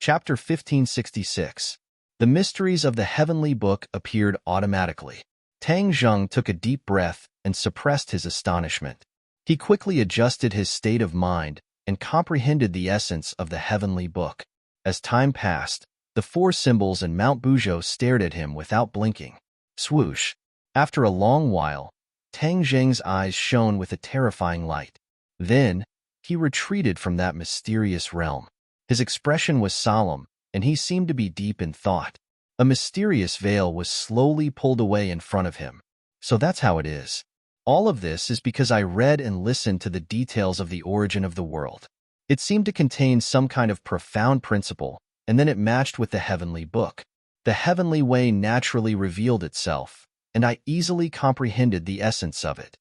Chapter 1566. The mysteries of the heavenly book appeared automatically. Tang Zheng took a deep breath and suppressed his astonishment. He quickly adjusted his state of mind and comprehended the essence of the heavenly book. As time passed, the four symbols and Mount Buzhou stared at him without blinking. Swoosh! After a long while, Tang Zheng's eyes shone with a terrifying light. Then, he retreated from that mysterious realm. His expression was solemn, and he seemed to be deep in thought. A mysterious veil was slowly pulled away in front of him. So that's how it is. All of this is because I read and listened to the details of the origin of the world. It seemed to contain some kind of profound principle, and then it matched with the heavenly book. The heavenly way naturally revealed itself, and I easily comprehended the essence of it.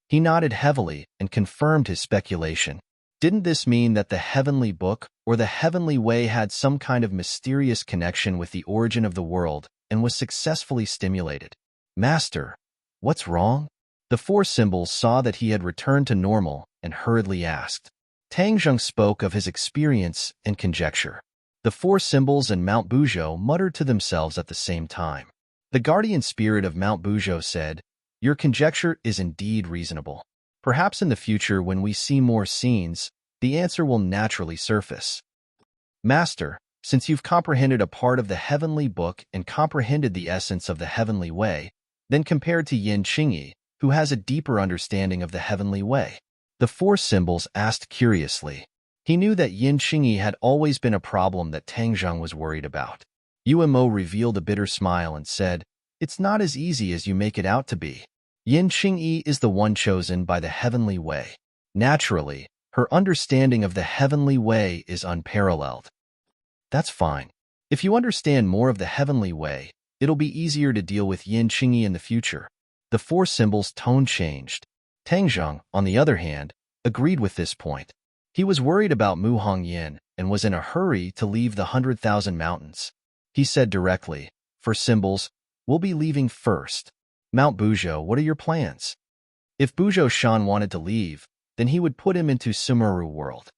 He nodded heavily and confirmed his speculation. Didn't this mean that the heavenly book or the heavenly way had some kind of mysterious connection with the origin of the world and was successfully stimulated? Master, what's wrong? The four symbols saw that he had returned to normal and hurriedly asked. Tang Zheng spoke of his experience and conjecture. The four symbols and Mount Buzhou muttered to themselves at the same time. The guardian spirit of Mount Buzhou said, "Your conjecture is indeed reasonable. Perhaps in the future when we see more scenes, the answer will naturally surface." Master, since you've comprehended a part of the heavenly book and comprehended the essence of the heavenly way, then compared to Yin Qingyi, who has a deeper understanding of the heavenly way. The four symbols asked curiously. He knew that Yin Qingyi had always been a problem that Tang Zheng was worried about. Umo revealed a bitter smile and said, "It's not as easy as you make it out to be. Yin Qingyi is the one chosen by the heavenly way. Naturally, her understanding of the heavenly way is unparalleled." That's fine. If you understand more of the heavenly way, it'll be easier to deal with Yin Qingyi in the future. The four symbols' tone changed. Tang Zheng, on the other hand, agreed with this point. He was worried about Mu Hongyan and was in a hurry to leave the 100,000 mountains. He said directly, "For symbols, we'll be leaving first. Mount Buzhou, what are your plans?" If Buzhou Shan wanted to leave, then he would put him into Sumeru world.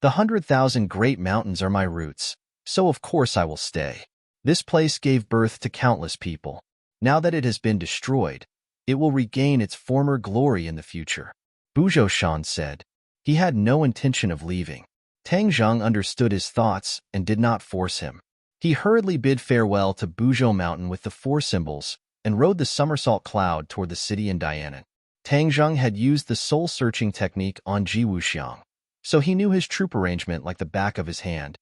The 100,000 great mountains are my roots, so of course I will stay. This place gave birth to countless people. Now that it has been destroyed, it will regain its former glory in the future. Buzhou Shan said. He had no intention of leaving. Tang Zheng understood his thoughts and did not force him. He hurriedly bid farewell to Buzhou Mountain with the four symbols and rode the somersault cloud toward the city in Dianan. Tang Zheng had used the soul-searching technique on Ji Wuxiang, so he knew his troop arrangement like the back of his hand.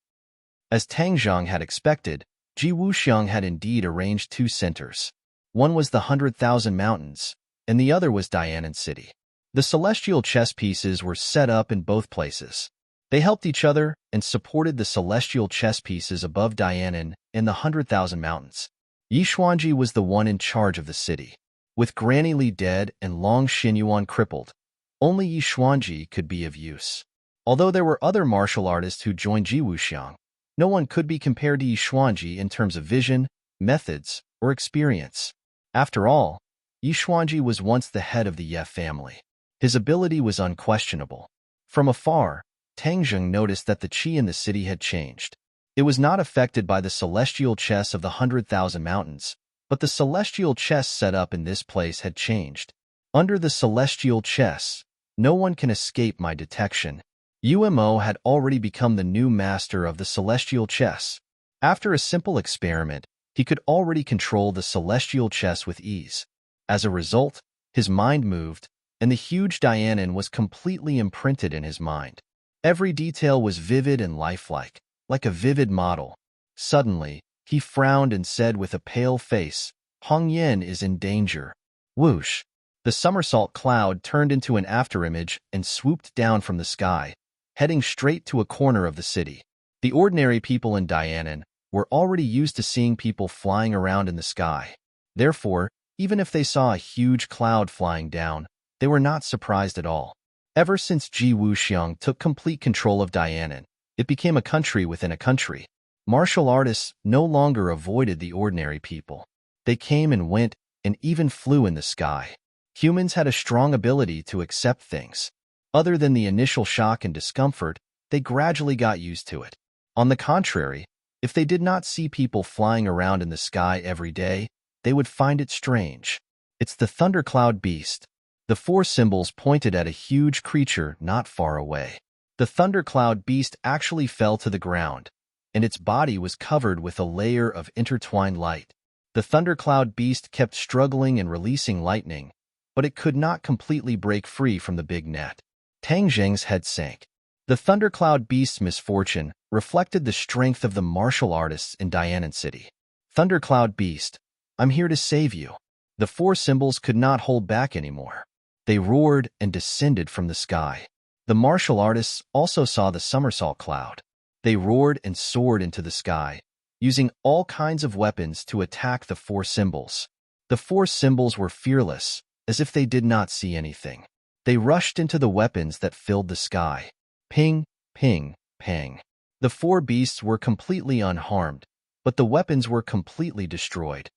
As Tang Zheng had expected, Ji Wuxiang had indeed arranged two centers. One was the 100,000 mountains, and the other was Dianan City. The celestial chess pieces were set up in both places. They helped each other and supported the celestial chess pieces above Dianan and the 100,000 mountains. Yi Xuanji was the one in charge of the city. With Granny Li dead and Long Xinyuan crippled, only Yi Xuanji could be of use. Although there were other martial artists who joined Ji Wuxiang, no one could be compared to Yi Xuanji in terms of vision, methods, or experience. After all, Yi Xuanji was once the head of the Ye family. His ability was unquestionable. From afar, Tang Zheng noticed that the qi in the city had changed. It was not affected by the celestial chess of the 100,000 mountains, but the celestial chess set up in this place had changed. Under the celestial chess, no one can escape my detection. Umo had already become the new master of the celestial chess. After a simple experiment, he could already control the celestial chess with ease. As a result, his mind moved, and the huge Dianan was completely imprinted in his mind. Every detail was vivid and lifelike, like a vivid model. Suddenly, he frowned and said with a pale face, "Hongyan is in danger." Whoosh! The somersault cloud turned into an afterimage and swooped down from the sky, heading straight to a corner of the city. The ordinary people in Dianan were already used to seeing people flying around in the sky. Therefore, even if they saw a huge cloud flying down, they were not surprised at all. Ever since Ji Wuxiang took complete control of Dianan, it became a country within a country. Martial artists no longer avoided the ordinary people. They came and went and even flew in the sky. Humans had a strong ability to accept things. Other than the initial shock and discomfort, they gradually got used to it. On the contrary, If they did not see people flying around in the sky every day, they would find it strange. It's the thundercloud beast. The four symbols pointed at a huge creature not far away. The thundercloud beast actually fell to the ground, and its body was covered with a layer of intertwined light. The thundercloud beast kept struggling and releasing lightning, but it could not completely break free from the big net. Tang Zheng's head sank. The thundercloud beast's misfortune reflected the strength of the martial artists in Dianan City. Thundercloud beast, I'm here to save you. The four symbols could not hold back anymore. They roared and descended from the sky. The martial artists also saw the somersault cloud. They roared and soared into the sky, using all kinds of weapons to attack the four symbols. The four symbols were fearless, as if they did not see anything. They rushed into the weapons that filled the sky. Ping, ping, pang. The four beasts were completely unharmed, but the weapons were completely destroyed.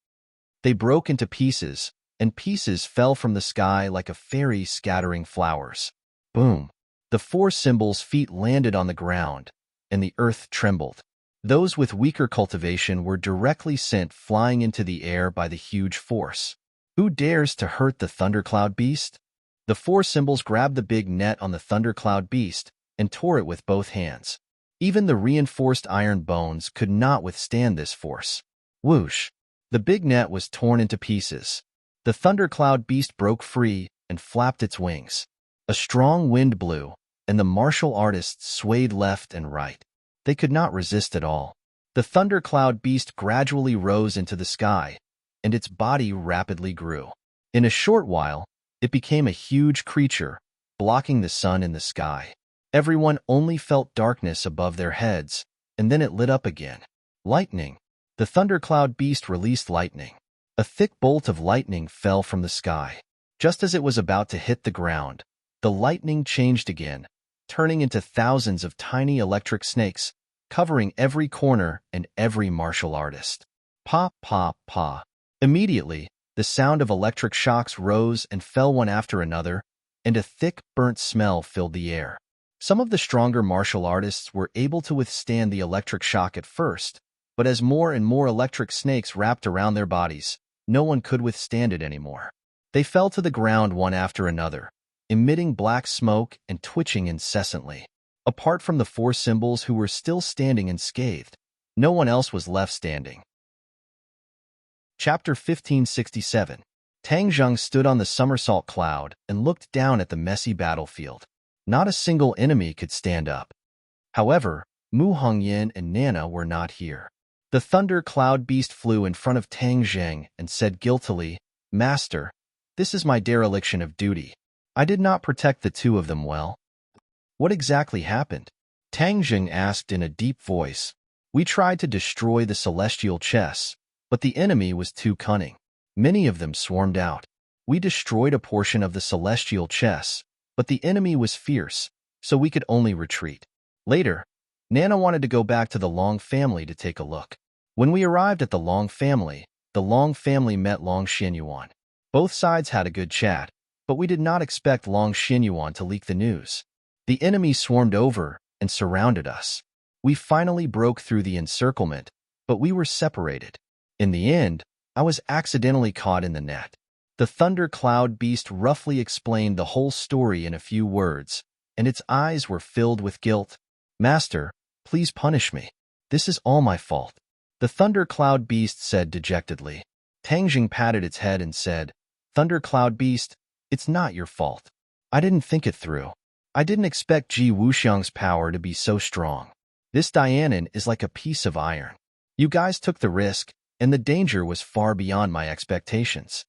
They broke into pieces, and pieces fell from the sky like a fairy scattering flowers. Boom! The four symbols' feet landed on the ground, and the earth trembled. Those with weaker cultivation were directly sent flying into the air by the huge force. Who dares to hurt the thundercloud beast? The four symbols grabbed the big net on the thundercloud beast and tore it with both hands. Even the reinforced iron bones could not withstand this force. Whoosh! The big net was torn into pieces. The thundercloud beast broke free and flapped its wings. A strong wind blew, and the martial artists swayed left and right. They could not resist at all. The thundercloud beast gradually rose into the sky, and its body rapidly grew. In a short while, it became a huge creature, blocking the sun in the sky. Everyone only felt darkness above their heads, and then it lit up again. Lightning. The thundercloud beast released lightning. A thick bolt of lightning fell from the sky. Just as it was about to hit the ground, the lightning changed again, turning into thousands of tiny electric snakes, covering every corner and every martial artist. Pa, pa, pa. Immediately, the sound of electric shocks rose and fell one after another, and a thick, burnt smell filled the air. Some of the stronger martial artists were able to withstand the electric shock at first, but as more and more electric snakes wrapped around their bodies, no one could withstand it anymore. They fell to the ground one after another, emitting black smoke and twitching incessantly. Apart from the four symbols who were still standing unscathed, no one else was left standing. Chapter 1567. Tang Zheng stood on the somersault cloud and looked down at the messy battlefield. Not a single enemy could stand up. However, Mu Hongyan and Nana were not here. The thunder cloud beast flew in front of Tang Zheng and said guiltily, "Master, this is my dereliction of duty. I did not protect the two of them well." "What exactly happened?" Tang Zheng asked in a deep voice. "We tried to destroy the celestial chess, but the enemy was too cunning. Many of them swarmed out. We destroyed a portion of the celestial chess, but the enemy was fierce, so we could only retreat. Later, Nana wanted to go back to the Long family to take a look. When we arrived at the Long family met Long Xinyuan. Both sides had a good chat, but we did not expect Long Xinyuan to leak the news. The enemy swarmed over and surrounded us. We finally broke through the encirclement, but we were separated. In the end, I was accidentally caught in the net." The thunder cloud beast roughly explained the whole story in a few words, and its eyes were filled with guilt. "Master, please punish me. This is all my fault." The thunder cloud beast said dejectedly. Tang Zheng patted its head and said, "Thunder cloud beast, it's not your fault. I didn't think it through. I didn't expect Ji Wuxiang's power to be so strong. This Dianan is like a piece of iron. You guys took the risk, and the danger was far beyond my expectations.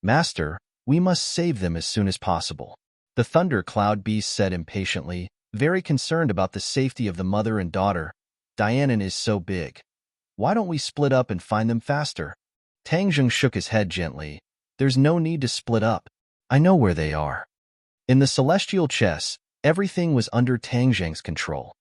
Master, we must save them as soon as possible." The thunder cloud beast said impatiently, very concerned about the safety of the mother and daughter. "Dianan is so big. Why don't we split up and find them faster?" Tang Zheng shook his head gently. "There's no need to split up. I know where they are." In the celestial chess, everything was under Tang Zheng's control.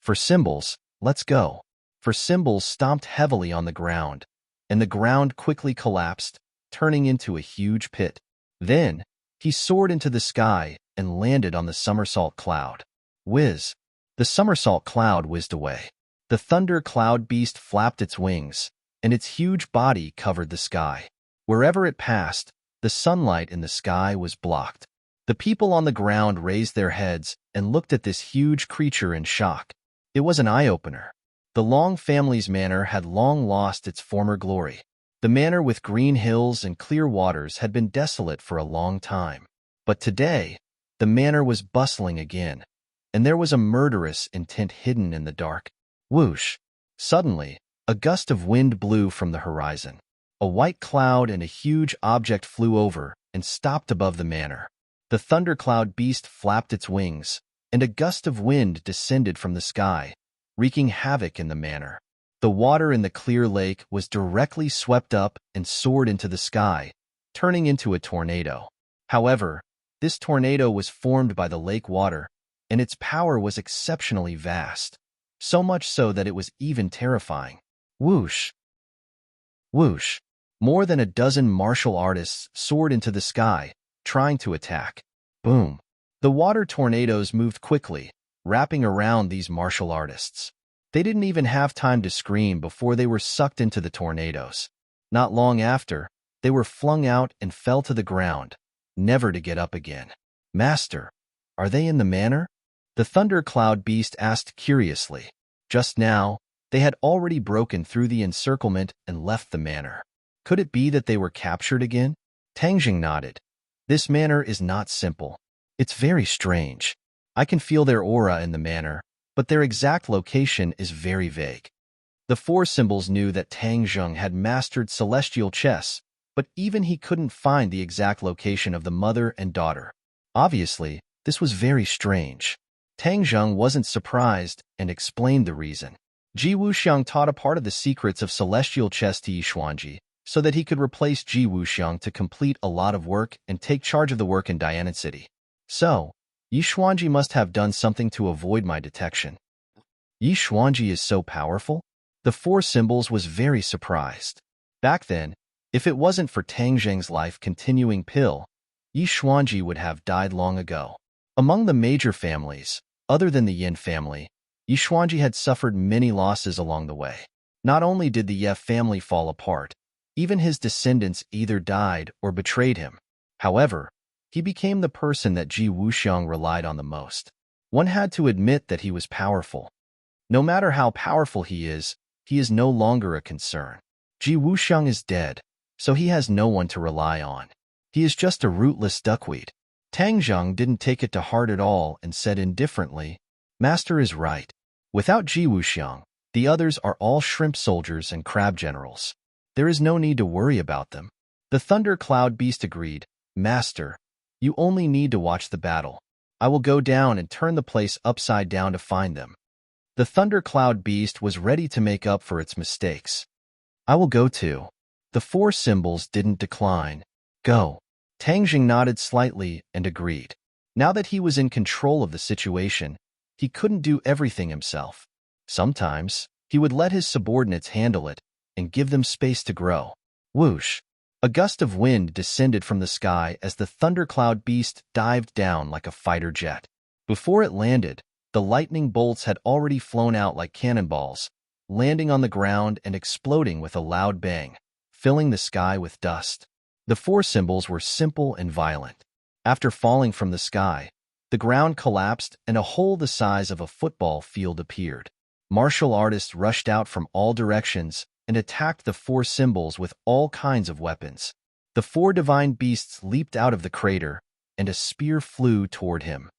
"For symbols, let's go." For symbols stomped heavily on the ground, and the ground quickly collapsed, turning into a huge pit. Then, he soared into the sky and landed on the somersault cloud. Whiz! The somersault cloud whizzed away. The thunder cloud beast flapped its wings, and its huge body covered the sky. Wherever it passed, the sunlight in the sky was blocked. The people on the ground raised their heads and looked at this huge creature in shock. It was an eye-opener. The Long family's manor had long lost its former glory. The manor with green hills and clear waters had been desolate for a long time. But today, the manor was bustling again, and there was a murderous intent hidden in the dark. Whoosh! Suddenly, a gust of wind blew from the horizon. A white cloud and a huge object flew over and stopped above the manor. The thundercloud beast flapped its wings, and a gust of wind descended from the sky, wreaking havoc in the manor. The water in the clear lake was directly swept up and soared into the sky, turning into a tornado. However, this tornado was formed by the lake water, and its power was exceptionally vast, so much so that it was even terrifying. Whoosh! Whoosh! More than a dozen martial artists soared into the sky, trying to attack. Boom! The water tornadoes moved quickly, wrapping around these martial artists. They didn't even have time to scream before they were sucked into the tornadoes. Not long after, they were flung out and fell to the ground, never to get up again. Master, are they in the manor? The thundercloud beast asked curiously. Just now, they had already broken through the encirclement and left the manor. Could it be that they were captured again? Tangjing nodded. This manor is not simple. It's very strange. I can feel their aura in the manor, but their exact location is very vague. The four symbols knew that Tang Zheng had mastered celestial chess, but even he couldn't find the exact location of the mother and daughter. Obviously, this was very strange. Tang Zheng wasn't surprised and explained the reason. Ji Wuxiang taught a part of the secrets of celestial chess to Yi Xuanji, so that he could replace Ji Wuxiang to complete a lot of work and take charge of the work in Diana City. So, Yi Xuanji must have done something to avoid my detection. Yi Xuanji is so powerful? The four symbols was very surprised. Back then, if it wasn't for Tang Zheng's life-continuing pill, Yi Xuanji would have died long ago. Among the major families, other than the Yin family, Yi Xuanji had suffered many losses along the way. Not only did the Ye family fall apart, even his descendants either died or betrayed him. However, he became the person that Ji Wuxiang relied on the most. One had to admit that he was powerful. No matter how powerful he is no longer a concern. Ji Wuxiang is dead, so he has no one to rely on. He is just a rootless duckweed. Tang Zheng didn't take it to heart at all and said indifferently, Master is right. Without Ji Wuxiang, the others are all shrimp soldiers and crab generals. There is no need to worry about them. The Thunder Cloud Beast agreed, Master, you only need to watch the battle. I will go down and turn the place upside down to find them. The Thunder Cloud Beast was ready to make up for its mistakes. I will go too. The four symbols didn't decline. Go. Tangjing nodded slightly and agreed. Now that he was in control of the situation, he couldn't do everything himself. Sometimes, he would let his subordinates handle it and give them space to grow. Whoosh! A gust of wind descended from the sky as the thundercloud beast dived down like a fighter jet. Before it landed, the lightning bolts had already flown out like cannonballs, landing on the ground and exploding with a loud bang, filling the sky with dust. The four symbols were simple and violent. After falling from the sky, the ground collapsed and a hole the size of a football field appeared. Martial artists rushed out from all directions and attacked the four symbols with all kinds of weapons. The four divine beasts leaped out of the crater, and a spear flew toward him.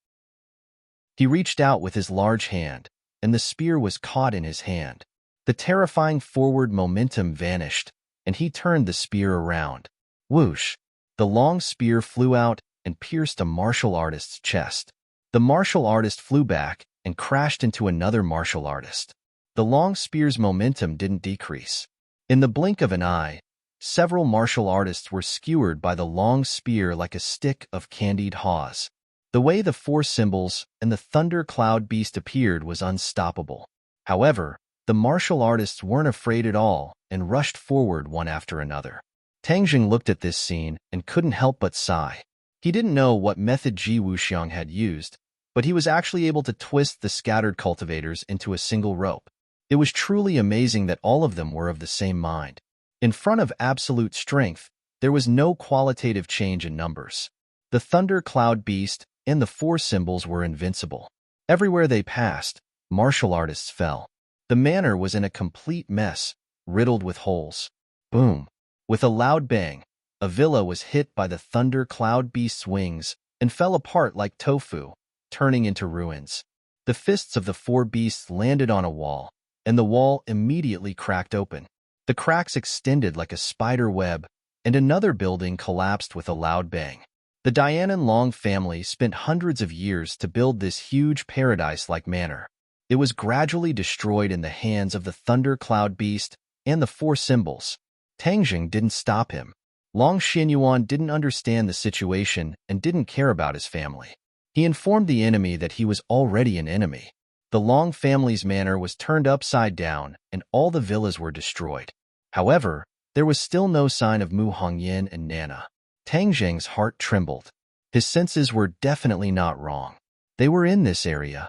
He reached out with his large hand, and the spear was caught in his hand. The terrifying forward momentum vanished, and he turned the spear around. Whoosh! The long spear flew out and pierced a martial artist's chest. The martial artist flew back and crashed into another martial artist. The long spear's momentum didn't decrease. In the blink of an eye, several martial artists were skewered by the long spear like a stick of candied haws. The way the four symbols and the thunder cloud beast appeared was unstoppable. However, the martial artists weren't afraid at all and rushed forward one after another. Tangjing looked at this scene and couldn't help but sigh. He didn't know what method Ji Wuxiang had used, but he was actually able to twist the scattered cultivators into a single rope. It was truly amazing that all of them were of the same mind. In front of absolute strength, there was no qualitative change in numbers. The thunder cloud beast and the four symbols were invincible. Everywhere they passed, martial artists fell. The manor was in a complete mess, riddled with holes. Boom! With a loud bang, a villa was hit by the thunder cloud beast's wings and fell apart like tofu, turning into ruins. The fists of the four beasts landed on a wall, and the wall immediately cracked open. The cracks extended like a spider web, and another building collapsed with a loud bang. The Dianan Long family spent hundreds of years to build this huge paradise-like manor. It was gradually destroyed in the hands of the thunder cloud beast and the four symbols. Tangjing didn't stop him. Long Xinyuan didn't understand the situation and didn't care about his family. He informed the enemy that he was already an enemy. The Long family's manor was turned upside down and all the villas were destroyed. However, there was still no sign of Mu Hongyan and Nana. Tangjing's heart trembled. His senses were definitely not wrong. They were in this area.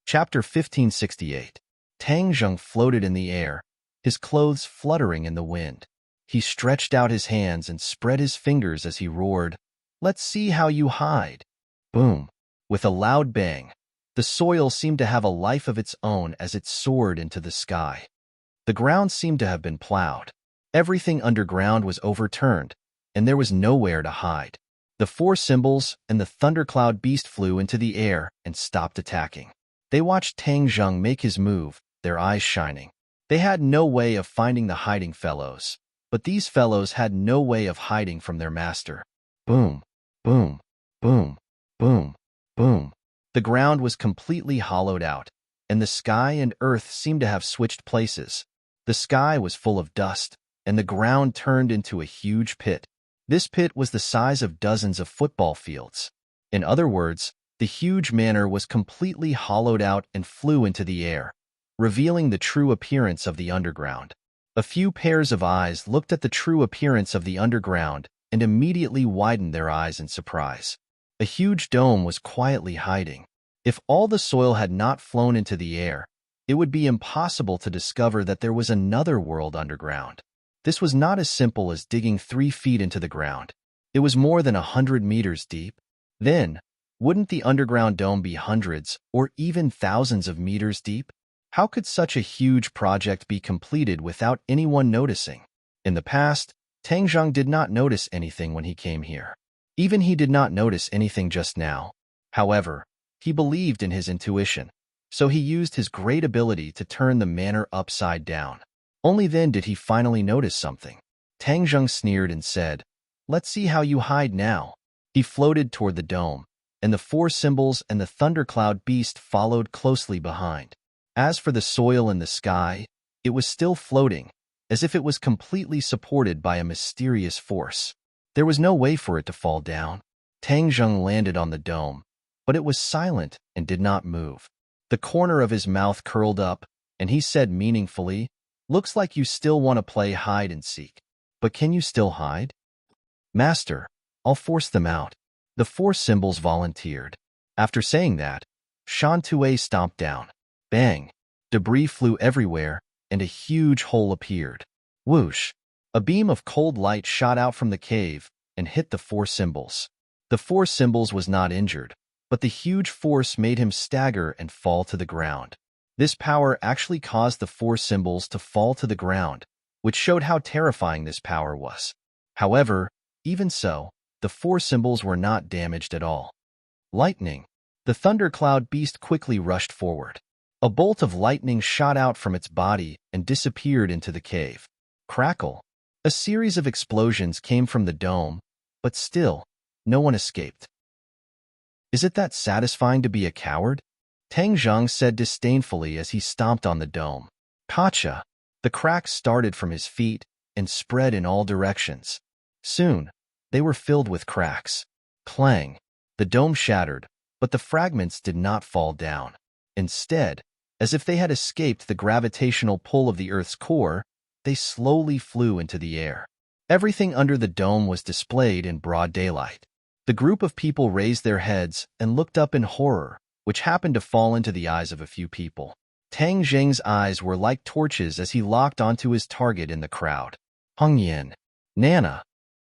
Chapter 1568. Tangjing floated in the air, his clothes fluttering in the wind. He stretched out his hands and spread his fingers as he roared, "Let's see how you hide." Boom! With a loud bang, the soil seemed to have a life of its own as it soared into the sky. The ground seemed to have been plowed. Everything underground was overturned, and there was nowhere to hide. The four symbols and the thundercloud beast flew into the air and stopped attacking. They watched Tangjing make his move, their eyes shining. They had no way of finding the hiding fellows, but these fellows had no way of hiding from their master. Boom, boom, boom, boom, boom. The ground was completely hollowed out, and the sky and earth seemed to have switched places. The sky was full of dust, and the ground turned into a huge pit. This pit was the size of dozens of football fields. In other words, the huge manor was completely hollowed out and flew into the air, revealing the true appearance of the underground. A few pairs of eyes looked at the true appearance of the underground and immediately widened their eyes in surprise. A huge dome was quietly hiding. If all the soil had not flown into the air, it would be impossible to discover that there was another world underground. This was not as simple as digging 3 feet into the ground. It was more than 100 meters deep. Then, wouldn't the underground dome be hundreds or even thousands of meters deep? How could such a huge project be completed without anyone noticing? In the past, Tangjing did not notice anything when he came here. Even he did not notice anything just now. However, he believed in his intuition, so he used his great ability to turn the manor upside down. Only then did he finally notice something. Tangjing sneered and said, "Let's see how you hide now." He floated toward the dome, and the four symbols and the thundercloud beast followed closely behind. As for the soil in the sky, it was still floating, as if it was completely supported by a mysterious force. There was no way for it to fall down. Tangjing landed on the dome, but it was silent and did not move. The corner of his mouth curled up, and he said meaningfully, "Looks like you still want to play hide and seek. But can you still hide?" "Master, I'll force them out." The four symbols volunteered. After saying that, Shan-Tue stomped down. Bang! Debris flew everywhere, and a huge hole appeared. Whoosh! A beam of cold light shot out from the cave and hit the four symbols. The four symbols was not injured, but the huge force made him stagger and fall to the ground. This power actually caused the four symbols to fall to the ground, which showed how terrifying this power was. However, even so, the four symbols were not damaged at all. Lightning! The thundercloud beast quickly rushed forward. A bolt of lightning shot out from its body and disappeared into the cave. Crackle! A series of explosions came from the dome, but still, no one escaped. "Is it that satisfying to be a coward?" Tangjing said disdainfully as he stomped on the dome. Gotcha! The cracks started from his feet and spread in all directions. Soon, they were filled with cracks. Clang! The dome shattered, but the fragments did not fall down. Instead, as if they had escaped the gravitational pull of the Earth's core, they slowly flew into the air. Everything under the dome was displayed in broad daylight. The group of people raised their heads and looked up in horror, which happened to fall into the eyes of a few people. Tang Zheng's eyes were like torches as he locked onto his target in the crowd. Hong Yin. Nana.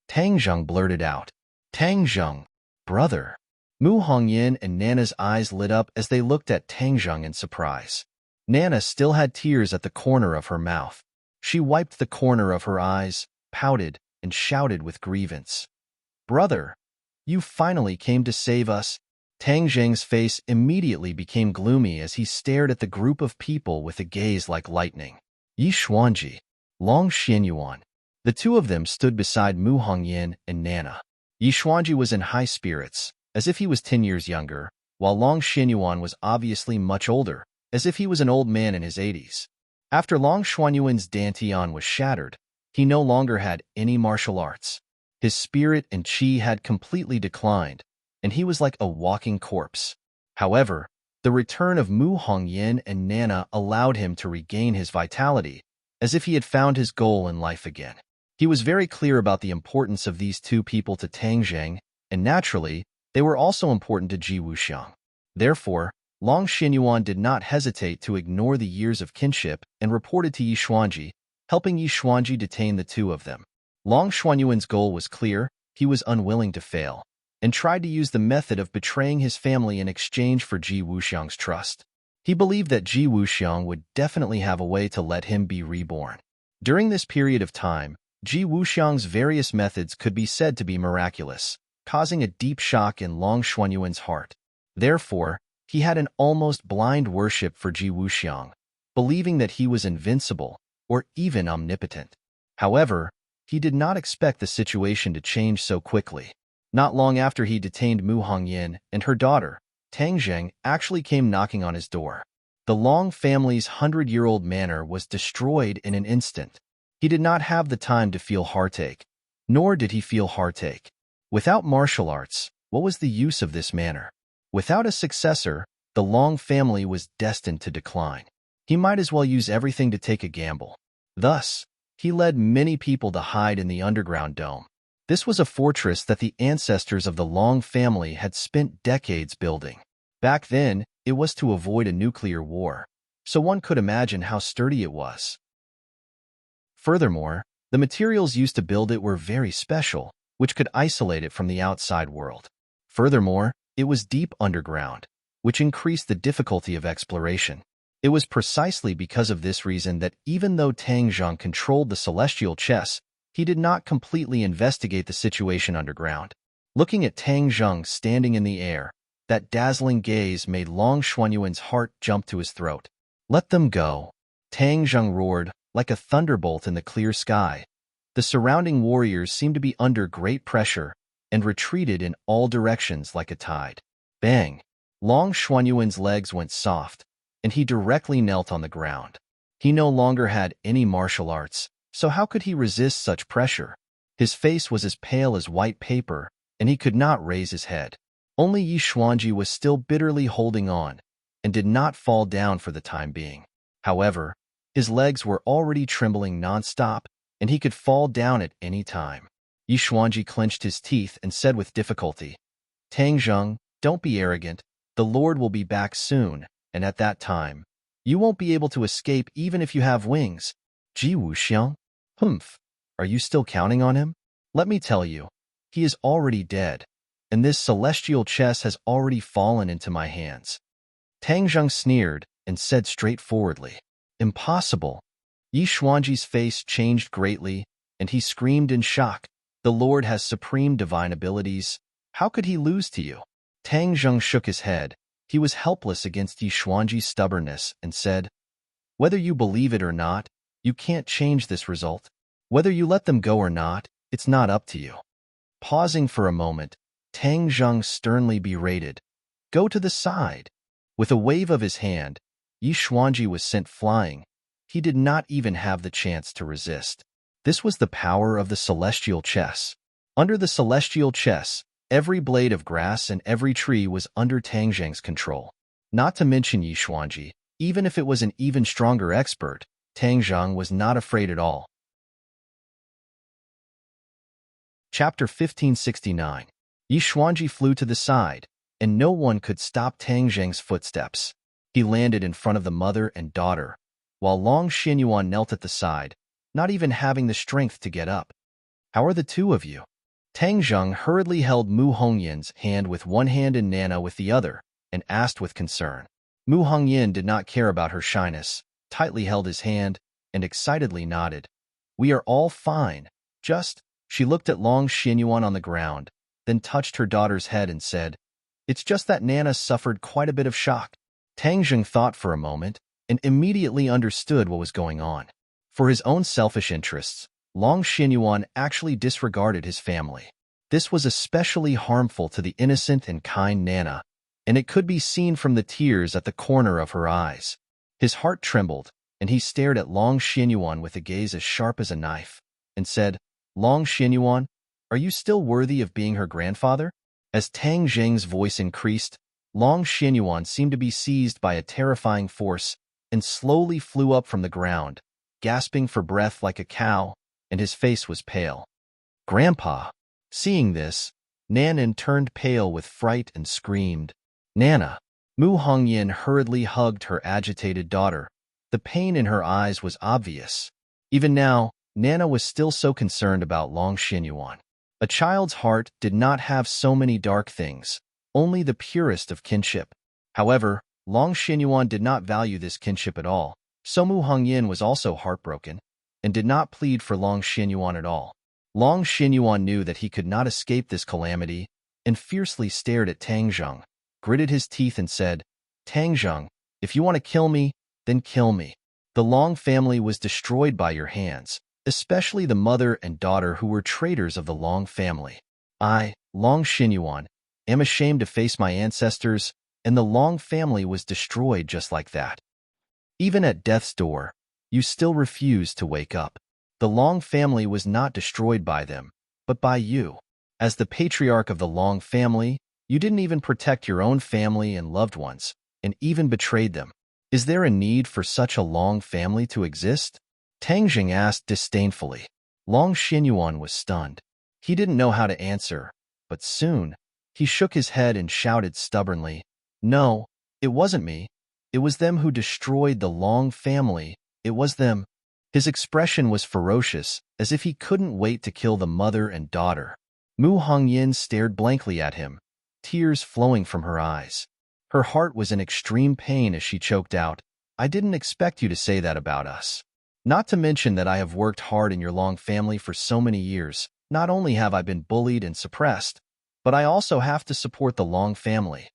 Tang Zheng blurted out. Tang Zheng. Brother. Mu Hongyin and Nana's eyes lit up as they looked at Tang Zheng in surprise. Nana still had tears at the corner of her mouth. She wiped the corner of her eyes, pouted, and shouted with grievance. Brother, you finally came to save us. Tang Zheng's face immediately became gloomy as he stared at the group of people with a gaze like lightning. Yi Xuanji, Long Xianyuan. The two of them stood beside Mu Hongyin and Nana. Yi Xuanji was in high spirits, as if he was 10 years younger, while Long Xianyuan was obviously much older, as if he was an old man in his 80s. After Long Xuanyuan's dantian was shattered, he no longer had any martial arts. His spirit and qi had completely declined, and he was like a walking corpse. However, the return of Mu Hongyin and Nana allowed him to regain his vitality, as if he had found his goal in life again. He was very clear about the importance of these two people to Tang Zheng, and naturally, they were also important to Ji Wuxiang. Therefore, Long Xianyuan did not hesitate to ignore the years of kinship and reported to Yi Xuanji, helping Yi Xuanji detain the two of them. Long Xuanyuan's goal was clear, he was unwilling to fail, and tried to use the method of betraying his family in exchange for Ji Wuxiang's trust. He believed that Ji Wuxiang would definitely have a way to let him be reborn. During this period of time, Ji Wuxiang's various methods could be said to be miraculous, causing a deep shock in Long Xuanyuan's heart. Therefore, he had an almost blind worship for Ji Wuxiang, believing that he was invincible or even omnipotent. However, he did not expect the situation to change so quickly. Not long after he detained Mu Hongyin and her daughter, Tang Zheng actually came knocking on his door. The Long family's 100-year-old manor was destroyed in an instant. He did not have the time to feel heartache, nor did he feel heartache. Without martial arts, what was the use of this manor? Without a successor, the Long family was destined to decline. He might as well use everything to take a gamble. Thus, he led many people to hide in the underground dome. This was a fortress that the ancestors of the Long family had spent decades building. Back then, it was to avoid a nuclear war, so one could imagine how sturdy it was. Furthermore, the materials used to build it were very special, which could isolate it from the outside world. Furthermore, it was deep underground, which increased the difficulty of exploration. It was precisely because of this reason that even though Tang Zheng controlled the celestial chess, he did not completely investigate the situation underground. Looking at Tang Zheng standing in the air, that dazzling gaze made Long Xuanyuan's heart jump to his throat. Let them go. Tang Zheng roared, like a thunderbolt in the clear sky. The surrounding warriors seemed to be under great pressure and retreated in all directions like a tide. Bang! Long Xuanyuan's legs went soft, and he directly knelt on the ground. He no longer had any martial arts, so how could he resist such pressure? His face was as pale as white paper, and he could not raise his head. Only Yi Xuanji was still bitterly holding on, and did not fall down for the time being. However, his legs were already trembling non-stop, and he could fall down at any time. Yi Xuanji clenched his teeth and said with difficulty, Tang Zheng, don't be arrogant. The Lord will be back soon, and at that time, you won't be able to escape even if you have wings. Ji Wuxiang? Humph. Are you still counting on him? Let me tell you, he is already dead, and this celestial chess has already fallen into my hands. Tang Zheng sneered and said straightforwardly, Impossible. Yi Xuanji's face changed greatly, and he screamed in shock. The Lord has supreme divine abilities. How could he lose to you? Tang Zheng shook his head. He was helpless against Yi Xuanji's stubbornness and said, Whether you believe it or not, you can't change this result. Whether you let them go or not, it's not up to you. Pausing for a moment, Tang Zheng sternly berated, Go to the side. With a wave of his hand, Yi Xuanji was sent flying. He did not even have the chance to resist. This was the power of the celestial chess. Under the celestial chess, every blade of grass and every tree was under Tang Zheng's control. Not to mention Yi Xuanji, even if it was an even stronger expert, Tang Zheng was not afraid at all. Chapter 1569. Yi Xuanji flew to the side, and no one could stop Tang Zheng's footsteps. He landed in front of the mother and daughter, while Long Xinyuan knelt at the side, not even having the strength to get up. "How are the two of you?" Tang Zheng hurriedly held Mu Hongyin's hand with one hand and Nana with the other, and asked with concern. Mu Hongyin did not care about her shyness, tightly held his hand, and excitedly nodded. "We are all fine. Just—" She looked at Long Xinyuan on the ground, then touched her daughter's head and said, "It's just that Nana suffered quite a bit of shock." Tang Zheng thought for a moment, and immediately understood what was going on. For his own selfish interests, Long Xinyuan actually disregarded his family. This was especially harmful to the innocent and kind Nana, and it could be seen from the tears at the corner of her eyes. His heart trembled, and he stared at Long Xinyuan with a gaze as sharp as a knife, and said, "Long Xinyuan, are you still worthy of being her grandfather?" As Tang Zheng's voice increased, Long Xinyuan seemed to be seized by a terrifying force and slowly flew up from the ground, gasping for breath like a cow, and his face was pale. "Grandpa!" Seeing this, Nanan turned pale with fright and screamed, "Nana!" Mu Hongyin hurriedly hugged her agitated daughter. The pain in her eyes was obvious. Even now, Nana was still so concerned about Long Xinyuan. A child's heart did not have so many dark things, only the purest of kinship. However, Long Xinyuan did not value this kinship at all, so Mu Hongyin was also heartbroken, and did not plead for Long Xinyuan at all. Long Xinyuan knew that he could not escape this calamity, and fiercely stared at Tang Zheng, gritted his teeth and said, "Tang Zheng, if you want to kill me, then kill me. The Long family was destroyed by your hands, especially the mother and daughter who were traitors of the Long family. I, Long Xinyuan, am ashamed to face my ancestors, and the Long family was destroyed just like that. Even at death's door, you still refused to wake up. The Long family was not destroyed by them, but by you. As the patriarch of the Long family, you didn't even protect your own family and loved ones, and even betrayed them. Is there a need for such a Long family to exist?" Tang Zheng asked disdainfully. Long Xinyuan was stunned. He didn't know how to answer, but soon, he shook his head and shouted stubbornly, "No, it wasn't me. It was them who destroyed the Long family. It was them." His expression was ferocious, as if he couldn't wait to kill the mother and daughter. Mu Hongyin stared blankly at him, tears flowing from her eyes. Her heart was in extreme pain as she choked out, "I didn't expect you to say that about us. Not to mention that I have worked hard in your Long family for so many years. Not only have I been bullied and suppressed, but I also have to support the Long family.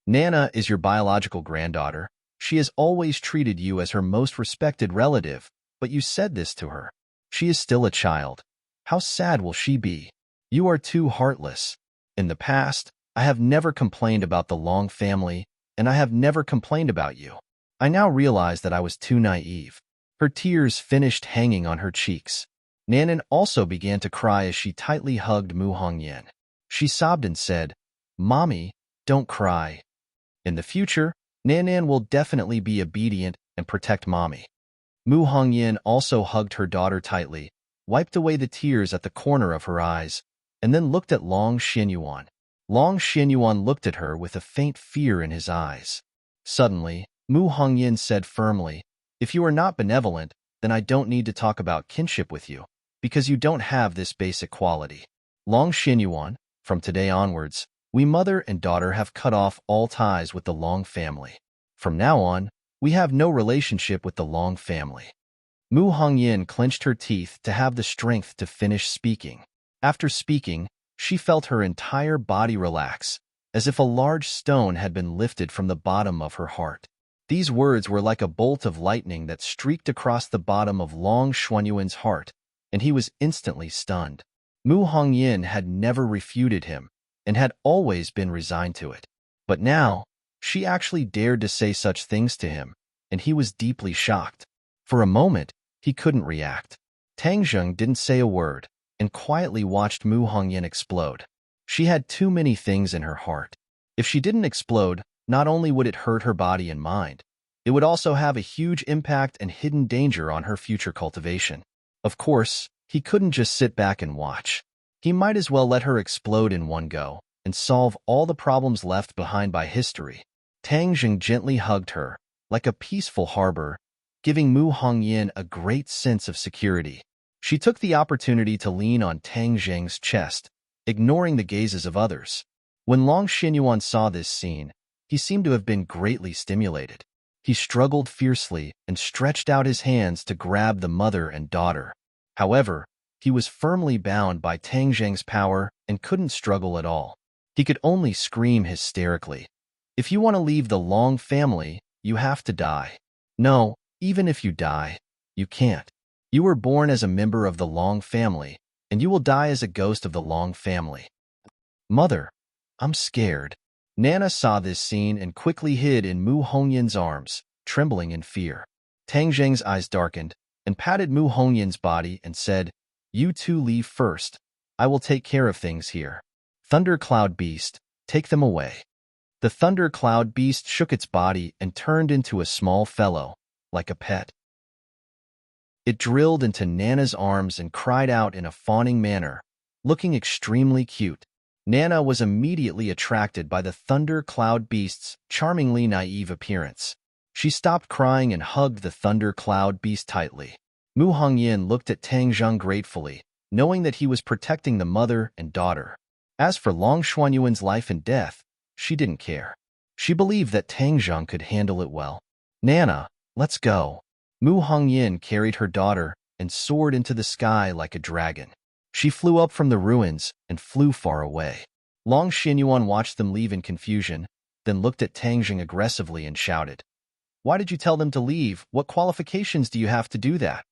Nana is your biological granddaughter. She has always treated you as her most respected relative, but you said this to her. She is still a child. How sad will she be? You are too heartless. In the past, I have never complained about the Long family, and I have never complained about you. I now realize that I was too naive." Her tears finished hanging on her cheeks. Nanan also began to cry as she tightly hugged Mu Hongyin. She sobbed and said, "Mommy, don't cry. In the future, Nanan will definitely be obedient and protect Mommy." Mu Hongyin also hugged her daughter tightly, wiped away the tears at the corner of her eyes, and then looked at Long Xinyuan. Long Xinyuan looked at her with a faint fear in his eyes. Suddenly, Mu Hongyin said firmly, "If you are not benevolent, then I don't need to talk about kinship with you, because you don't have this basic quality. Long Xinyuan, from today onwards, we mother and daughter have cut off all ties with the Long family. From now on, we have no relationship with the Long family." Mu Hongyin clenched her teeth to have the strength to finish speaking. After speaking, she felt her entire body relax, as if a large stone had been lifted from the bottom of her heart. These words were like a bolt of lightning that streaked across the bottom of Long Xuanyuan's heart, and he was instantly stunned. Mu Hongyin had never refuted him, and had always been resigned to it. But now, she actually dared to say such things to him, and he was deeply shocked. For a moment, he couldn't react. Tang Zheng didn't say a word, and quietly watched Mu Hongyin explode. She had too many things in her heart. If she didn't explode, not only would it hurt her body and mind, it would also have a huge impact and hidden danger on her future cultivation. Of course, he couldn't just sit back and watch. He might as well let her explode in one go, and solve all the problems left behind by history. Tang Jing gently hugged her, like a peaceful harbor, giving Mu Hongyan a great sense of security. She took the opportunity to lean on Tang Jing's chest, ignoring the gazes of others. When Long Xinyuan saw this scene, he seemed to have been greatly stimulated. He struggled fiercely and stretched out his hands to grab the mother and daughter. However, he was firmly bound by Tang Jing's power and couldn't struggle at all. He could only scream hysterically. If you want to leave the Long family, you have to die. No, even if you die, you can't. You were born as a member of the Long family, and you will die as a ghost of the Long family. Mother, I'm scared. Nana saw this scene and quickly hid in Mu Hongyan's arms, trembling in fear. Tang Jing's eyes darkened and patted Mu Hongyan's body and said, "You two leave first. I will take care of things here. Thunder Cloud Beast, take them away." The Thunder Cloud Beast shook its body and turned into a small fellow, like a pet. It drilled into Nana's arms and cried out in a fawning manner, looking extremely cute. Nana was immediately attracted by the Thunder Cloud Beast's charmingly naive appearance. She stopped crying and hugged the Thunder Cloud Beast tightly. Mu Hongyan looked at Tang Jing gratefully, knowing that he was protecting the mother and daughter. As for Long Xuanyuan's life and death, she didn't care. She believed that Tang Jing could handle it well. "Nana, let's go." Mu Hongyan carried her daughter and soared into the sky like a dragon. She flew up from the ruins and flew far away. Long Xinyuan watched them leave in confusion, then looked at Tang Jing aggressively and shouted, "Why did you tell them to leave? What qualifications do you have to do that?"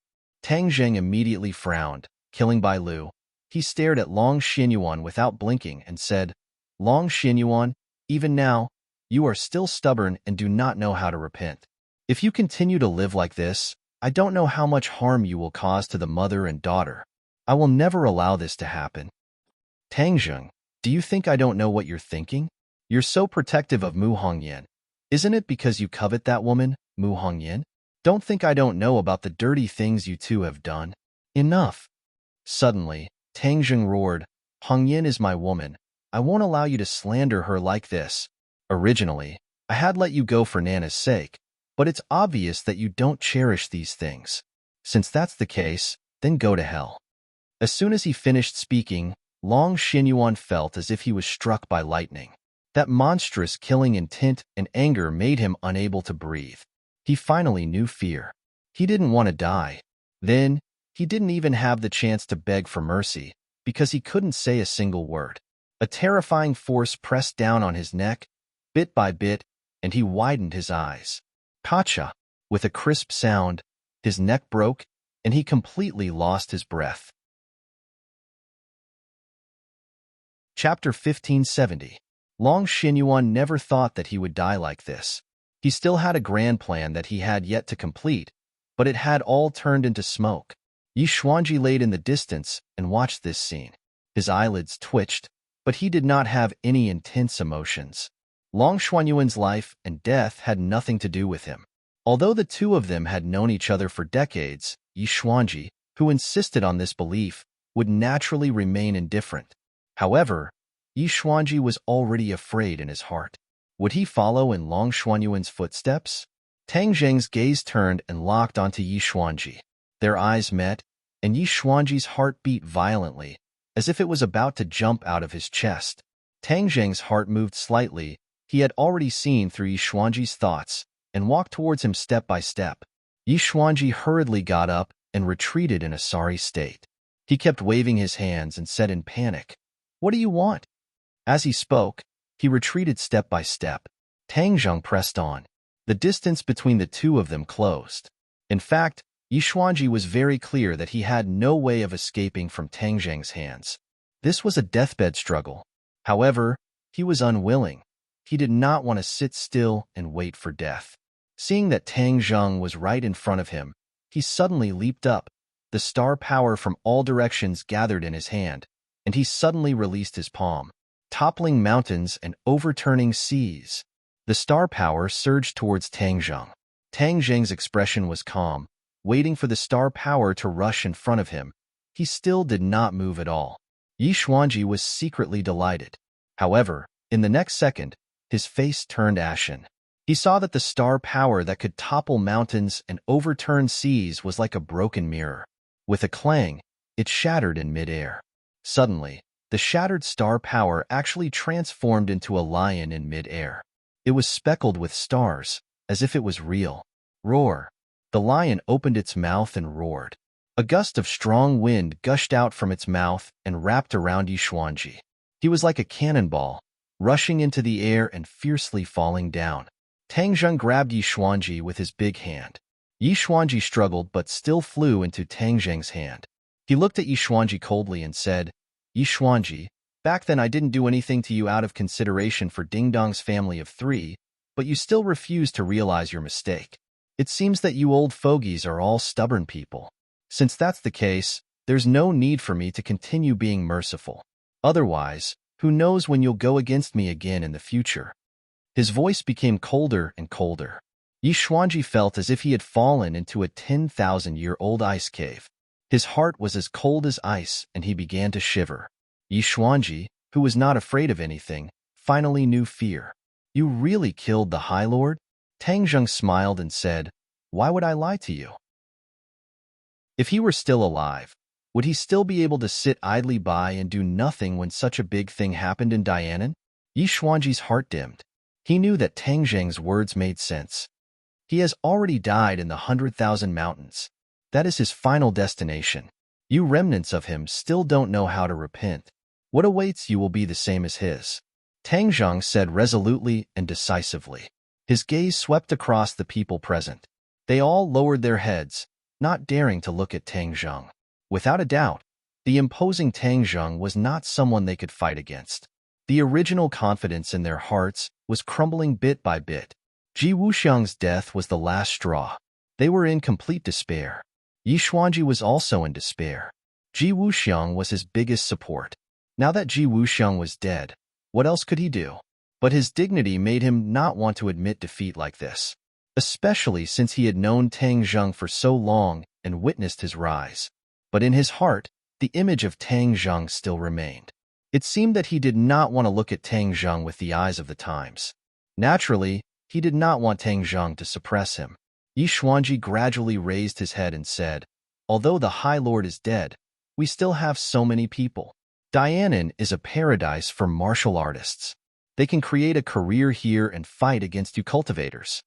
Tang Jing immediately frowned, killing Bai Lu. He stared at Long Xinyuan without blinking and said, "Long Xinyuan, even now, you are still stubborn and do not know how to repent. If you continue to live like this, I don't know how much harm you will cause to the mother and daughter. I will never allow this to happen." "Tang Jing, do you think I don't know what you're thinking? You're so protective of Mu Hongyan. Isn't it because you covet that woman, Mu Hongyan? Don't think I don't know about the dirty things you two have done. Enough." Suddenly, Tang Jing roared, "Hongyan is my woman. I won't allow you to slander her like this. Originally, I had let you go for Nana's sake, but it's obvious that you don't cherish these things. Since that's the case, then go to hell." As soon as he finished speaking, Long Xinyuan felt as if he was struck by lightning. That monstrous killing intent and anger made him unable to breathe. He finally knew fear. He didn't want to die. Then, he didn't even have the chance to beg for mercy, because he couldn't say a single word. A terrifying force pressed down on his neck, bit by bit, and he widened his eyes. Kacha! With a crisp sound, his neck broke, and he completely lost his breath. Chapter 1570. Long Xinyuan never thought that he would die like this. He still had a grand plan that he had yet to complete, but it had all turned into smoke. Yi Xuanji laid in the distance and watched this scene. His eyelids twitched, but he did not have any intense emotions. Long Xuanyuan's life and death had nothing to do with him. Although the two of them had known each other for decades, Yi Xuanji, who insisted on this belief, would naturally remain indifferent. However, Yi Xuanji was already afraid in his heart. Would he follow in Long Xuanyuan's footsteps? Tang Jing's gaze turned and locked onto Yi Xuanji. Their eyes met, and Yi Xuanji's heart beat violently, as if it was about to jump out of his chest. Tang Jing's heart moved slightly. He had already seen through Yi Xuanji's thoughts and walked towards him step by step. Yi Xuanji hurriedly got up and retreated in a sorry state. He kept waving his hands and said in panic, "What do you want?" As he spoke, he retreated step by step. Tang Jing pressed on. The distance between the two of them closed. In fact, Yi Xuanji was very clear that he had no way of escaping from Tang Jing's hands. This was a deathbed struggle. However, he was unwilling. He did not want to sit still and wait for death. Seeing that Tang Jing was right in front of him, he suddenly leaped up. The star power from all directions gathered in his hand, and he suddenly released his palm, toppling mountains and overturning seas. The star power surged towards Tang Jing. Tang Jing's expression was calm, waiting for the star power to rush in front of him. He still did not move at all. Yi Xuanji was secretly delighted. However, in the next second, his face turned ashen. He saw that the star power that could topple mountains and overturn seas was like a broken mirror. With a clang, it shattered in midair. Suddenly, the shattered star power actually transformed into a lion in midair. It was speckled with stars, as if it was real. Roar! The lion opened its mouth and roared. A gust of strong wind gushed out from its mouth and wrapped around Yixuanji. He was like a cannonball, rushing into the air and fiercely falling down. Tang Zheng grabbed Yixuanji with his big hand. Yixuanji struggled but still flew into Tang Zheng's hand. He looked at Yixuanji coldly and said, "Yixuanji, back then I didn't do anything to you out of consideration for Ding Dong's family of 3, but you still refuse to realize your mistake. It seems that you old fogies are all stubborn people. Since that's the case, there's no need for me to continue being merciful. Otherwise, who knows when you'll go against me again in the future." His voice became colder and colder. Yixuanji felt as if he had fallen into a 10,000-year-old ice cave. His heart was as cold as ice, and he began to shiver. Yixuanji, who was not afraid of anything, finally knew fear. "You really killed the High Lord?" Tang Zheng smiled and said, "Why would I lie to you?" If he were still alive, would he still be able to sit idly by and do nothing when such a big thing happened in Dianan? Yixuanji's heart dimmed. He knew that Tang Zheng's words made sense. He has already died in the 100,000 mountains. That is his final destination. You remnants of him still don't know how to repent. What awaits you will be the same as his. Tang Zheng said resolutely and decisively. His gaze swept across the people present. They all lowered their heads, not daring to look at Tang Zheng. Without a doubt, the imposing Tang Zheng was not someone they could fight against. The original confidence in their hearts was crumbling bit by bit. Ji Wuxiang's death was the last straw. They were in complete despair. Yixuanji was also in despair. Ji Wuxiang was his biggest support. Now that Ji Wuxiang was dead, what else could he do? But his dignity made him not want to admit defeat like this, especially since he had known Tang Zheng for so long and witnessed his rise. But in his heart, the image of Tang Zheng still remained. It seemed that he did not want to look at Tang Zheng with the eyes of the times. Naturally, he did not want Tang Zheng to suppress him. Yixuanji gradually raised his head and said, "Although the High Lord is dead, we still have so many people. Dianan is a paradise for martial artists. They can create a career here and fight against you cultivators."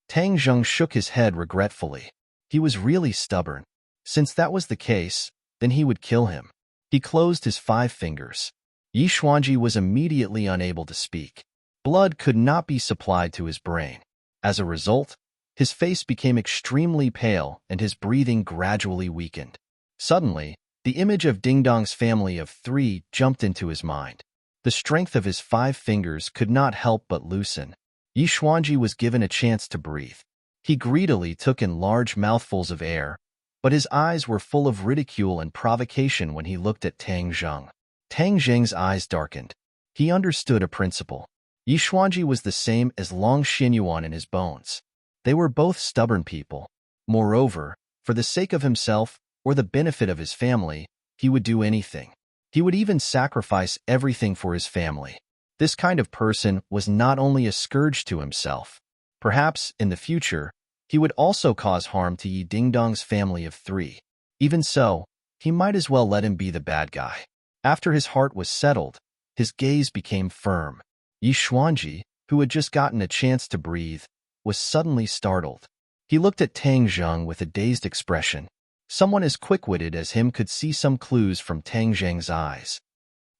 Tang Zheng shook his head regretfully. He was really stubborn. Since that was the case, then he would kill him. He closed his 5 fingers. Yixuanji was immediately unable to speak. Blood could not be supplied to his brain. As a result, his face became extremely pale and his breathing gradually weakened. Suddenly, the image of Ding Dong's family of 3 jumped into his mind. The strength of his 5 fingers could not help but loosen. Yixuanji was given a chance to breathe. He greedily took in large mouthfuls of air, but his eyes were full of ridicule and provocation when he looked at Tang Zheng. Tang Zheng's eyes darkened. He understood a principle. Yixuanji was the same as Long Xinyuan in his bones. They were both stubborn people. Moreover, for the sake of himself or the benefit of his family, he would do anything. He would even sacrifice everything for his family. This kind of person was not only a scourge to himself. Perhaps, in the future, he would also cause harm to Yi Dingdong's family of 3. Even so, he might as well let him be the bad guy. After his heart was settled, his gaze became firm. Yixuanji, who had just gotten a chance to breathe, was suddenly startled. He looked at Tang Zheng with a dazed expression. Someone as quick-witted as him could see some clues from Tang Zheng's eyes.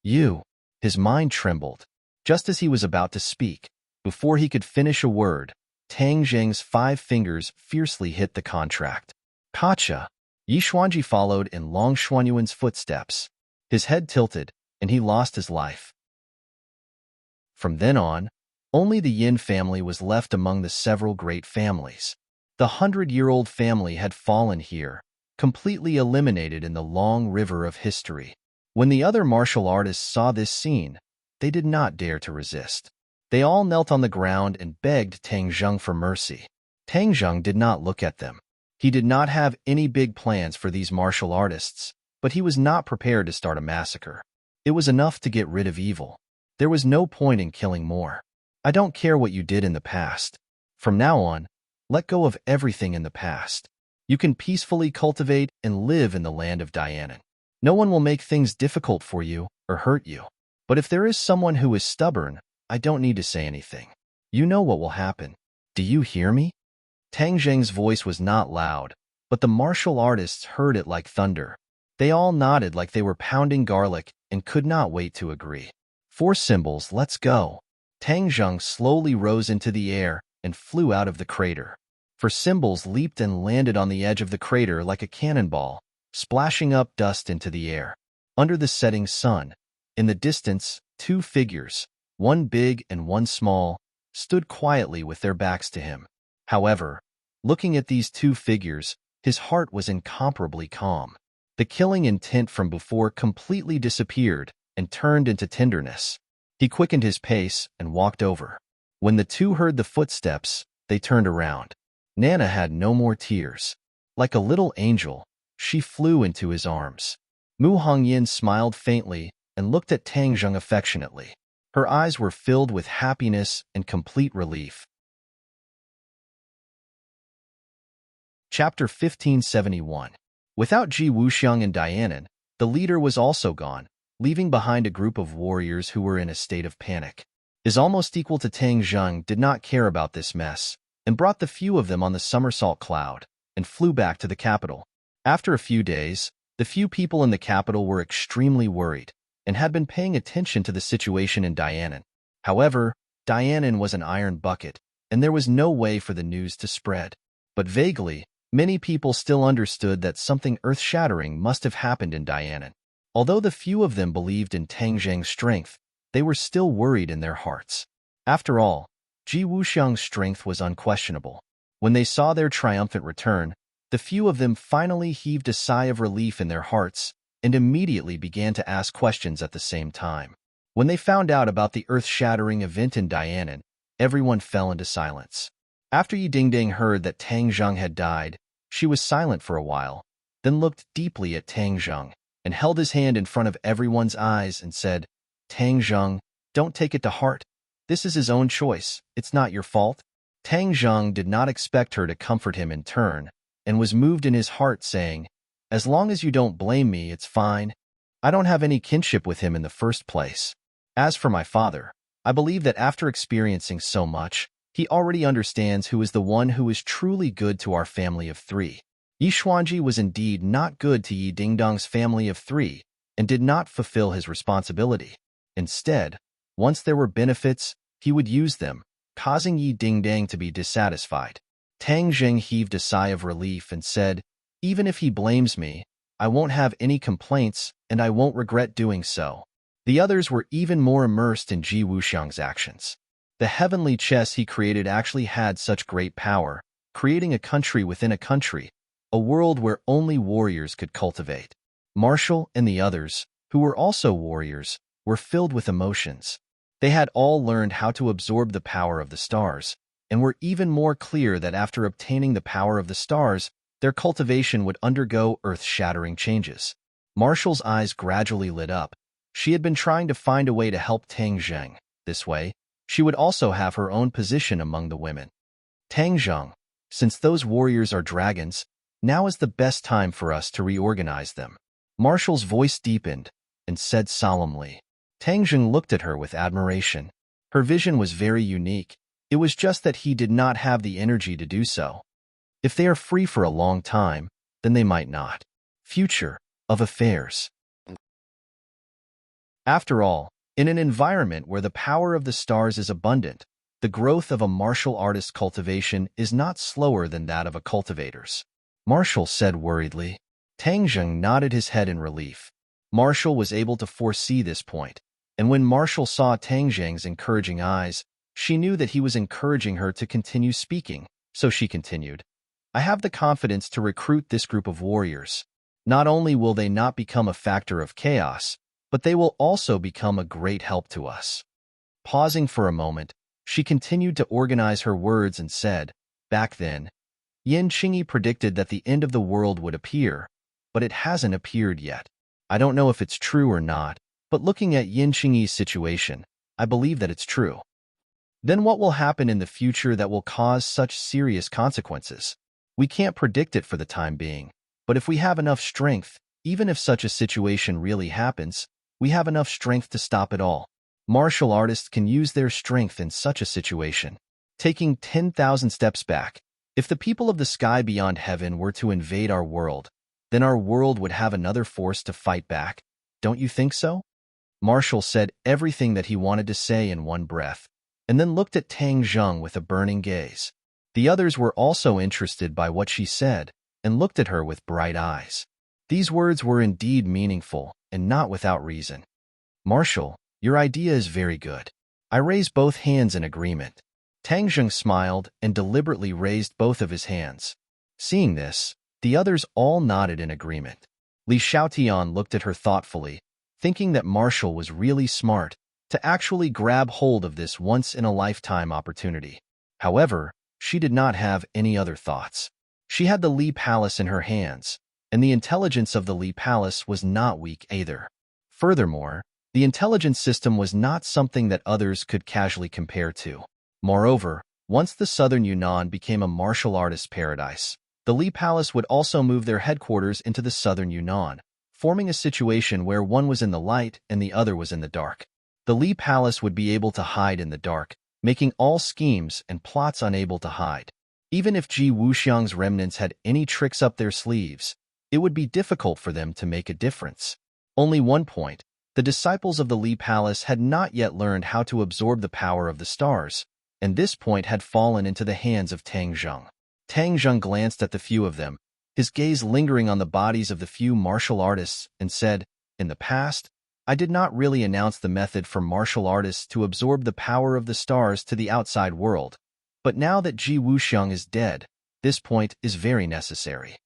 "You." His mind trembled. Just as he was about to speak, before he could finish a word, Tang Zheng's 5 fingers fiercely hit the contract. "Gotcha!" Yixuanji followed in Long Xuanyuan's footsteps. His head tilted, and he lost his life. From then on, only the Yin family was left among the several great families. The 100-year-old family had fallen here, completely eliminated in the long river of history. When the other martial artists saw this scene, they did not dare to resist. They all knelt on the ground and begged Tang Zheng for mercy. Tang Zheng did not look at them. He did not have any big plans for these martial artists, but he was not prepared to start a massacre. It was enough to get rid of evil. There was no point in killing more. I don't care what you did in the past. From now on, let go of everything in the past. You can peacefully cultivate and live in the land of Dianan. No one will make things difficult for you or hurt you. But if there is someone who is stubborn, I don't need to say anything. You know what will happen. Do you hear me? Tang Zheng's voice was not loud, but the martial artists heard it like thunder. They all nodded like they were pounding garlic and could not wait to agree. 4 symbols, let's go. Tang Zheng slowly rose into the air and flew out of the crater. 4 symbols leaped and landed on the edge of the crater like a cannonball, splashing up dust into the air. Under the setting sun, in the distance, 2 figures, one big and one small, stood quietly with their backs to him. However, looking at these 2 figures, his heart was incomparably calm. The killing intent from before completely disappeared and turned into tenderness. He quickened his pace and walked over. When the 2 heard the footsteps, they turned around. Nana had no more tears. Like a little angel, she flew into his arms. Mu Hongyan smiled faintly and looked at Tang Zheng affectionately. Her eyes were filled with happiness and complete relief. Chapter 1571. Without Ji Wuxiang and Dianan, the leader was also gone, leaving behind a group of warriors who were in a state of panic. His almost equal to Tang Zheng did not care about this mess, and brought the few of them on the somersault cloud, and flew back to the capital. After a few days, the few people in the capital were extremely worried, and had been paying attention to the situation in Dianan. However, Dianan was an iron bucket, and there was no way for the news to spread. But vaguely, many people still understood that something earth-shattering must have happened in Dianan. Although the few of them believed in Tang Zheng's strength, they were still worried in their hearts. After all, Ji Wuxiang's strength was unquestionable. When they saw their triumphant return, the few of them finally heaved a sigh of relief in their hearts and immediately began to ask questions at the same time. When they found out about the earth-shattering event in Dianan, everyone fell into silence. After Yi Dingdang heard that Tang Zheng had died, she was silent for a while, then looked deeply at Tang Zheng and held his hand in front of everyone's eyes and said, "Tang Zheng, don't take it to heart. This is his own choice. It's not your fault." Tang Zheng did not expect her to comfort him in turn, and was moved in his heart, saying, "As long as you don't blame me, it's fine. I don't have any kinship with him in the first place. As for my father, I believe that after experiencing so much, he already understands who is the one who is truly good to our family of 3. Yi Xuanji was indeed not good to Yi Dingdang's family of 3, and did not fulfill his responsibility. Instead, once there were benefits, he would use them, causing Yi Dingdang to be dissatisfied. Tang Zheng heaved a sigh of relief and said, "Even if he blames me, I won't have any complaints and I won't regret doing so." The others were even more immersed in Ji Wuxiang's actions. The heavenly chess he created actually had such great power, creating a country within a country, a world where only warriors could cultivate. Marshall and the others, who were also warriors, were filled with emotions. They had all learned how to absorb the power of the stars, and were even more clear that after obtaining the power of the stars, their cultivation would undergo earth-shattering changes. Marshall's eyes gradually lit up. She had been trying to find a way to help Tang Zheng. This way, she would also have her own position among the women. "Tang Zheng, since those warriors are dragons, now is the best time for us to reorganize them." Marshall's voice deepened and said solemnly. Tang Zheng looked at her with admiration. Her vision was very unique. It was just that he did not have the energy to do so. If they are free for a long time, then they might not. Future of affairs. After all, in an environment where the power of the stars is abundant, the growth of a martial artist's cultivation is not slower than that of a cultivator's. Marshall said worriedly. Tang Zheng nodded his head in relief. Marshall was able to foresee this point, and when Marshall saw Tang Zheng's encouraging eyes, she knew that he was encouraging her to continue speaking, so she continued, "I have the confidence to recruit this group of warriors. Not only will they not become a factor of chaos, but they will also become a great help to us." Pausing for a moment, she continued to organize her words and said, "Back then, Yin Qingyi predicted that the end of the world would appear, but it hasn't appeared yet. I don't know if it's true or not, but looking at Yin Qingyi's situation, I believe that it's true. Then what will happen in the future that will cause such serious consequences? We can't predict it for the time being, but if we have enough strength, even if such a situation really happens, we have enough strength to stop it all. Martial artists can use their strength in such a situation. Taking 10,000 steps back, if the people of the sky beyond heaven were to invade our world, then our world would have another force to fight back. Don't you think so? Marshall said everything that he wanted to say in one breath, and then looked at Tang Zheng with a burning gaze. The others were also interested by what she said, and looked at her with bright eyes. These words were indeed meaningful, and not without reason. Marshall, your idea is very good. I raise both hands in agreement. Tang Zheng smiled and deliberately raised both of his hands. Seeing this, the others all nodded in agreement. Li Xiaotian looked at her thoughtfully, thinking that Marshall was really smart to actually grab hold of this once-in-a-lifetime opportunity. However, she did not have any other thoughts. She had the Li Palace in her hands, and the intelligence of the Li Palace was not weak either. Furthermore, the intelligence system was not something that others could casually compare to. Moreover, once the southern Yunnan became a martial artist paradise, the Li Palace would also move their headquarters into the southern Yunnan, forming a situation where one was in the light and the other was in the dark. The Li Palace would be able to hide in the dark, making all schemes and plots unable to hide. Even if Ji Wuxiang's remnants had any tricks up their sleeves, it would be difficult for them to make a difference. Only one point: the disciples of the Li Palace had not yet learned how to absorb the power of the stars, and this point had fallen into the hands of Tang Zheng. Tang Zheng glanced at the few of them, his gaze lingering on the bodies of the few martial artists, and said, "In the past, I did not really announce the method for martial artists to absorb the power of the stars to the outside world, but now that Ji Wuxiang is dead, this point is very necessary."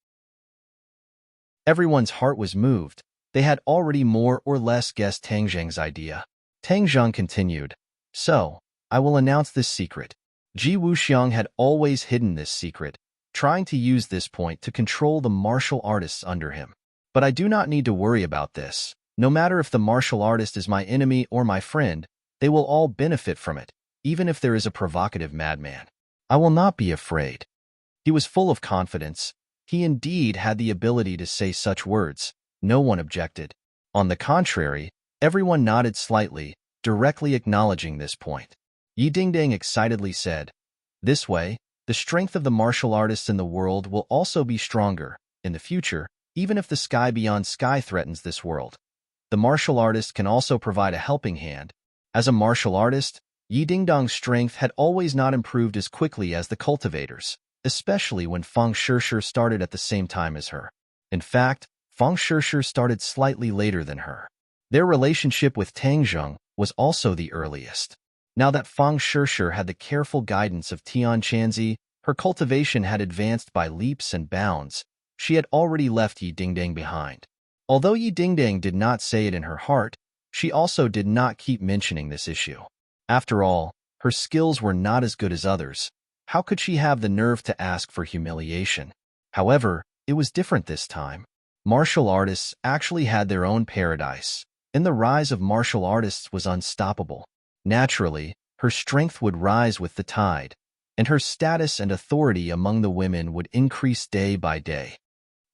Everyone's heart was moved. They had already more or less guessed Tang Zheng's idea. Tang Zheng continued, "So, I will announce this secret. Ji Wuxiang had always hidden this secret, trying to use this point to control the martial artists under him. But I do not need to worry about this. No matter if the martial artist is my enemy or my friend, they will all benefit from it, even if there is a provocative madman. I will not be afraid." He was full of confidence. He indeed had the ability to say such words. No one objected. On the contrary, everyone nodded slightly, directly acknowledging this point. Yi Dingdang excitedly said, "This way, the strength of the martial artists in the world will also be stronger. In the future, even if the sky beyond sky threatens this world, the martial artist can also provide a helping hand." As a martial artist, Yi Dingdang's strength had always not improved as quickly as the cultivators, especially when Fang Shishir started at the same time as her. In fact, Fang Shishir started slightly later than her. Their relationship with Tang Zheng was also the earliest. Now that Fang Shishir had the careful guidance of Tian Chanzi, her cultivation had advanced by leaps and bounds. She had already left Yi Dingdang behind. Although Yi Dingdang did not say it in her heart, she also did not keep mentioning this issue. After all, her skills were not as good as others. How could she have the nerve to ask for humiliation? However, it was different this time. Martial artists actually had their own paradise, and the rise of martial artists was unstoppable. Naturally, her strength would rise with the tide, and her status and authority among the women would increase day by day.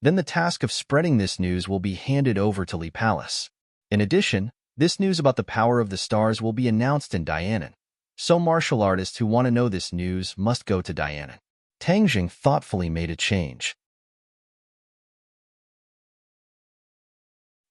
Then the task of spreading this news will be handed over to Li Palace. In addition, this news about the power of the stars will be announced in Dianan. So martial artists who want to know this news must go to Dianan. Tang Zheng thoughtfully made a change.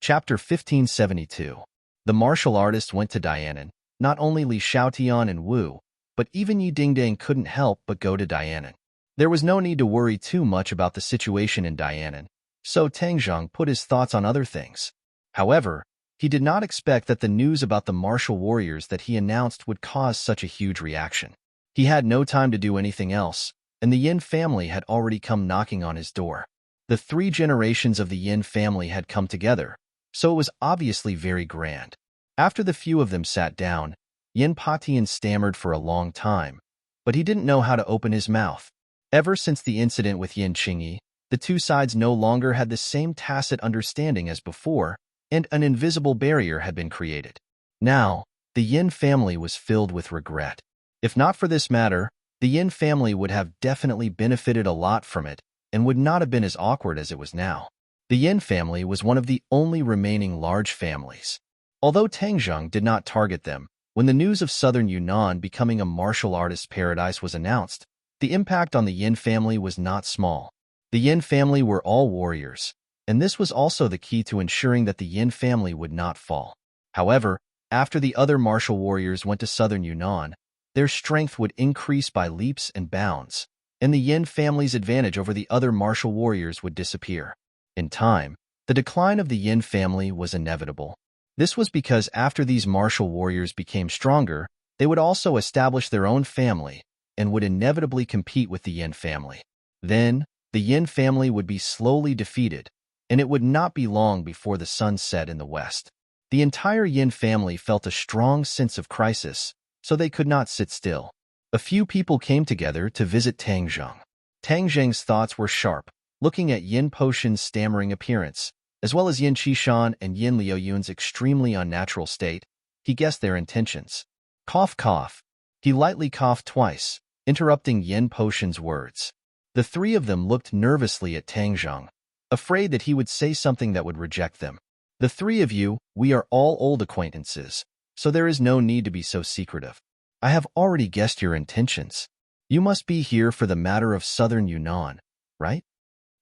Chapter 1572. The martial artist went to Dianan. Not only Li Xiaotian and Wu, but even Yi Dingdang couldn't help but go to Dianan. There was no need to worry too much about the situation in Dianan, so Tang Zheng put his thoughts on other things. However, he did not expect that the news about the martial warriors that he announced would cause such a huge reaction. He had no time to do anything else, and the Yin family had already come knocking on his door. The 3 generations of the Yin family had come together, so it was obviously very grand. After the few of them sat down, Yin Patian stammered for a long time, but he didn't know how to open his mouth. Ever since the incident with Yin Qingyi, the two sides no longer had the same tacit understanding as before, and an invisible barrier had been created. Now, the Yin family was filled with regret. If not for this matter, the Yin family would have definitely benefited a lot from it and would not have been as awkward as it was now. The Yin family was one of the only remaining large families. Although Tangzheng did not target them, when the news of southern Yunnan becoming a martial artist's paradise was announced, the impact on the Yin family was not small. The Yin family were all warriors, and this was also the key to ensuring that the Yin family would not fall. However, after the other martial warriors went to southern Yunnan, their strength would increase by leaps and bounds, and the Yin family's advantage over the other martial warriors would disappear. In time, the decline of the Yin family was inevitable. This was because after these martial warriors became stronger, they would also establish their own family and would inevitably compete with the Yin family. Then, the Yin family would be slowly defeated, and it would not be long before the sun set in the west. The entire Yin family felt a strong sense of crisis, so they could not sit still. A few people came together to visit Tangzheng. Tangzheng's thoughts were sharp, looking at Yin Potion's stammering appearance, as well as Yin Qishan and Yin Liaoyun's extremely unnatural state. He guessed their intentions. Cough, cough. He lightly coughed twice, interrupting Yin Potion's words. The three of them looked nervously at Tangzheng, afraid that he would say something that would reject them. The three of you, we are all old acquaintances, so there is no need to be so secretive. I have already guessed your intentions. You must be here for the matter of southern Yunnan, right?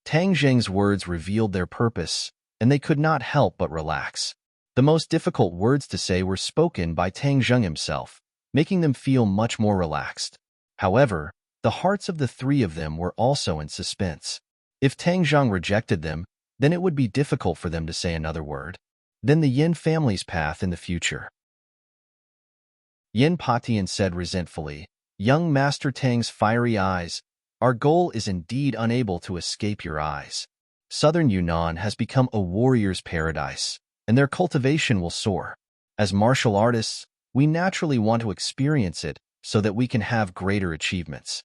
Tangzheng's words revealed their purpose, and they could not help but relax. The most difficult words to say were spoken by Tangzheng himself, making them feel much more relaxed. However, the hearts of the three of them were also in suspense. If Tangzheng rejected them, then it would be difficult for them to say another word. Then the Yin family's path in the future. Yin Patian said resentfully, "Young Master Tang's fiery eyes, our goal is indeed unable to escape your eyes. Southern Yunnan has become a warrior's paradise, and their cultivation will soar. As martial artists, we naturally want to experience it so that we can have greater achievements."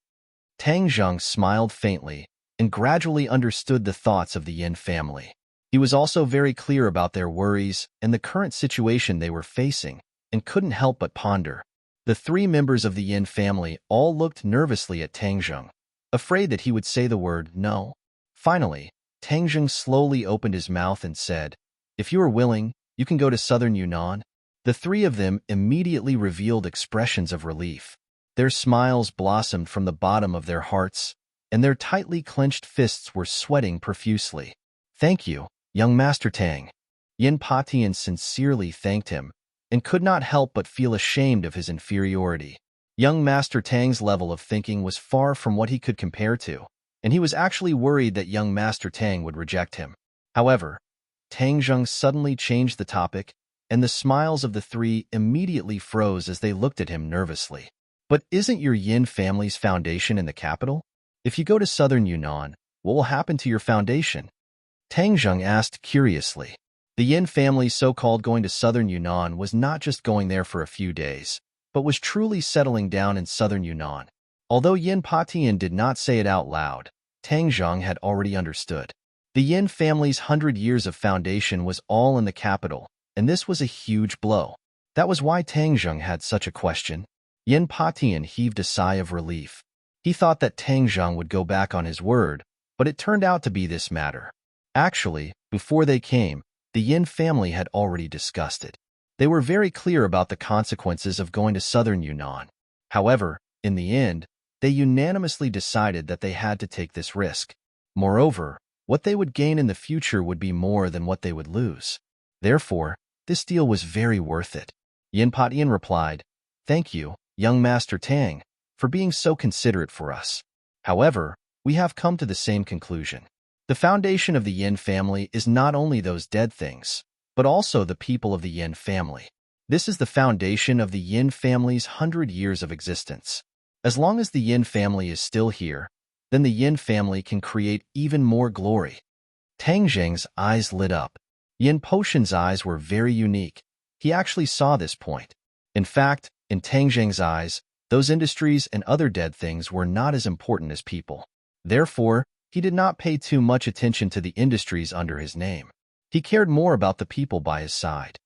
Tangzheng smiled faintly and gradually understood the thoughts of the Yin family. He was also very clear about their worries and the current situation they were facing, and couldn't help but ponder. The three members of the Yin family all looked nervously at Tangzheng, afraid that he would say the word no. Finally, Tangzheng slowly opened his mouth and said, "If you are willing, you can go to southern Yunnan." The three of them immediately revealed expressions of relief. Their smiles blossomed from the bottom of their hearts, and their tightly clenched fists were sweating profusely. "Thank you, young Master Tang." Yin Patian sincerely thanked him, and could not help but feel ashamed of his inferiority. Young Master Tang's level of thinking was far from what he could compare to, and he was actually worried that young Master Tang would reject him. However, Tangzheng suddenly changed the topic, and the smiles of the three immediately froze as they looked at him nervously. "But isn't your Yin family's foundation in the capital? If you go to southern Yunnan, what will happen to your foundation?" Tangzheng asked curiously. The Yin family's so-called going to southern Yunnan was not just going there for a few days, but was truly settling down in southern Yunnan. Although Yin Patian did not say it out loud, Tangzheng had already understood. The Yin family's 100 years of foundation was all in the capital, and this was a huge blow. That was why Tangzheng had such a question. Yin Patian heaved a sigh of relief. He thought that Tangzheng would go back on his word, but it turned out to be this matter. Actually, before they came, the Yin family had already discussed it. They were very clear about the consequences of going to southern Yunnan. However, in the end, they unanimously decided that they had to take this risk. Moreover, what they would gain in the future would be more than what they would lose. Therefore, this deal was very worth it. Yin Patian replied, "Thank you, young Master Tang, for being so considerate for us. However, we have come to the same conclusion. The foundation of the Yin family is not only those dead things, but also the people of the Yin family. This is the foundation of the Yin family's 100 years of existence. As long as the Yin family is still here, then the Yin family can create even more glory." Tangzheng's eyes lit up. Yin Potion's eyes were very unique. He actually saw this point. In fact, in Tangzheng's eyes, those industries and other dead things were not as important as people. Therefore, he did not pay too much attention to the industries under his name. He cared more about the people by his side.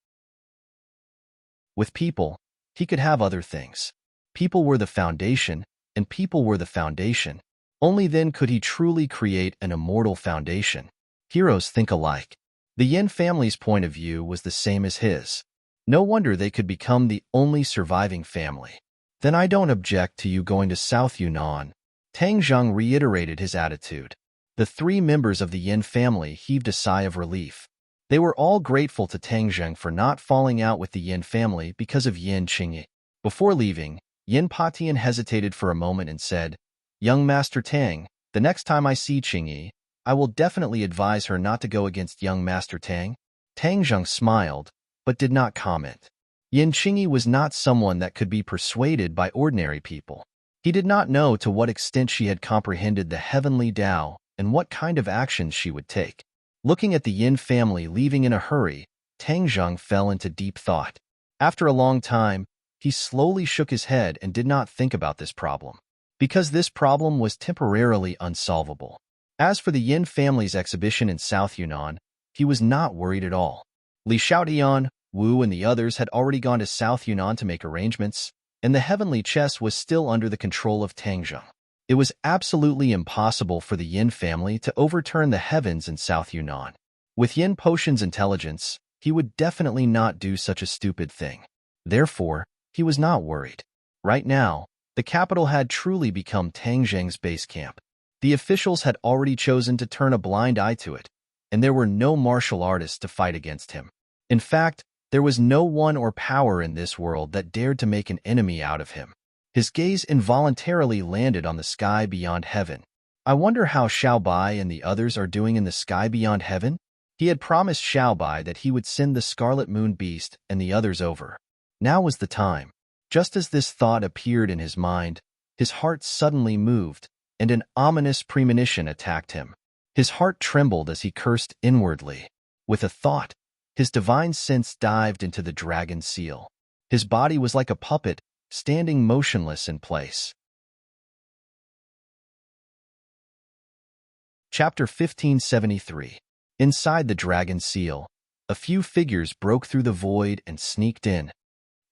With people, He could have other things. People were the foundation, and people were the foundation. Only then could he truly create an immortal foundation. Heroes think alike. The Yin family's point of view was the same as his. No wonder they could become the only surviving family. Then I don't object to you going to South Yunnan. Tang Zheng reiterated his attitude. The three members of the Yin family heaved a sigh of relief. They were all grateful to Tang Zheng for not falling out with the Yin family because of Yin Qingyi. Before leaving, Yin Patian hesitated for a moment and said, "Young Master Tang, the next time I see Qingyi, I will definitely advise her not to go against young Master Tang." Tang Zheng smiled, but did not comment. Yin Qingyi was not someone that could be persuaded by ordinary people. He did not know to what extent she had comprehended the heavenly Tao and what kind of actions she would take. Looking at the Yin family leaving in a hurry, Tang Zheng fell into deep thought. After a long time, he slowly shook his head and did not think about this problem, because this problem was temporarily unsolvable. As for the Yin family's exhibition in South Yunnan, he was not worried at all. Li Xiaotian, Wu, and the others had already gone to South Yunnan to make arrangements, and the heavenly chest was still under the control of Tang Zheng. It was absolutely impossible for the Yin family to overturn the heavens in South Yunnan. With Yin Potion's intelligence, he would definitely not do such a stupid thing. Therefore, he was not worried. Right now, the capital had truly become Tang Zheng's base camp. The officials had already chosen to turn a blind eye to it, and there were no martial artists to fight against him. In fact, there was no one or power in this world that dared to make an enemy out of him. His gaze involuntarily landed on the sky beyond heaven. I wonder how Xiaobai and the others are doing in the sky beyond heaven? He had promised Xiaobai that he would send the Scarlet Moon Beast and the others over. Now was the time. Just as this thought appeared in his mind, his heart suddenly moved, and an ominous premonition attacked him. His heart trembled as he cursed inwardly. With a thought, his divine sense dived into the dragon seal. His body was like a puppet, standing motionless in place. Chapter 1573. Inside the dragon seal, a few figures broke through the void and sneaked in.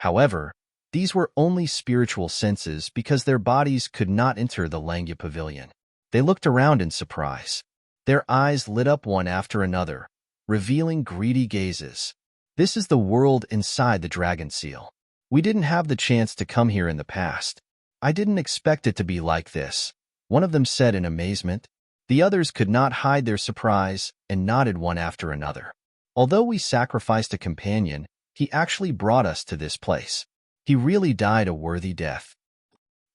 However, these were only spiritual senses because their bodies could not enter the Langya pavilion. They looked around in surprise. Their eyes lit up one after another, revealing greedy gazes. This is the world inside the dragon seal. We didn't have the chance to come here in the past. I didn't expect it to be like this, one of them said in amazement. The others could not hide their surprise and nodded one after another. Although we sacrificed a companion, he actually brought us to this place. He really died a worthy death.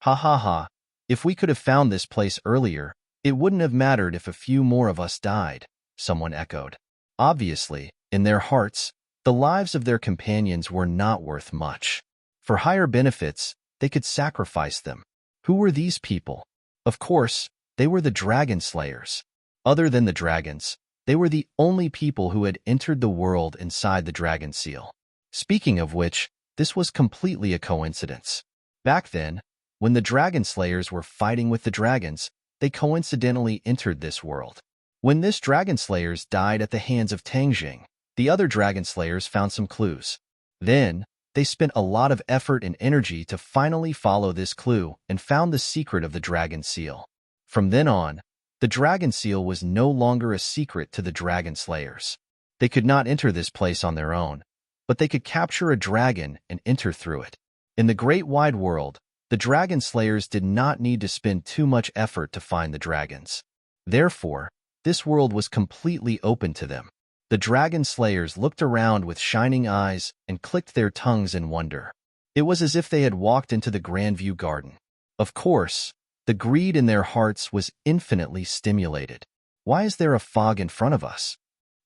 Ha ha ha. If we could have found this place earlier, it wouldn't have mattered if a few more of us died, someone echoed. Obviously, in their hearts, the lives of their companions were not worth much. For higher benefits, they could sacrifice them. Who were these people? Of course, they were the dragon slayers. Other than the dragons, they were the only people who had entered the world inside the dragon seal. Speaking of which, this was completely a coincidence. Back then, when the dragon slayers were fighting with the dragons, they coincidentally entered this world. When this dragon slayers died at the hands of Tang Zheng, the other dragon slayers found some clues. Then, they spent a lot of effort and energy to finally follow this clue and found the secret of the dragon seal. From then on, the dragon seal was no longer a secret to the dragon slayers. They could not enter this place on their own, but they could capture a dragon and enter through it. In the great wide world, the dragon slayers did not need to spend too much effort to find the dragons. Therefore, this world was completely open to them. The dragon slayers looked around with shining eyes and clicked their tongues in wonder. It was as if they had walked into the Grandview Garden. Of course, the greed in their hearts was infinitely stimulated. Why is there a fog in front of us?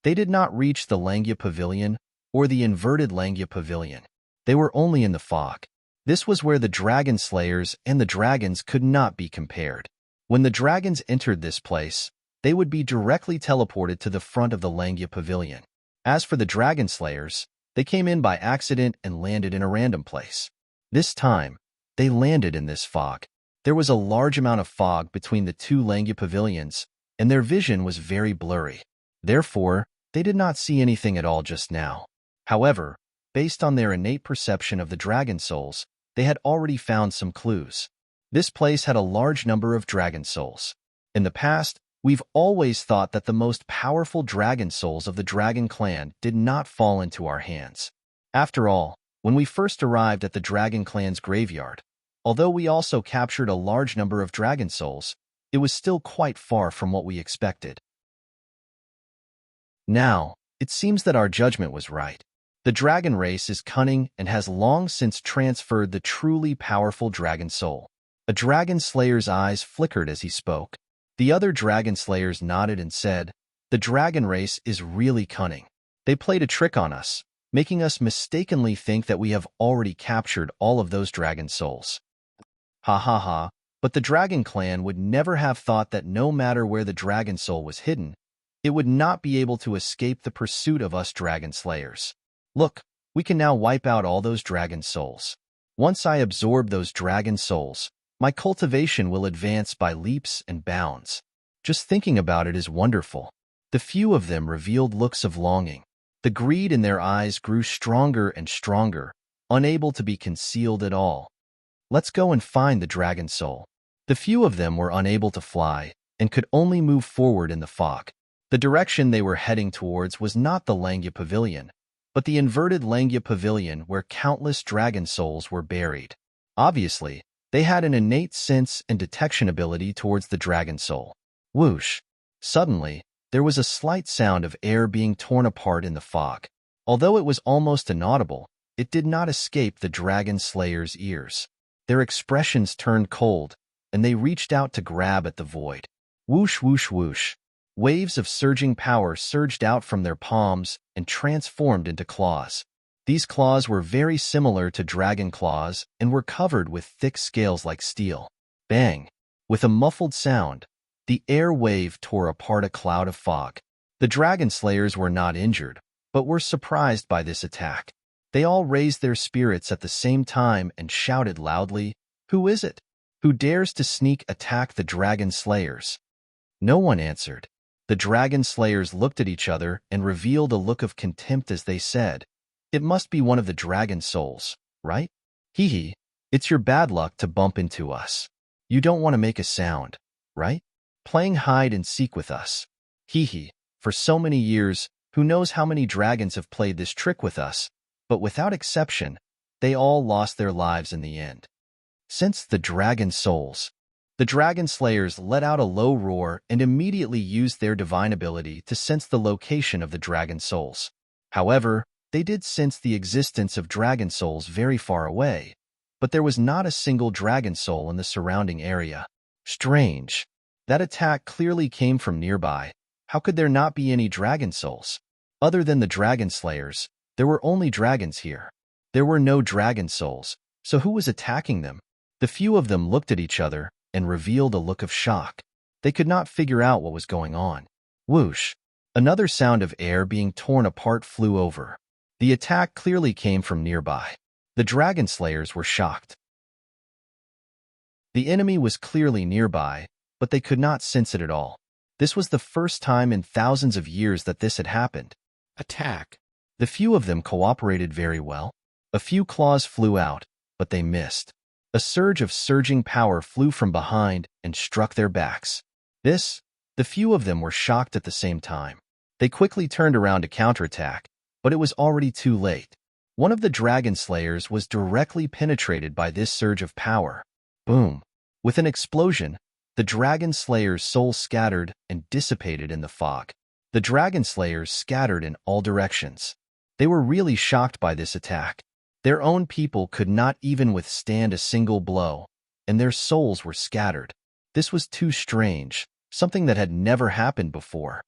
They did not reach the Langya Pavilion or the inverted Langya Pavilion. They were only in the fog. This was where the dragon slayers and the dragons could not be compared. When the dragons entered this place, they would be directly teleported to the front of the Langya Pavilion. As for the dragon slayers, they came in by accident and landed in a random place. This time, they landed in this fog. There was a large amount of fog between the two Langya pavilions, and their vision was very blurry. Therefore, they did not see anything at all just now. However, Based on their innate perception of the dragon souls, they had already found some clues. This place had a large number of dragon souls. In the past, we've always thought that the most powerful dragon souls of the dragon clan did not fall into our hands. After all, when we first arrived at the dragon clan's graveyard, although we also captured a large number of dragon souls, it was still quite far from what we expected. Now, it seems that our judgment was right. The dragon race is cunning and has long since transferred the truly powerful dragon soul. A dragon slayer's eyes flickered as he spoke. The other dragon slayers nodded and said, "The dragon race is really cunning. They played a trick on us, making us mistakenly think that we have already captured all of those dragon souls." Ha ha ha, but the dragon clan would never have thought that no matter where the dragon soul was hidden, it would not be able to escape the pursuit of us dragon slayers. Look, we can now wipe out all those dragon souls. Once I absorb those dragon souls, my cultivation will advance by leaps and bounds. Just thinking about it is wonderful. The few of them revealed looks of longing. The greed in their eyes grew stronger and stronger, unable to be concealed at all. Let's go and find the dragon soul. The few of them were unable to fly and could only move forward in the fog. The direction they were heading towards was not the Langya Pavilion, but the inverted Langya Pavilion where countless dragon souls were buried. Obviously, they had an innate sense and detection ability towards the dragon soul. Whoosh! Suddenly, there was a slight sound of air being torn apart in the fog. Although it was almost inaudible, it did not escape the dragon slayers' ears. Their expressions turned cold, and they reached out to grab at the void. Whoosh, whoosh, whoosh. Waves of surging power surged out from their palms and transformed into claws. These claws were very similar to dragon claws and were covered with thick scales like steel. Bang! With a muffled sound, the air wave tore apart a cloud of fog. The dragon slayers were not injured, but were surprised by this attack. They all raised their spirits at the same time and shouted loudly, "Who is it? Who dares to sneak attack the dragon slayers?" No one answered. The dragon slayers looked at each other and revealed a look of contempt as they said, "It must be one of the dragon souls, right? Hee hee, it's your bad luck to bump into us. You don't want to make a sound, right? Playing hide and seek with us. Hee hee, for so many years, who knows how many dragons have played this trick with us, but without exception, they all lost their lives in the end." Since the dragon souls, the dragon slayers let out a low roar and immediately used their divine ability to sense the location of the dragon souls. However, they did sense the existence of dragon souls very far away, but there was not a single dragon soul in the surrounding area. Strange. That attack clearly came from nearby. How could there not be any dragon souls? Other than the dragon slayers, there were only dragons here. There were no dragon souls, so who was attacking them? The few of them looked at each other and revealed a look of shock. They could not figure out what was going on. Whoosh! Another sound of air being torn apart flew over. The attack clearly came from nearby. The dragon slayers were shocked. The enemy was clearly nearby, but they could not sense it at all. This was the first time in thousands of years that this had happened. Attack! The few of them cooperated very well. A few claws flew out, but they missed. A surge of surging power flew from behind and struck their backs. The few of them were shocked at the same time. They quickly turned around to counterattack, but it was already too late. One of the dragon slayers was directly penetrated by this surge of power. Boom! With an explosion, the dragon slayer's soul scattered and dissipated in the fog. The dragon slayers scattered in all directions. They were really shocked by this attack. Their own people could not even withstand a single blow, and their souls were scattered. This was too strange, something that had never happened before.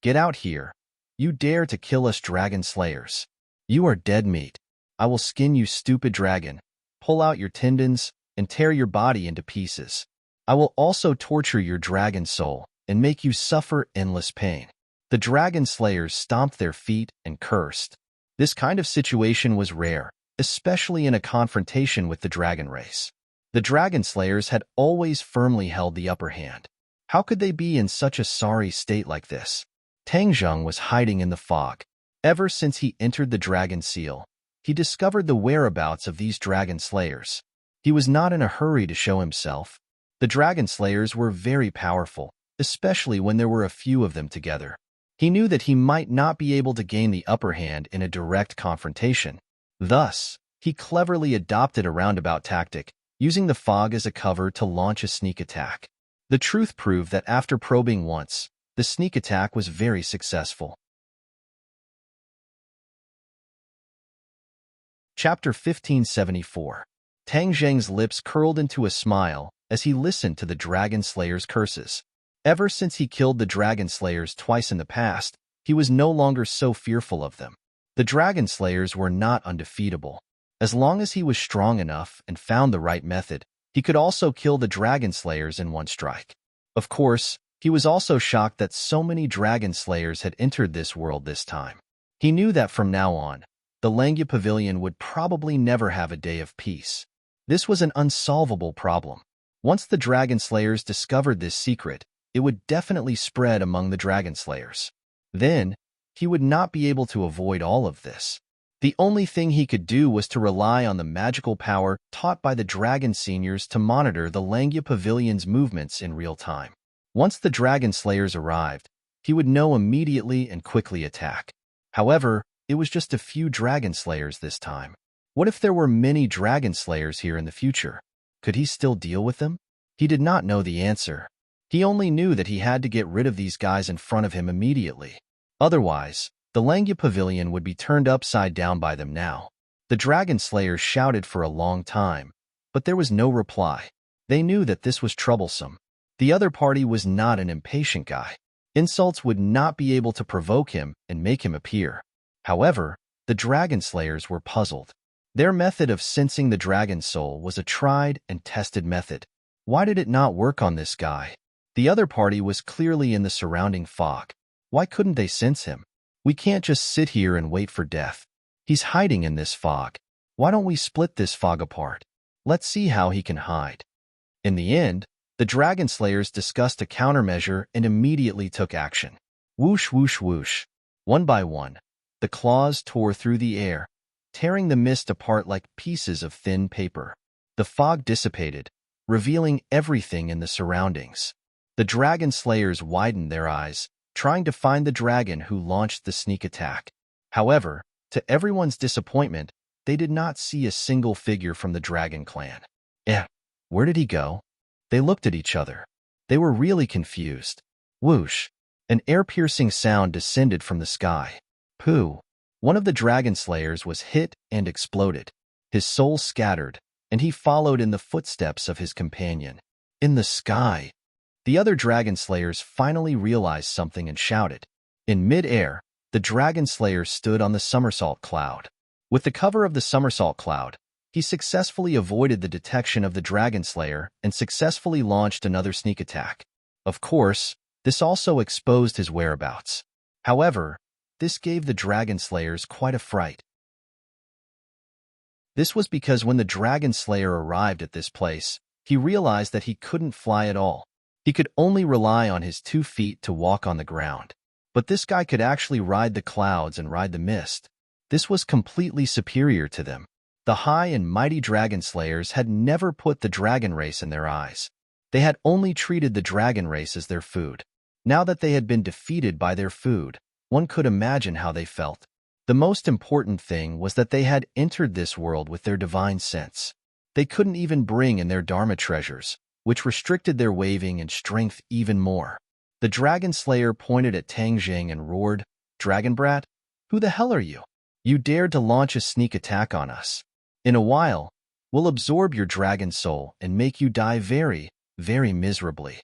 "Get out here. You dare to kill us dragon slayers. You are dead meat. I will skin you, stupid dragon, pull out your tendons, and tear your body into pieces. I will also torture your dragon soul and make you suffer endless pain." The dragon slayers stomped their feet and cursed. This kind of situation was rare, especially in a confrontation with the dragon race. The dragon slayers had always firmly held the upper hand. How could they be in such a sorry state like this? Tang Zheng was hiding in the fog. Ever since he entered the dragon seal, he discovered the whereabouts of these dragon slayers. He was not in a hurry to show himself. The dragon slayers were very powerful, especially when there were a few of them together. He knew that he might not be able to gain the upper hand in a direct confrontation. Thus, he cleverly adopted a roundabout tactic, using the fog as a cover to launch a sneak attack. The truth proved that after probing once, the sneak attack was very successful. Chapter 1574. Tang Zheng's lips curled into a smile as he listened to the Dragon Slayer's curses. Ever since he killed the Dragon Slayers twice in the past, he was no longer so fearful of them. The Dragon Slayers were not undefeatable. As long as he was strong enough and found the right method, he could also kill the Dragon Slayers in one strike. Of course, he was also shocked that so many Dragon Slayers had entered this world this time. He knew that from now on, the Langya Pavilion would probably never have a day of peace. This was an unsolvable problem. Once the Dragon Slayers discovered this secret, it would definitely spread among the Dragon Slayers. Then, he would not be able to avoid all of this. The only thing he could do was to rely on the magical power taught by the Dragon Seniors to monitor the Langya Pavilion's movements in real time. Once the Dragon Slayers arrived, he would know immediately and quickly attack. However, it was just a few Dragon Slayers this time. What if there were many Dragon Slayers here in the future? Could he still deal with them? He did not know the answer. He only knew that he had to get rid of these guys in front of him immediately. Otherwise, the Langya Pavilion would be turned upside down by them now. The Dragon Slayers shouted for a long time, but there was no reply. They knew that this was troublesome. The other party was not an impatient guy. Insults would not be able to provoke him and make him appear. However, the Dragon Slayers were puzzled. Their method of sensing the dragon soul was a tried and tested method. Why did it not work on this guy? The other party was clearly in the surrounding fog. Why couldn't they sense him? We can't just sit here and wait for death. He's hiding in this fog. Why don't we split this fog apart? Let's see how he can hide. In the end, the Dragon Slayers discussed a countermeasure and immediately took action. Whoosh, whoosh, whoosh. One by one, the claws tore through the air, tearing the mist apart like pieces of thin paper. The fog dissipated, revealing everything in the surroundings. The Dragon Slayers widened their eyes, trying to find the dragon who launched the sneak attack. However, to everyone's disappointment, they did not see a single figure from the Dragon Clan. Where did he go? They looked at each other. They were really confused. Whoosh! An air-piercing sound descended from the sky. Pooh! One of the Dragon Slayers was hit and exploded. His soul scattered, and he followed in the footsteps of his companion. In the sky! The other Dragon Slayers finally realized something and shouted. In mid-air, the Dragon Slayer stood on the somersault cloud. With the cover of the somersault cloud, he successfully avoided the detection of the Dragon Slayer and successfully launched another sneak attack. Of course, this also exposed his whereabouts. However, this gave the Dragon Slayers quite a fright. This was because when the Dragon Slayer arrived at this place, he realized that he couldn't fly at all. He could only rely on his 2 feet to walk on the ground. But this guy could actually ride the clouds and ride the mist. This was completely superior to them. The high and mighty Dragon Slayers had never put the dragon race in their eyes. They had only treated the dragon race as their food. Now that they had been defeated by their food, one could imagine how they felt. The most important thing was that they had entered this world with their divine sense. They couldn't even bring in their Dharma treasures, which restricted their waving and strength even more. The Dragon Slayer pointed at Tang Zheng and roared, "Dragon Brat, who the hell are you? You dared to launch a sneak attack on us. In a while, we'll absorb your dragon soul and make you die very, very miserably."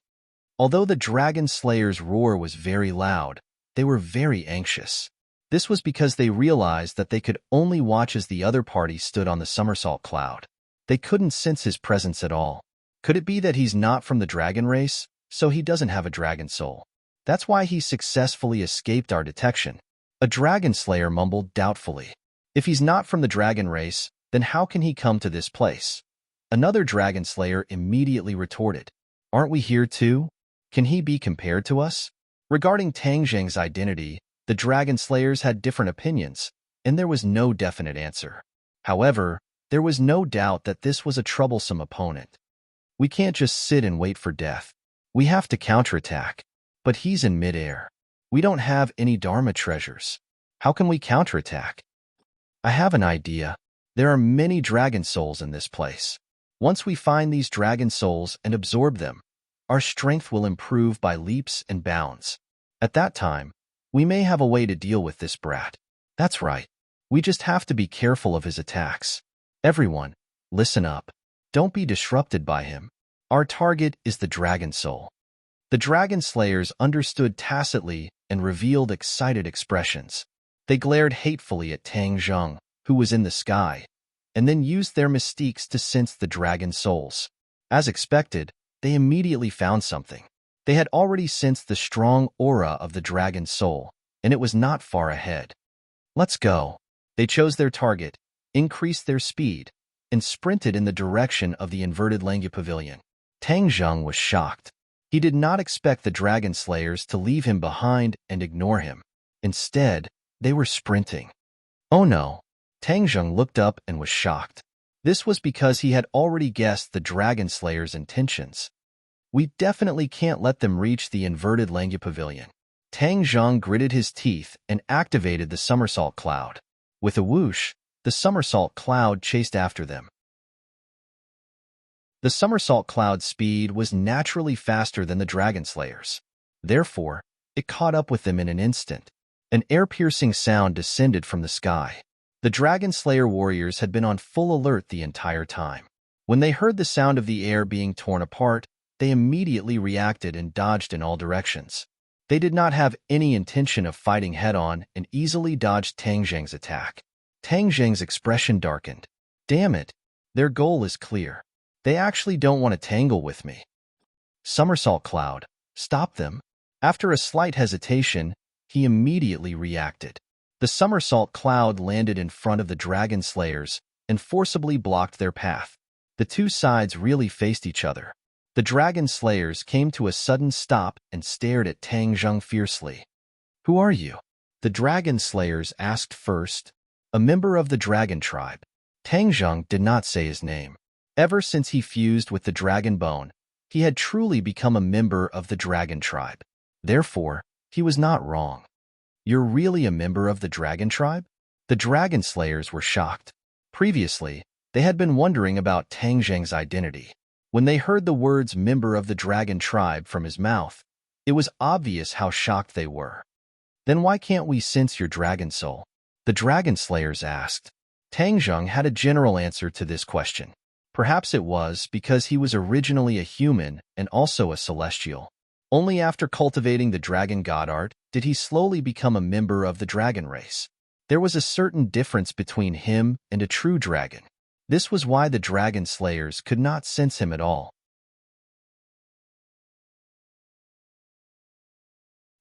Although the Dragon Slayer's roar was very loud, they were very anxious. This was because they realized that they could only watch as the other party stood on the somersault cloud. They couldn't sense his presence at all. Could it be that he's not from the dragon race, so he doesn't have a dragon soul? That's why he successfully escaped our detection. A Dragon Slayer mumbled doubtfully. If he's not from the dragon race, then how can he come to this place? Another Dragon Slayer immediately retorted, "Aren't we here too? Can he be compared to us?" Regarding Tang Zheng's identity, the Dragon Slayers had different opinions, and there was no definite answer. However, there was no doubt that this was a troublesome opponent. We can't just sit and wait for death. We have to counterattack. But he's in midair. We don't have any Dharma treasures. How can we counterattack? I have an idea. There are many dragon souls in this place. Once we find these dragon souls and absorb them, our strength will improve by leaps and bounds. At that time, we may have a way to deal with this brat. That's right. We just have to be careful of his attacks. Everyone, listen up. Don't be disrupted by him. Our target is the dragon soul. The dragon slayers understood tacitly and revealed excited expressions. They glared hatefully at Tang Zheng, who was in the sky, and then used their mystiques to sense the dragon souls. As expected, they immediately found something. They had already sensed the strong aura of the dragon soul, and it was not far ahead. Let's go. They chose their target, increased their speed, and sprinted in the direction of the inverted Langya Pavilion. Tang Zheng was shocked. He did not expect the dragon slayers to leave him behind and ignore him. Instead, they were sprinting. Oh no! Tang Zheng looked up and was shocked. This was because he had already guessed the dragon slayers' intentions. We definitely can't let them reach the inverted Langya Pavilion. Tang Zheng gritted his teeth and activated the somersault cloud. With a whoosh, the somersault cloud chased after them. The somersault cloud's speed was naturally faster than the dragon slayers. Therefore, it caught up with them in an instant. An air-piercing sound descended from the sky. The dragon slayer warriors had been on full alert the entire time. When they heard the sound of the air being torn apart, they immediately reacted and dodged in all directions. They did not have any intention of fighting head-on and easily dodged Tang Zheng's attack. Tang Zheng's expression darkened. Damn it, their goal is clear. They actually don't want to tangle with me. Somersault Cloud, stop them. After a slight hesitation, he immediately reacted. The somersault cloud landed in front of the dragon slayers and forcibly blocked their path. The two sides really faced each other. The dragon slayers came to a sudden stop and stared at Tang Zheng fiercely. Who are you? The dragon slayers asked first. A member of the dragon tribe. Tang Zheng did not say his name. Ever since he fused with the dragon bone, he had truly become a member of the dragon tribe. Therefore, he was not wrong. You're really a member of the dragon tribe? The dragon slayers were shocked. Previously, they had been wondering about Tang Zheng's identity. When they heard the words member of the dragon tribe from his mouth, it was obvious how shocked they were. Then why can't we sense your dragon soul? The dragon slayers asked. Tang Zheng had a general answer to this question. Perhaps it was because he was originally a human and also a celestial. Only after cultivating the dragon god art did he slowly become a member of the dragon race. There was a certain difference between him and a true dragon. This was why the dragon slayers could not sense him at all.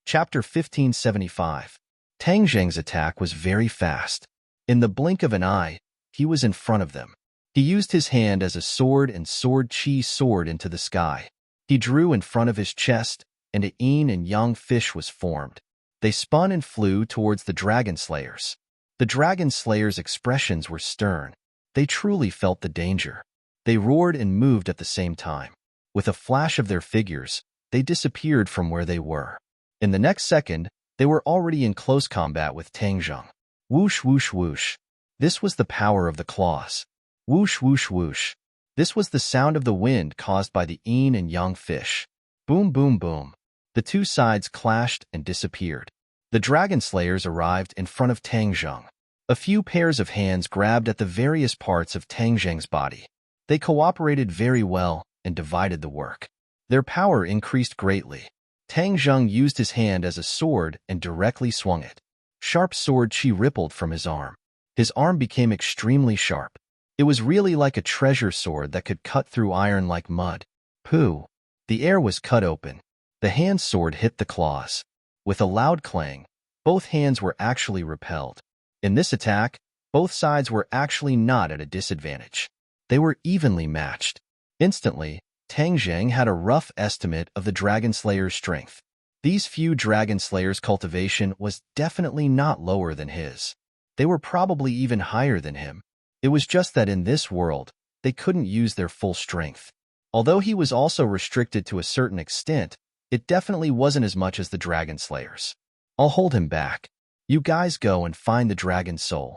Chapter 1575. Tang Zheng's attack was very fast. In the blink of an eye, he was in front of them. He used his hand as a sword and sword chi soared into the sky. He drew in front of his chest, and a yin and yang fish was formed. They spun and flew towards the dragon slayers. The dragon slayers' expressions were stern. They truly felt the danger. They roared and moved at the same time. With a flash of their figures, they disappeared from where they were. In the next second, they were already in close combat with Tang Zheng. Whoosh, whoosh, whoosh. This was the power of the claws. Whoosh, whoosh, whoosh. This was the sound of the wind caused by the yin and yang fish. Boom, boom, boom. The two sides clashed and disappeared. The dragon slayers arrived in front of Tang Zheng. A few pairs of hands grabbed at the various parts of Tang Zheng's body. They cooperated very well and divided the work. Their power increased greatly. Tang Zheng used his hand as a sword and directly swung it. Sharp sword chi rippled from his arm. His arm became extremely sharp. It was really like a treasure sword that could cut through iron like mud. Pooh! The air was cut open. The hand sword hit the claws. With a loud clang, both hands were actually repelled. In this attack, both sides were actually not at a disadvantage. They were evenly matched. Instantly, Tang Zheng had a rough estimate of the Dragon Slayer's strength. These few Dragon Slayers' cultivation was definitely not lower than his. They were probably even higher than him. It was just that in this world, they couldn't use their full strength. Although he was also restricted to a certain extent, it definitely wasn't as much as the Dragon Slayers. I'll hold him back. You guys go and find the Dragon Soul.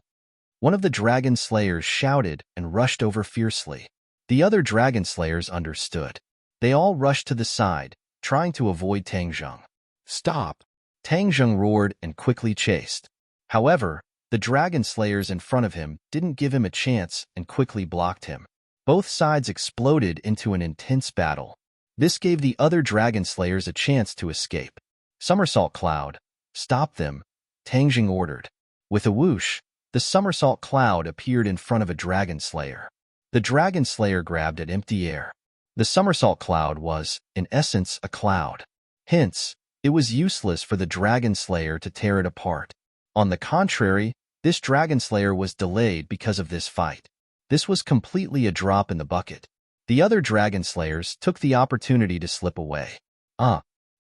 One of the Dragon Slayers shouted and rushed over fiercely. The other Dragon Slayers understood. They all rushed to the side, trying to avoid Tang Zheng. Stop! Tang Zheng roared and quickly chased. However, the Dragon Slayers in front of him didn't give him a chance and quickly blocked him. Both sides exploded into an intense battle. This gave the other Dragon Slayers a chance to escape. Somersault Cloud, stop them, Tang Zheng ordered. With a whoosh, the Somersault Cloud appeared in front of a Dragon Slayer. The Dragon Slayer grabbed at empty air. The Somersault Cloud was, in essence, a cloud. Hence, it was useless for the Dragon Slayer to tear it apart. On the contrary, this Dragon Slayer was delayed because of this fight. This was completely a drop in the bucket. The other Dragon Slayers took the opportunity to slip away.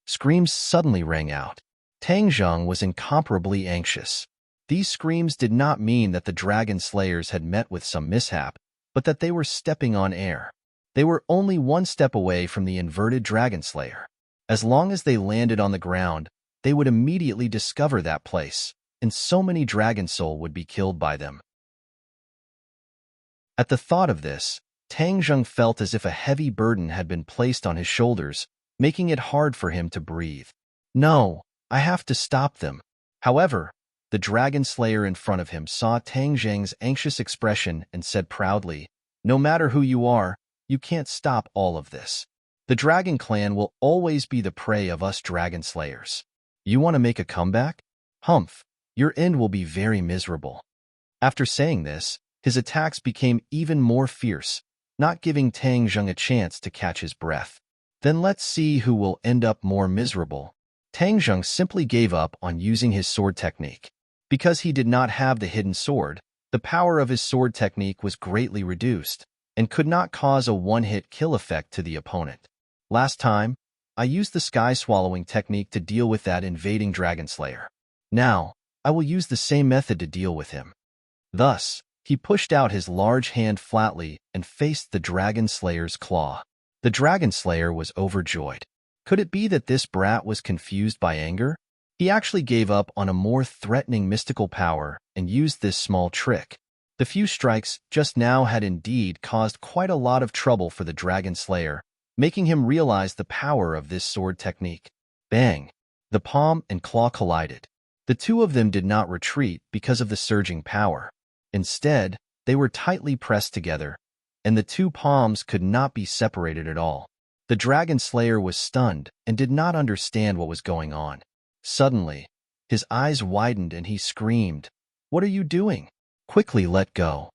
Screams suddenly rang out. Tang Zheng was incomparably anxious. These screams did not mean that the Dragon Slayers had met with some mishap, but that they were stepping on air. They were only one step away from the inverted Dragon Slayer. As long as they landed on the ground, they would immediately discover that place, and so many Dragon Soul would be killed by them. At the thought of this, Tang Zheng felt as if a heavy burden had been placed on his shoulders, making it hard for him to breathe. No, I have to stop them. However, the Dragon Slayer in front of him saw Tang Zheng's anxious expression and said proudly, "No matter who you are, you can't stop all of this. The Dragon Clan will always be the prey of us Dragon Slayers. You want to make a comeback? Humph, your end will be very miserable." After saying this, his attacks became even more fierce, not giving Tang Zheng a chance to catch his breath. Then let's see who will end up more miserable. Tang Zheng simply gave up on using his sword technique. Because he did not have the hidden sword, the power of his sword technique was greatly reduced and could not cause a one-hit kill effect to the opponent. Last time, I used the sky-swallowing technique to deal with that invading Dragon Slayer. Now, I will use the same method to deal with him. Thus, he pushed out his large hand flatly and faced the Dragon Slayer's claw. The Dragon Slayer was overjoyed. Could it be that this brat was confused by anger? He actually gave up on a more threatening mystical power and used this small trick. The few strikes just now had indeed caused quite a lot of trouble for the Dragon Slayer, making him realize the power of this sword technique. Bang! The palm and claw collided. The two of them did not retreat because of the surging power. Instead, they were tightly pressed together, and the two palms could not be separated at all. The Dragon Slayer was stunned and did not understand what was going on. Suddenly, his eyes widened and he screamed, "What are you doing? Quickly let go."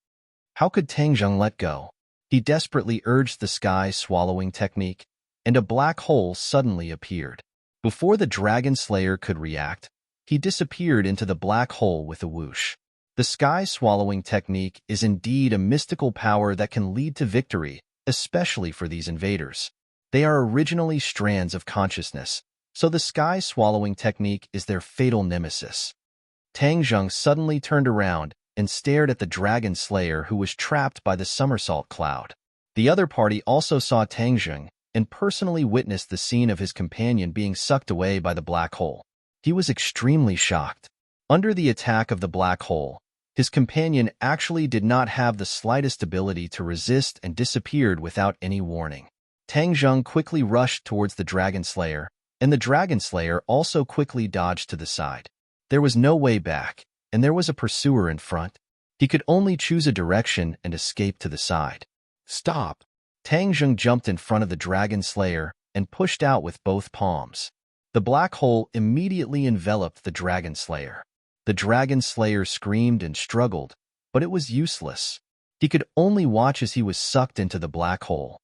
How could Tang Zheng let go? He desperately urged the sky-swallowing technique, and a black hole suddenly appeared. Before the Dragon Slayer could react, he disappeared into the black hole with a whoosh. The sky-swallowing technique is indeed a mystical power that can lead to victory, especially for these invaders. They are originally strands of consciousness, so the sky-swallowing technique is their fatal nemesis. Tang Zheng suddenly turned around and stared at the Dragon Slayer who was trapped by the Somersault Cloud. The other party also saw Tang Zheng and personally witnessed the scene of his companion being sucked away by the black hole. He was extremely shocked. Under the attack of the black hole, his companion actually did not have the slightest ability to resist and disappeared without any warning. Tang Zheng quickly rushed towards the Dragon Slayer, and the Dragon Slayer also quickly dodged to the side. There was no way back, and there was a pursuer in front. He could only choose a direction and escape to the side. Stop! Tang Zheng jumped in front of the Dragon Slayer and pushed out with both palms. The black hole immediately enveloped the Dragon Slayer. The Dragon Slayer screamed and struggled, but it was useless. He could only watch as he was sucked into the black hole.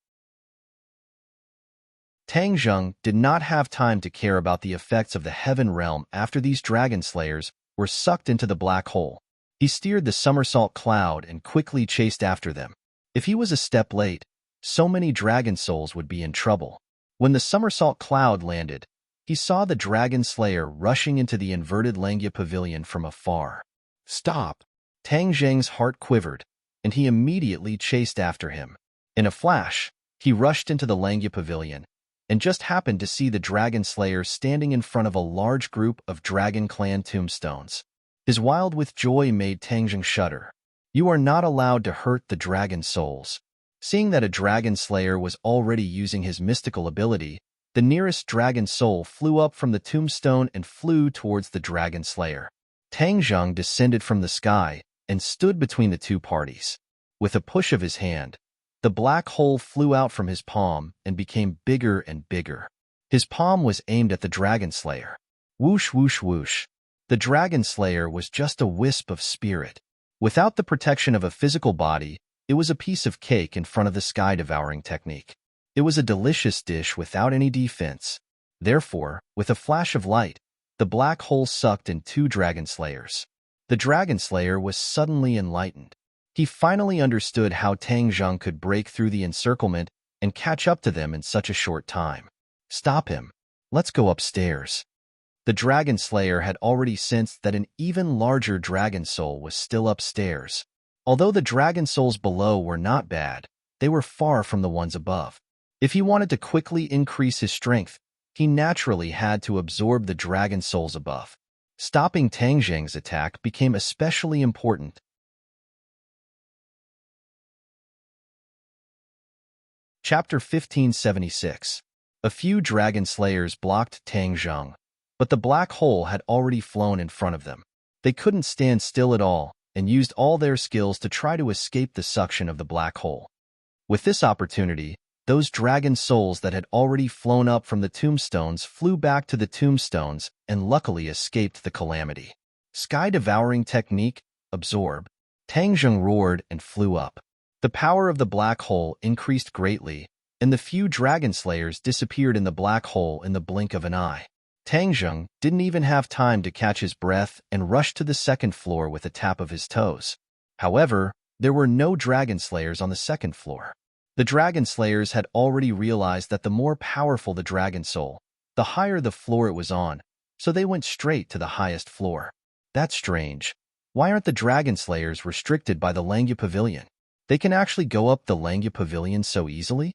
Tang Zheng did not have time to care about the effects of the Heaven Realm after these Dragon Slayers were sucked into the black hole. He steered the Somersault Cloud and quickly chased after them. If he was a step late, so many Dragon Souls would be in trouble. When the Somersault Cloud landed, he saw the Dragon Slayer rushing into the inverted Langya Pavilion from afar. Stop! Tang Zheng's heart quivered, and he immediately chased after him. In a flash, he rushed into the Langya Pavilion, and just happened to see the Dragon Slayer standing in front of a large group of Dragon Clan tombstones. His wild with joy made Tangjung shudder. "You are not allowed to hurt the dragon souls." Seeing that a Dragon Slayer was already using his mystical ability, the nearest dragon soul flew up from the tombstone and flew towards the Dragon Slayer. Tangjung descended from the sky and stood between the two parties. With a push of his hand, the black hole flew out from his palm and became bigger and bigger. His palm was aimed at the Dragon Slayer. Whoosh, whoosh, whoosh. The Dragon Slayer was just a wisp of spirit. Without the protection of a physical body, it was a piece of cake in front of the sky-devouring technique. It was a delicious dish without any defense. Therefore, with a flash of light, the black hole sucked in two Dragon Slayers. The Dragon Slayer was suddenly enlightened. He finally understood how Tangjung could break through the encirclement and catch up to them in such a short time. "Stop him. Let's go upstairs." The Dragon Slayer had already sensed that an even larger dragon soul was still upstairs. Although the dragon souls below were not bad, they were far from the ones above. If he wanted to quickly increase his strength, he naturally had to absorb the dragon souls above. Stopping Tangjung's attack became especially important. Chapter 1576. A few Dragon Slayers blocked Tangjung, but the black hole had already flown in front of them. They couldn't stand still at all and used all their skills to try to escape the suction of the black hole. With this opportunity, those dragon souls that had already flown up from the tombstones flew back to the tombstones and luckily escaped the calamity. Sky-devouring technique, absorb. Tangjung roared and flew up. The power of the black hole increased greatly, and the few Dragon Slayers disappeared in the black hole in the blink of an eye. Tangjung didn't even have time to catch his breath and rushed to the second floor with a tap of his toes. However, there were no Dragon Slayers on the second floor. The Dragon Slayers had already realized that the more powerful the dragon soul, the higher the floor it was on, so they went straight to the highest floor. That's strange. Why aren't the Dragon Slayers restricted by the Langya Pavilion? They can actually go up the Langya Pavilion so easily?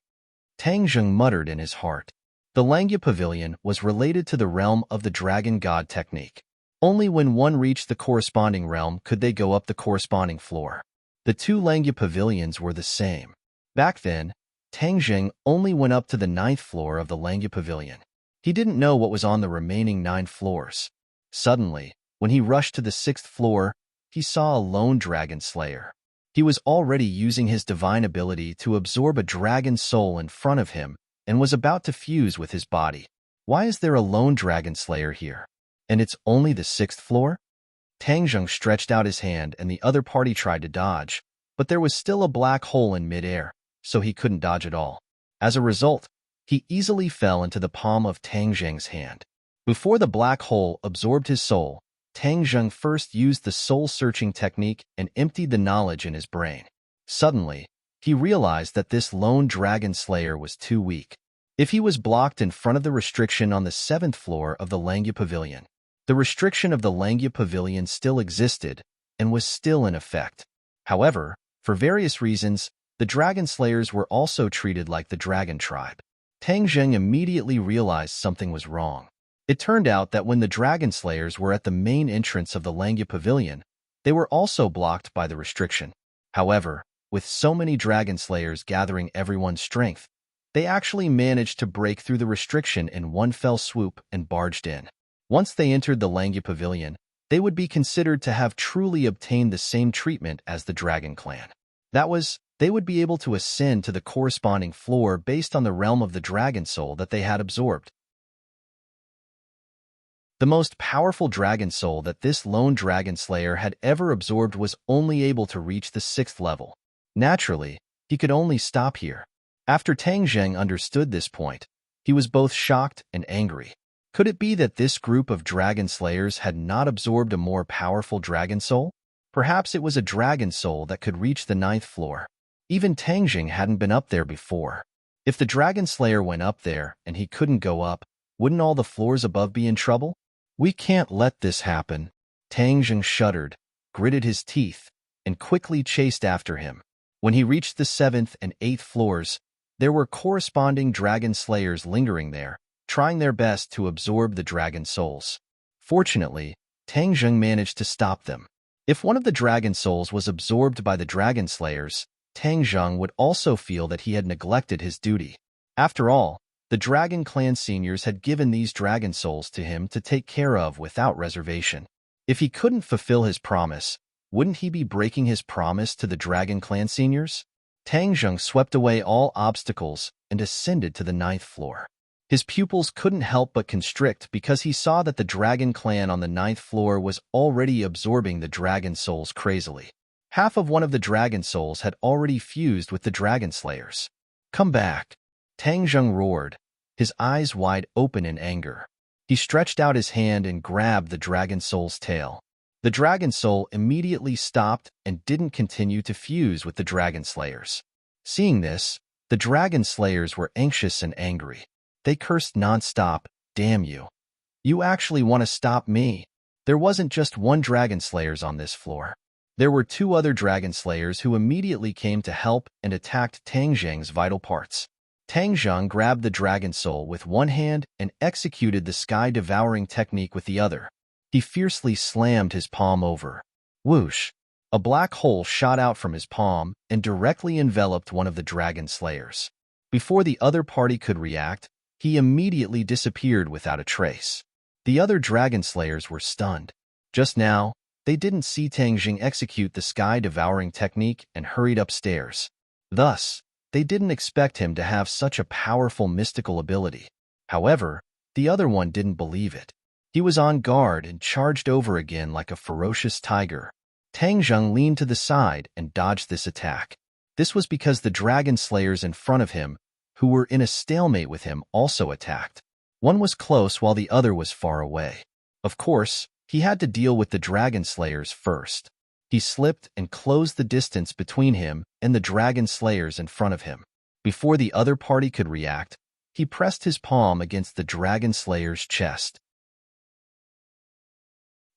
Tangjung muttered in his heart. The Langya Pavilion was related to the realm of the Dragon God technique. Only when one reached the corresponding realm could they go up the corresponding floor. The two Langya Pavilions were the same. Back then, Tangjung only went up to the 9th floor of the Langya Pavilion. He didn't know what was on the remaining 9 floors. Suddenly, when he rushed to the 6th floor, he saw a lone Dragon Slayer. He was already using his divine ability to absorb a dragon soul in front of him and was about to fuse with his body. Why is there a lone Dragon Slayer here? And it's only the 6th floor? Tangjung stretched out his hand and the other party tried to dodge, but there was still a black hole in midair, so he couldn't dodge at all. As a result, he easily fell into the palm of Tangjung's hand. Before the black hole absorbed his soul, Tangjung first used the soul-searching technique and emptied the knowledge in his brain. Suddenly, he realized that this lone Dragon Slayer was too weak. If he was blocked in front of the restriction on the 7th floor of the Langya Pavilion, the restriction of the Langya Pavilion still existed and was still in effect. However, for various reasons, the Dragon Slayers were also treated like the Dragon Tribe. Tangjung immediately realized something was wrong. It turned out that when the Dragon Slayers were at the main entrance of the Langya Pavilion, they were also blocked by the restriction. However, with so many Dragon Slayers gathering everyone's strength, they actually managed to break through the restriction in one fell swoop and barged in. Once they entered the Langya Pavilion, they would be considered to have truly obtained the same treatment as the Dragon Clan. That was, they would be able to ascend to the corresponding floor based on the realm of the Dragon Soul that they had absorbed. The most powerful dragon soul that this lone Dragon Slayer had ever absorbed was only able to reach the 6th level. Naturally, he could only stop here. After Tangjung understood this point, he was both shocked and angry. Could it be that this group of Dragon Slayers had not absorbed a more powerful dragon soul? Perhaps it was a dragon soul that could reach the 9th floor. Even Tangjung hadn't been up there before. If the Dragon Slayer went up there and he couldn't go up, wouldn't all the floors above be in trouble? We can't let this happen. Tangjung shuddered, gritted his teeth, and quickly chased after him. When he reached the 7th and 8th floors, there were corresponding dragon slayers lingering there, trying their best to absorb the dragon souls. Fortunately, Tang Zheng managed to stop them. If one of the dragon souls was absorbed by the dragon slayers, Tang Zheng would also feel that he had neglected his duty. After all, the Dragon Clan seniors had given these dragon souls to him to take care of without reservation. If he couldn't fulfill his promise, wouldn't he be breaking his promise to the Dragon Clan seniors? Tang Zheng swept away all obstacles and ascended to the 9th floor. His pupils couldn't help but constrict because he saw that the Dragon Clan on the 9th floor was already absorbing the dragon souls crazily. Half of one of the dragon souls had already fused with the dragon slayers. "Come back!" Tang Zheng roared, his eyes wide open in anger. He stretched out his hand and grabbed the dragon soul's tail. The dragon soul immediately stopped and didn't continue to fuse with the dragon slayers. Seeing this, the dragon slayers were anxious and angry. They cursed nonstop, "Damn you. You actually want to stop me?" There wasn't just one dragon slayers on this floor. There were 2 other dragon slayers who immediately came to help and attacked Tang Zheng's vital parts. Tang Zheng grabbed the dragon soul with one hand and executed the sky-devouring technique with the other. He fiercely slammed his palm over. Whoosh! A black hole shot out from his palm and directly enveloped one of the dragon slayers. Before the other party could react, he immediately disappeared without a trace. The other dragon slayers were stunned. Just now, they didn't see Tang Zheng execute the sky-devouring technique and hurried upstairs. Thus, they didn't expect him to have such a powerful mystical ability. However, the other one didn't believe it. He was on guard and charged over again like a ferocious tiger. Tang Zheng leaned to the side and dodged this attack. This was because the dragon slayers in front of him, who were in a stalemate with him, also attacked. One was close while the other was far away. Of course, he had to deal with the dragon slayers first. He slipped and closed the distance between him and the dragon slayers in front of him. Before the other party could react, he pressed his palm against the dragon slayer's chest.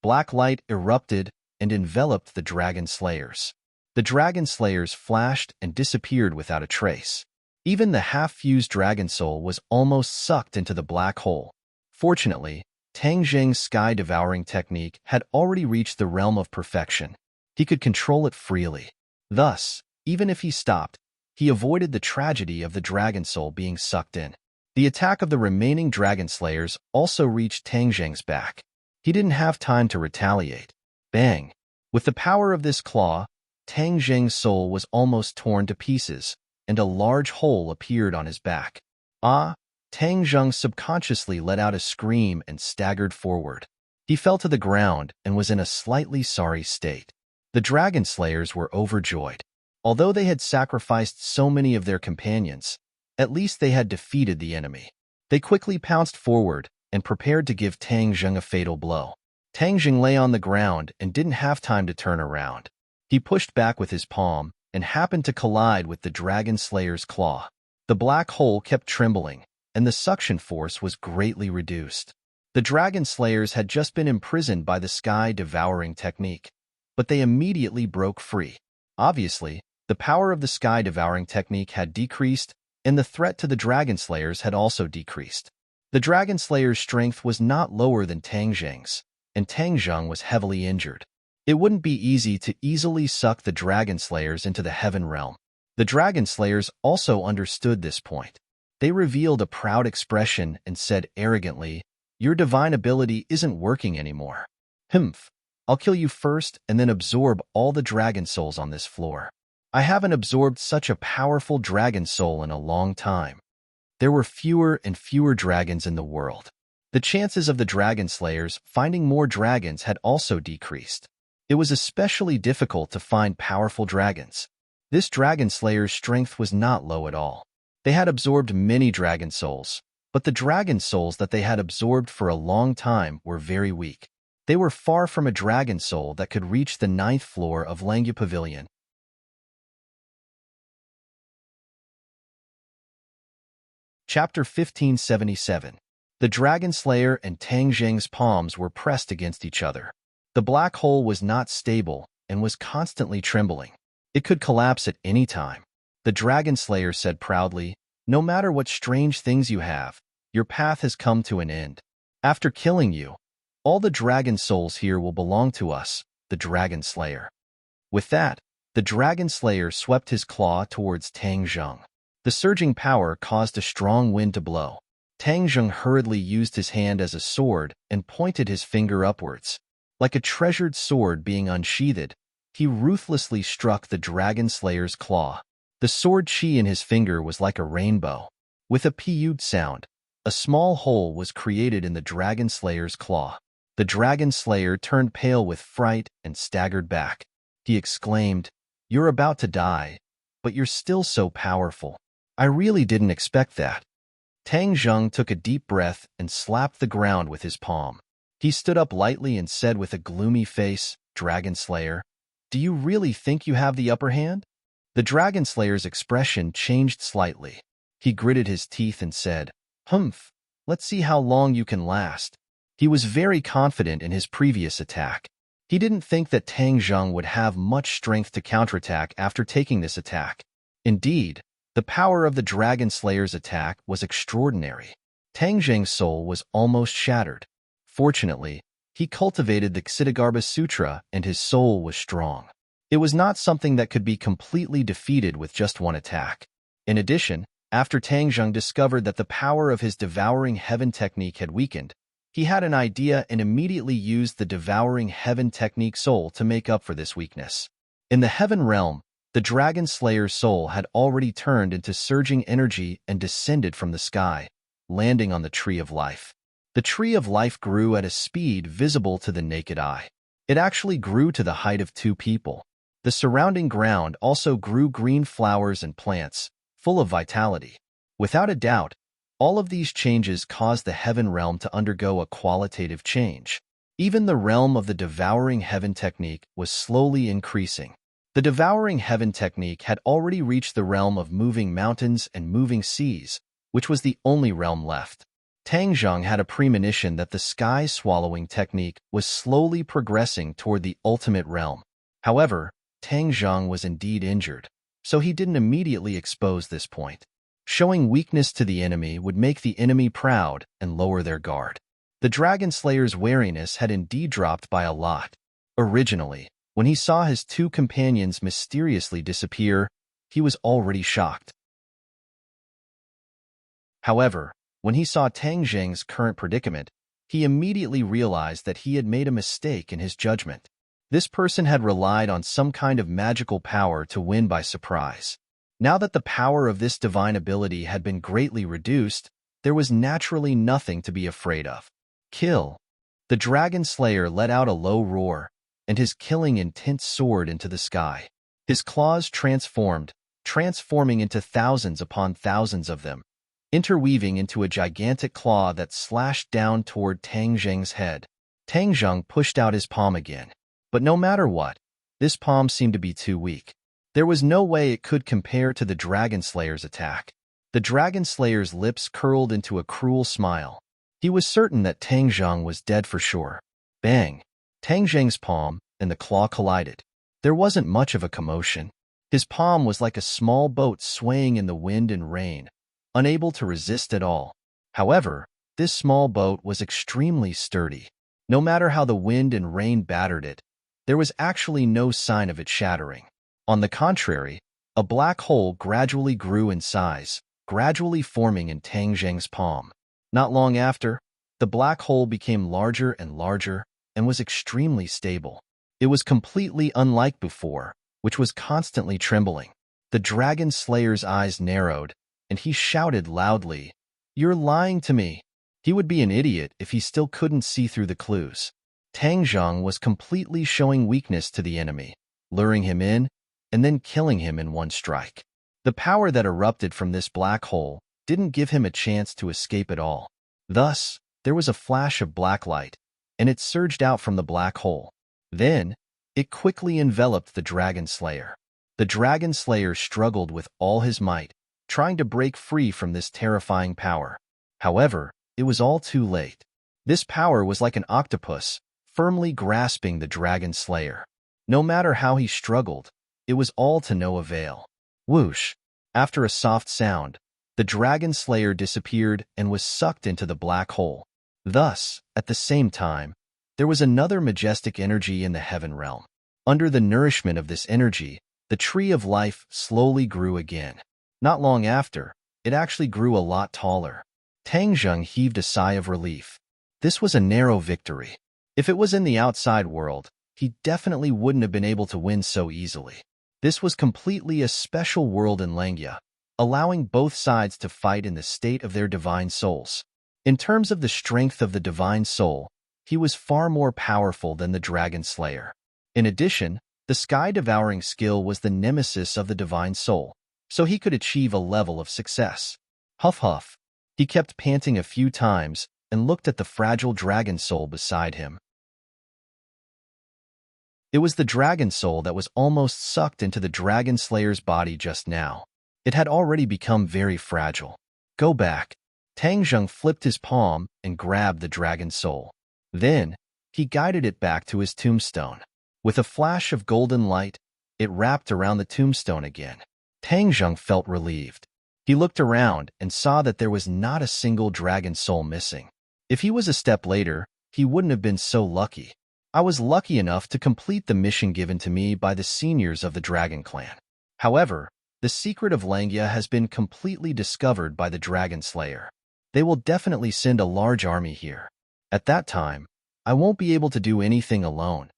Black light erupted and enveloped the dragon slayers. The dragon slayers flashed and disappeared without a trace. Even the half-fused dragon soul was almost sucked into the black hole. Fortunately, Tang Zheng's sky-devouring technique had already reached the realm of perfection. He could control it freely. Thus, even if he stopped, he avoided the tragedy of the dragon soul being sucked in. The attack of the remaining dragon slayers also reached Tang Zheng's back. He didn't have time to retaliate. Bang! With the power of this claw, Tang Zheng's soul was almost torn to pieces, and a large hole appeared on his back. Ah! Tang Zheng subconsciously let out a scream and staggered forward. He fell to the ground and was in a slightly sorry state. The dragon slayers were overjoyed. Although they had sacrificed so many of their companions, at least they had defeated the enemy. They quickly pounced forward and prepared to give Tang Zheng a fatal blow. Tang Zheng lay on the ground and didn't have time to turn around. He pushed back with his palm and happened to collide with the dragon slayer's claw. The black hole kept trembling, and the suction force was greatly reduced. The dragon slayers had just been imprisoned by the sky-devouring technique, but they immediately broke free. Obviously, the power of the sky-devouring technique had decreased, and the threat to the dragon slayers had also decreased. The dragon slayer's strength was not lower than Tang Zheng's, and Tang Zheng was heavily injured. It wouldn't be easy to easily suck the dragon slayers into the heaven realm. The dragon slayers also understood this point. They revealed a proud expression and said arrogantly, "Your divine ability isn't working anymore. Humph, I'll kill you first and then absorb all the dragon souls on this floor. I haven't absorbed such a powerful dragon soul in a long time." There were fewer and fewer dragons in the world. The chances of the dragon slayers finding more dragons had also decreased. It was especially difficult to find powerful dragons. This dragon slayer's strength was not low at all. They had absorbed many dragon souls, but the dragon souls that they had absorbed for a long time were very weak. They were far from a dragon soul that could reach the 9th floor of Langya Pavilion. Chapter 1577. The Dragon Slayer and Tang Zheng's palms were pressed against each other. The black hole was not stable, and was constantly trembling. It could collapse at any time. The Dragon Slayer said proudly, "No matter what strange things you have, your path has come to an end. After killing you, all the dragon souls here will belong to us, the Dragon Slayer." With that, the Dragon Slayer swept his claw towards Tang Zheng. The surging power caused a strong wind to blow. Tang Zheng hurriedly used his hand as a sword and pointed his finger upwards. Like a treasured sword being unsheathed, he ruthlessly struck the Dragon Slayer's claw. The sword chi in his finger was like a rainbow. With a peewed sound, a small hole was created in the Dragon Slayer's claw. The Dragon Slayer turned pale with fright and staggered back. He exclaimed, "You're about to die, but you're still so powerful. I really didn't expect that." Tang Zheng took a deep breath and slapped the ground with his palm. He stood up lightly and said with a gloomy face, "Dragon Slayer, do you really think you have the upper hand?" The Dragon Slayer's expression changed slightly. He gritted his teeth and said, "Humph, let's see how long you can last." He was very confident in his previous attack. He didn't think that Tang Zheng would have much strength to counterattack after taking this attack. Indeed, the power of the Dragon Slayer's attack was extraordinary. Tang Zheng's soul was almost shattered. Fortunately, he cultivated the Ksitigarbha Sutra and his soul was strong. It was not something that could be completely defeated with just one attack. In addition, after Tang Zheng discovered that the power of his Devouring Heaven technique had weakened, he had an idea and immediately used the Devouring Heaven technique soul to make up for this weakness. In the Heaven realm, the Dragon Slayer's soul had already turned into surging energy and descended from the sky, landing on the Tree of Life. The Tree of Life grew at a speed visible to the naked eye. It actually grew to the height of 2 people. The surrounding ground also grew green flowers and plants, full of vitality. Without a doubt, all of these changes caused the Heaven realm to undergo a qualitative change. Even the realm of the Devouring Heaven technique was slowly increasing. The Devouring Heaven technique had already reached the realm of moving mountains and moving seas, which was the only realm left. Tang Zheng had a premonition that the sky-swallowing technique was slowly progressing toward the ultimate realm. However, Tang Zheng was indeed injured, so he didn't immediately expose this point. Showing weakness to the enemy would make the enemy proud and lower their guard. The Dragon Slayer's wariness had indeed dropped by a lot. Originally, when he saw his 2 companions mysteriously disappear, he was already shocked. However, when he saw Tang Zheng's current predicament, he immediately realized that he had made a mistake in his judgment. This person had relied on some kind of magical power to win by surprise. Now that the power of this divine ability had been greatly reduced, there was naturally nothing to be afraid of. Kill. The Dragon Slayer let out a low roar, and his killing intent soared into the sky. His claws transformed, transforming into thousands upon thousands of them, interweaving into a gigantic claw that slashed down toward Tang Zheng's head. Tang Zheng pushed out his palm again. But no matter what, this palm seemed to be too weak. There was no way it could compare to the Dragon Slayer's attack. The Dragon Slayer's lips curled into a cruel smile. He was certain that Tang Zheng was dead for sure. Bang! Tang Zheng's palm and the claw collided. There wasn't much of a commotion. His palm was like a small boat swaying in the wind and rain, unable to resist at all. However, this small boat was extremely sturdy. No matter how the wind and rain battered it, there was actually no sign of it shattering. On the contrary, a black hole gradually grew in size, gradually forming in Tang Zheng's palm. Not long after, the black hole became larger and larger and was extremely stable. It was completely unlike before, which was constantly trembling. The Dragon Slayer's eyes narrowed, and he shouted loudly, "You're lying to me." He would be an idiot if he still couldn't see through the clues. Tang Zheng was completely showing weakness to the enemy, luring him in, and then killing him in one strike. The power that erupted from this black hole didn't give him a chance to escape at all. Thus, there was a flash of black light, and it surged out from the black hole. Then, it quickly enveloped the Dragon Slayer. The Dragon Slayer struggled with all his might, trying to break free from this terrifying power. However, it was all too late. This power was like an octopus, firmly grasping the Dragon Slayer. No matter how he struggled, it was all to no avail. Whoosh! After a soft sound, the dragon slayer disappeared and was sucked into the black hole. Thus, at the same time, there was another majestic energy in the heaven realm. Under the nourishment of this energy, the tree of life slowly grew again. Not long after, it actually grew a lot taller. Tang Zheng heaved a sigh of relief. This was a narrow victory. If it was in the outside world, he definitely wouldn't have been able to win so easily. This was completely a special world in Langya, allowing both sides to fight in the state of their divine souls. In terms of the strength of the divine soul, he was far more powerful than the dragon slayer. In addition, the sky-devouring skill was the nemesis of the divine soul, so he could achieve a level of success. Huff huff. He kept panting a few times and looked at the fragile dragon soul beside him. It was the dragon soul that was almost sucked into the dragon slayer's body just now. It had already become very fragile. Go back. Tang Zheng flipped his palm and grabbed the dragon soul. Then, he guided it back to his tombstone. With a flash of golden light, it wrapped around the tombstone again. Tang Zheng felt relieved. He looked around and saw that there was not a single dragon soul missing. If he was a step later, he wouldn't have been so lucky. I was lucky enough to complete the mission given to me by the seniors of the Dragon Clan. However, the secret of Langya has been completely discovered by the Dragon Slayer. They will definitely send a large army here. At that time, I won't be able to do anything alone.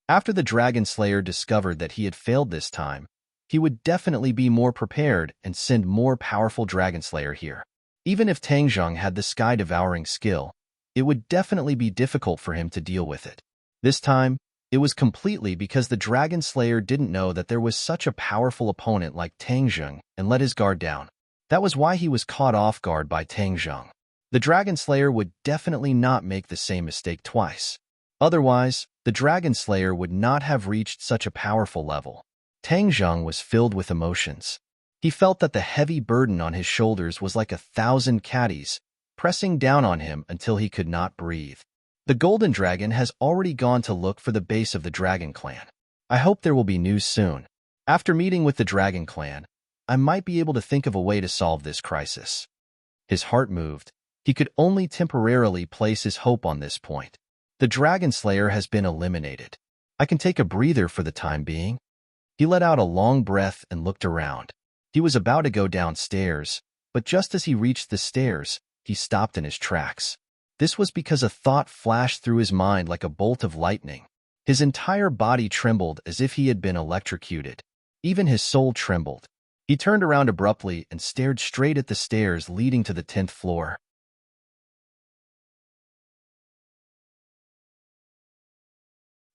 After the Dragon Slayer discovered that he had failed this time, he would definitely be more prepared and send more powerful Dragon Slayer here. Even if Tang Zheng had the sky-devouring skill, it would definitely be difficult for him to deal with it. This time, it was completely because the Dragon Slayer didn't know that there was such a powerful opponent like Tang Zheng and let his guard down. That was why he was caught off guard by Tang Zheng. The Dragon Slayer would definitely not make the same mistake twice. Otherwise, the Dragon Slayer would not have reached such a powerful level. Tang Zheng was filled with emotions. He felt that the heavy burden on his shoulders was like 1,000 caddies, pressing down on him until he could not breathe. The Golden Dragon has already gone to look for the base of the Dragon Clan. I hope there will be news soon. After meeting with the Dragon Clan, I might be able to think of a way to solve this crisis. His heart moved. He could only temporarily place his hope on this point. The Dragon Slayer has been eliminated. I can take a breather for the time being. He let out a long breath and looked around. He was about to go downstairs, but just as he reached the stairs, he stopped in his tracks. This was because a thought flashed through his mind like a bolt of lightning. His entire body trembled as if he had been electrocuted. Even his soul trembled. He turned around abruptly and stared straight at the stairs leading to the 10th floor.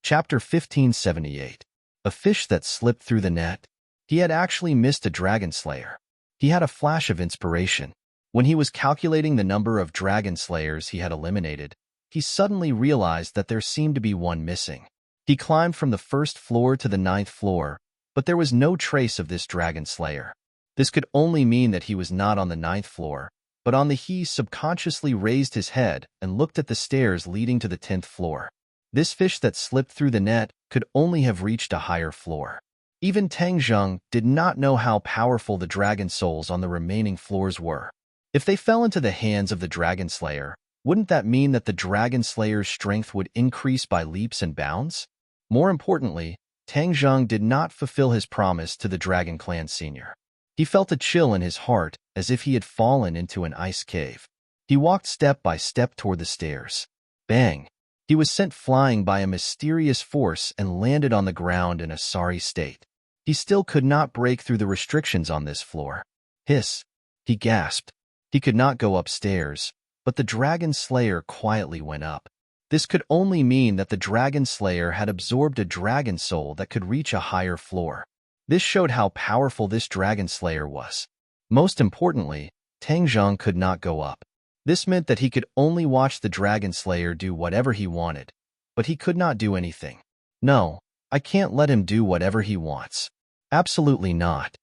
Chapter 1578. A fish that slipped through the net. He had actually missed a dragon slayer. He had a flash of inspiration. When he was calculating the number of dragon slayers he had eliminated, he suddenly realized that there seemed to be one missing. He climbed from the 1st floor to the 9th floor, but there was no trace of this dragon slayer. This could only mean that he was not on the 9th floor, but on the he subconsciously raised his head and looked at the stairs leading to the 10th floor. This fish that slipped through the net could only have reached a higher floor. Even Tang Zheng did not know how powerful the dragon souls on the remaining floors were. If they fell into the hands of the Dragon Slayer, wouldn't that mean that the Dragon Slayer's strength would increase by leaps and bounds? More importantly, Tang Zheng did not fulfill his promise to the Dragon Clan senior. He felt a chill in his heart as if he had fallen into an ice cave. He walked step by step toward the stairs. Bang! He was sent flying by a mysterious force and landed on the ground in a sorry state. He still could not break through the restrictions on this floor. Hiss! He gasped. He could not go upstairs, but the Dragon Slayer quietly went up. This could only mean that the Dragon Slayer had absorbed a dragon soul that could reach a higher floor. This showed how powerful this Dragon Slayer was. Most importantly, Tang Zheng could not go up. This meant that he could only watch the Dragon Slayer do whatever he wanted, but he could not do anything. No, I can't let him do whatever he wants. Absolutely not.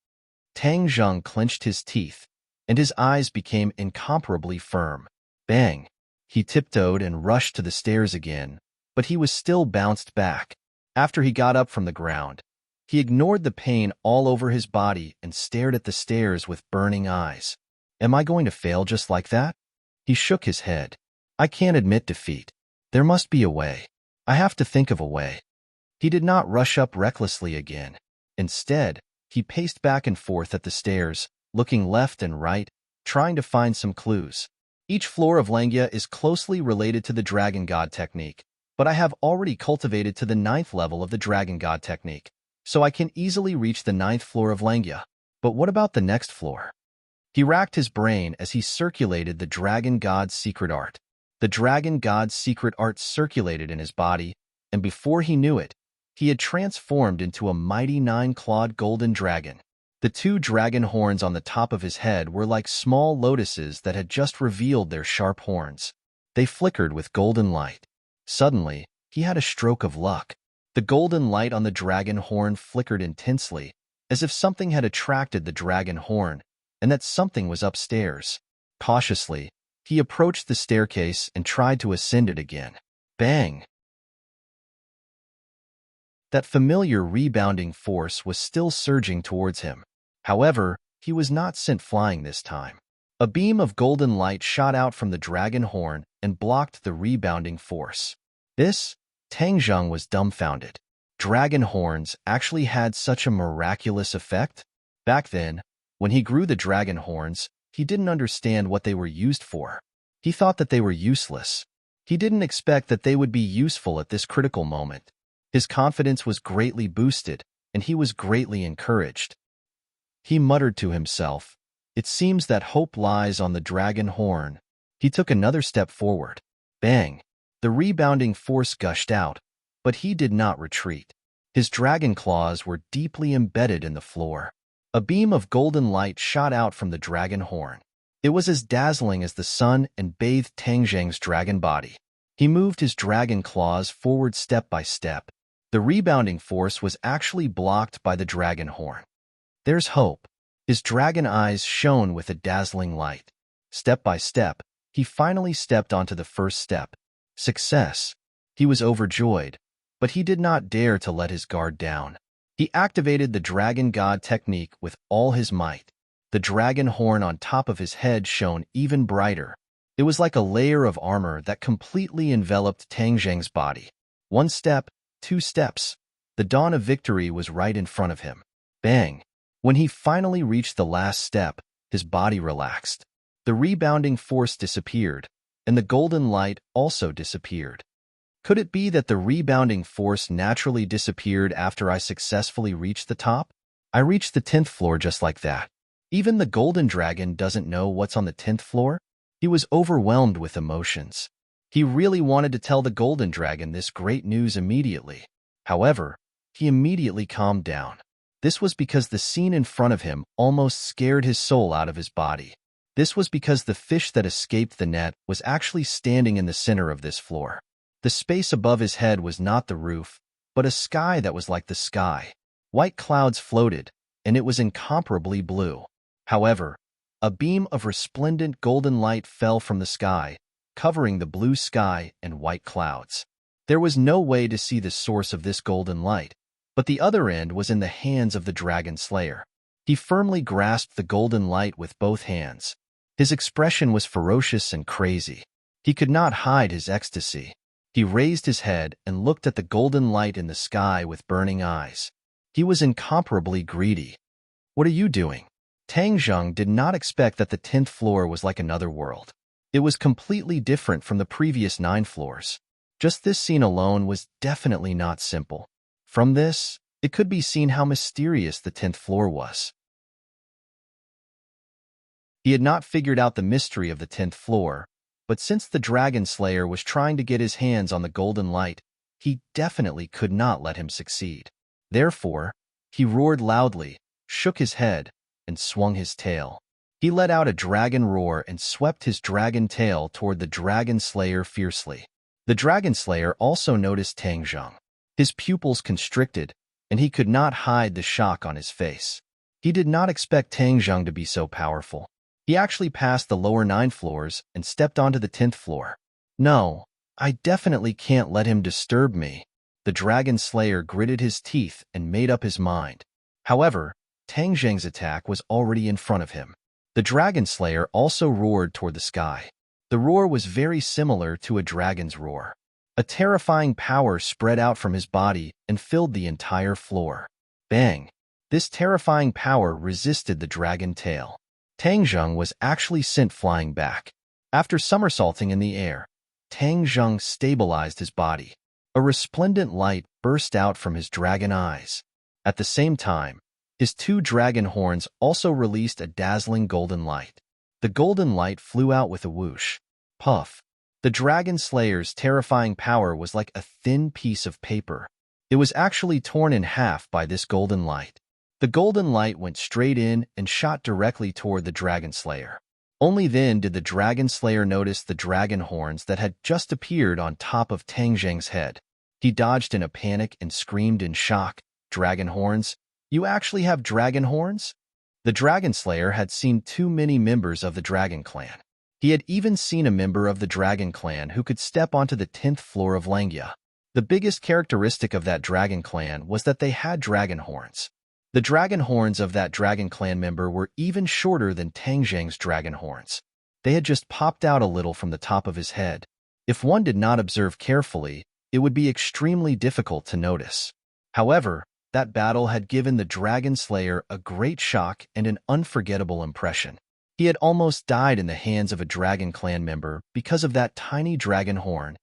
Tang Zheng clenched his teeth, and his eyes became incomparably firm. Bang! He tiptoed and rushed to the stairs again, but he was still bounced back. After he got up from the ground, he ignored the pain all over his body and stared at the stairs with burning eyes. Am I going to fail just like that? He shook his head. I can't admit defeat. There must be a way. I have to think of a way. He did not rush up recklessly again. Instead, he paced back and forth at the stairs, looking left and right, trying to find some clues. Each floor of Langia is closely related to the Dragon God technique, but I have already cultivated to the 9th level of the Dragon God technique, so I can easily reach the 9th floor of Langia. But what about the next floor? He racked his brain as he circulated the Dragon God's secret art. The Dragon God's secret art circulated in his body, and before he knew it, he had transformed into a mighty 9-clawed golden dragon. The 2 dragon horns on the top of his head were like small lotuses that had just revealed their sharp horns. They flickered with golden light. Suddenly, he had a stroke of luck. The golden light on the dragon horn flickered intensely, as if something had attracted the dragon horn, and that something was upstairs. Cautiously, he approached the staircase and tried to ascend it again. Bang! That familiar rebounding force was still surging towards him. However, he was not sent flying this time. A beam of golden light shot out from the dragon horn and blocked the rebounding force. Tang Zheng was dumbfounded. Dragon horns actually had such a miraculous effect? Back then, when he grew the dragon horns, he didn't understand what they were used for. He thought that they were useless. He didn't expect that they would be useful at this critical moment. His confidence was greatly boosted, and he was greatly encouraged. He muttered to himself, "It seems that hope lies on the dragon horn." He took another step forward. Bang! The rebounding force gushed out, but he did not retreat. His dragon claws were deeply embedded in the floor. A beam of golden light shot out from the dragon horn. It was as dazzling as the sun and bathed Tang Zheng's dragon body. He moved his dragon claws forward step by step. The rebounding force was actually blocked by the dragon horn. There's hope. His dragon eyes shone with a dazzling light. Step by step, he finally stepped onto the first step. Success. He was overjoyed, but he did not dare to let his guard down. He activated the Dragon God technique with all his might. The dragon horn on top of his head shone even brighter. It was like a layer of armor that completely enveloped Tang Zheng's body. 1 step, 2 steps. The dawn of victory was right in front of him. Bang! When he finally reached the last step, his body relaxed. The rebounding force disappeared, and the golden light also disappeared. Could it be that the rebounding force naturally disappeared after I successfully reached the top? I reached the 10th floor just like that. Even the golden dragon doesn't know what's on the 10th floor? He was overwhelmed with emotions. He really wanted to tell the golden dragon this great news immediately. However, he immediately calmed down. This was because the scene in front of him almost scared his soul out of his body. This was because the fish that escaped the net was actually standing in the center of this floor. The space above his head was not the roof, but a sky that was like the sky. White clouds floated, and it was incomparably blue. However, a beam of resplendent golden light fell from the sky, covering the blue sky and white clouds. There was no way to see the source of this golden light, but the other end was in the hands of the dragon slayer. He firmly grasped the golden light with both hands. His expression was ferocious and crazy. He could not hide his ecstasy. He raised his head and looked at the golden light in the sky with burning eyes. He was incomparably greedy. What are you doing? Tang Zheng did not expect that the 10th floor was like another world. It was completely different from the previous 9 floors. Just this scene alone was definitely not simple. From this, it could be seen how mysterious the 10th floor was. He had not figured out the mystery of the 10th floor, but since the Dragon Slayer was trying to get his hands on the golden light, he definitely could not let him succeed. Therefore, he roared loudly, shook his head, and swung his tail. He let out a dragon roar and swept his dragon tail toward the Dragon Slayer fiercely. The Dragon Slayer also noticed Tang Zheng. His pupils constricted, and he could not hide the shock on his face. He did not expect Tang Zheng to be so powerful. He actually passed the lower 9 floors and stepped onto the 10th floor. No, I definitely can't let him disturb me. the dragon slayer gritted his teeth and made up his mind. However, Tang Zheng's attack was already in front of him. The dragon slayer also roared toward the sky. The roar was very similar to a dragon's roar. A terrifying power spread out from his body and filled the entire floor. Bang! This terrifying power resisted the dragon tail. Tang Zheng was actually sent flying back. After somersaulting in the air, Tang Zheng stabilized his body. A resplendent light burst out from his dragon eyes. At the same time, his two dragon horns also released a dazzling golden light. The golden light flew out with a whoosh. Puff! The dragon slayer's terrifying power was like a thin piece of paper. It was actually torn in half by this golden light. The golden light went straight in and shot directly toward the dragon slayer. Only then did the dragon slayer notice the dragon horns that had just appeared on top of Tang Zheng's head. He dodged in a panic and screamed in shock, "Dragon horns? You actually have dragon horns?" The dragon slayer had seen too many members of the dragon clan. He had even seen a member of the dragon clan who could step onto the 10th floor of Langya. The biggest characteristic of that dragon clan was that they had dragon horns. The dragon horns of that dragon clan member were even shorter than Tang Zheng's dragon horns. They had just popped out a little from the top of his head. If one did not observe carefully, it would be extremely difficult to notice. However, that battle had given the dragon slayer a great shock and an unforgettable impression. He had almost died in the hands of a dragon clan member because of that tiny dragon horn.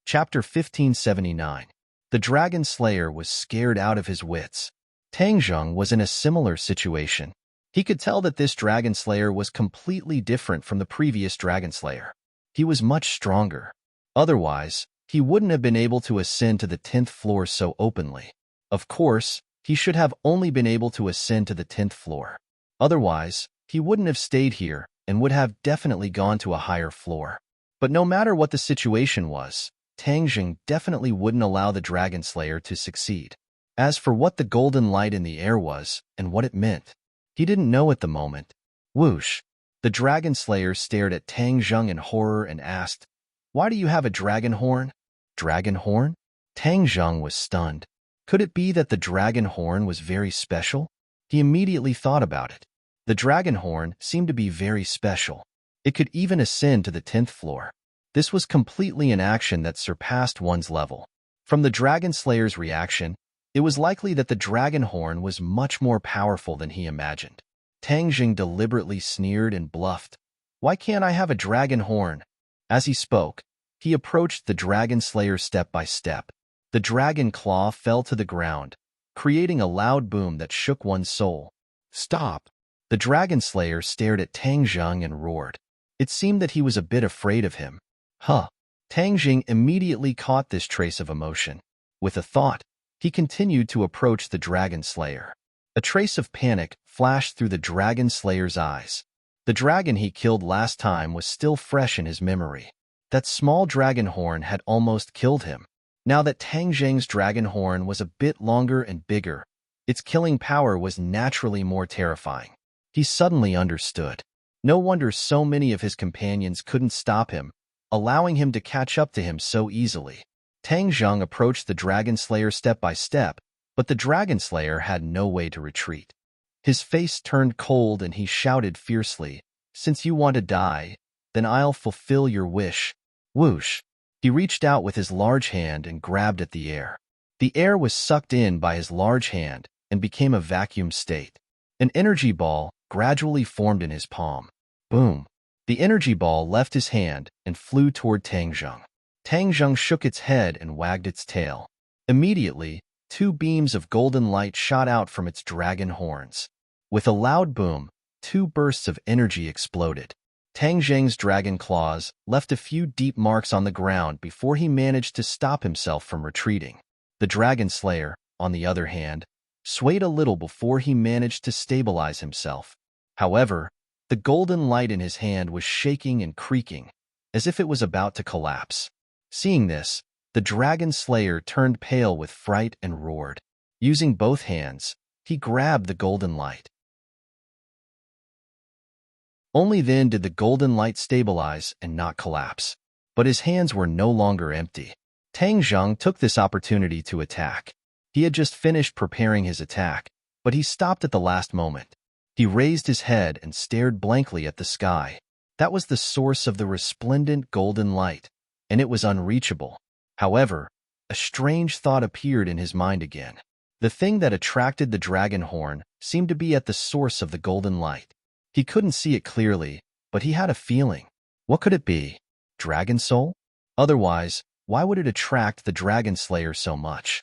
Chapter 1579. The dragon slayer was scared out of his wits. Tang Zheng was in a similar situation. He could tell that this dragon slayer was completely different from the previous dragon slayer. He was much stronger. Otherwise, he wouldn't have been able to ascend to the 10th floor so openly. Of course, he should have only been able to ascend to the 10th floor. Otherwise, he wouldn't have stayed here and would have definitely gone to a higher floor. But no matter what the situation was, Tang Zheng definitely wouldn't allow the dragon slayer to succeed. As for what the golden light in the air was and what it meant, he didn't know at the moment. Whoosh! The dragon slayer stared at Tang Zheng in horror and asked, "Why do you have a dragon horn?" Dragon horn? Tang Zheng was stunned. Could it be that the dragon horn was very special? He immediately thought about it. The dragon horn seemed to be very special. It could even ascend to the 10th floor. This was completely an action that surpassed one's level. From the dragon slayer's reaction, it was likely that the dragon horn was much more powerful than he imagined. Tang Zheng deliberately sneered and bluffed. "Why can't I have a dragon horn?" As he spoke, he approached the dragon slayer step by step. The dragon claw fell to the ground, creating a loud boom that shook one's soul. "Stop!" The dragon slayer stared at Tang Zheng and roared. It seemed that he was a bit afraid of him. Huh! Tang Zheng immediately caught this trace of emotion. With a thought, he continued to approach the dragon slayer. A trace of panic flashed through the dragon slayer's eyes. The dragon he killed last time was still fresh in his memory. That small dragon horn had almost killed him. Now that Tang Zheng's dragon horn was a bit longer and bigger, its killing power was naturally more terrifying. He suddenly understood. No wonder so many of his companions couldn't stop him, allowing him to catch up to him so easily. Tang Zheng approached the dragon slayer step by step, but the dragon slayer had no way to retreat. His face turned cold and he shouted fiercely, "Since you want to die, then I'll fulfill your wish." Whoosh! He reached out with his large hand and grabbed at the air. The air was sucked in by his large hand and became a vacuum state. An energy ball gradually formed in his palm. Boom! The energy ball left his hand and flew toward Tang Zheng. Tang Zheng shook its head and wagged its tail. Immediately, two beams of golden light shot out from its dragon horns. With a loud boom, two bursts of energy exploded. Tang Zheng's dragon claws left a few deep marks on the ground before he managed to stop himself from retreating. The dragon slayer, on the other hand, swayed a little before he managed to stabilize himself. However, the golden light in his hand was shaking and creaking, as if it was about to collapse. Seeing this, the dragon slayer turned pale with fright and roared. Using both hands, he grabbed the golden light. Only then did the golden light stabilize and not collapse. But his hands were no longer empty. Tang Zheng took this opportunity to attack. He had just finished preparing his attack, but he stopped at the last moment. He raised his head and stared blankly at the sky. That was the source of the resplendent golden light, and it was unreachable. However, a strange thought appeared in his mind again. The thing that attracted the dragon horn seemed to be at the source of the golden light. He couldn't see it clearly, but he had a feeling. What could it be? Dragon soul? Otherwise, why would it attract the dragon slayer so much?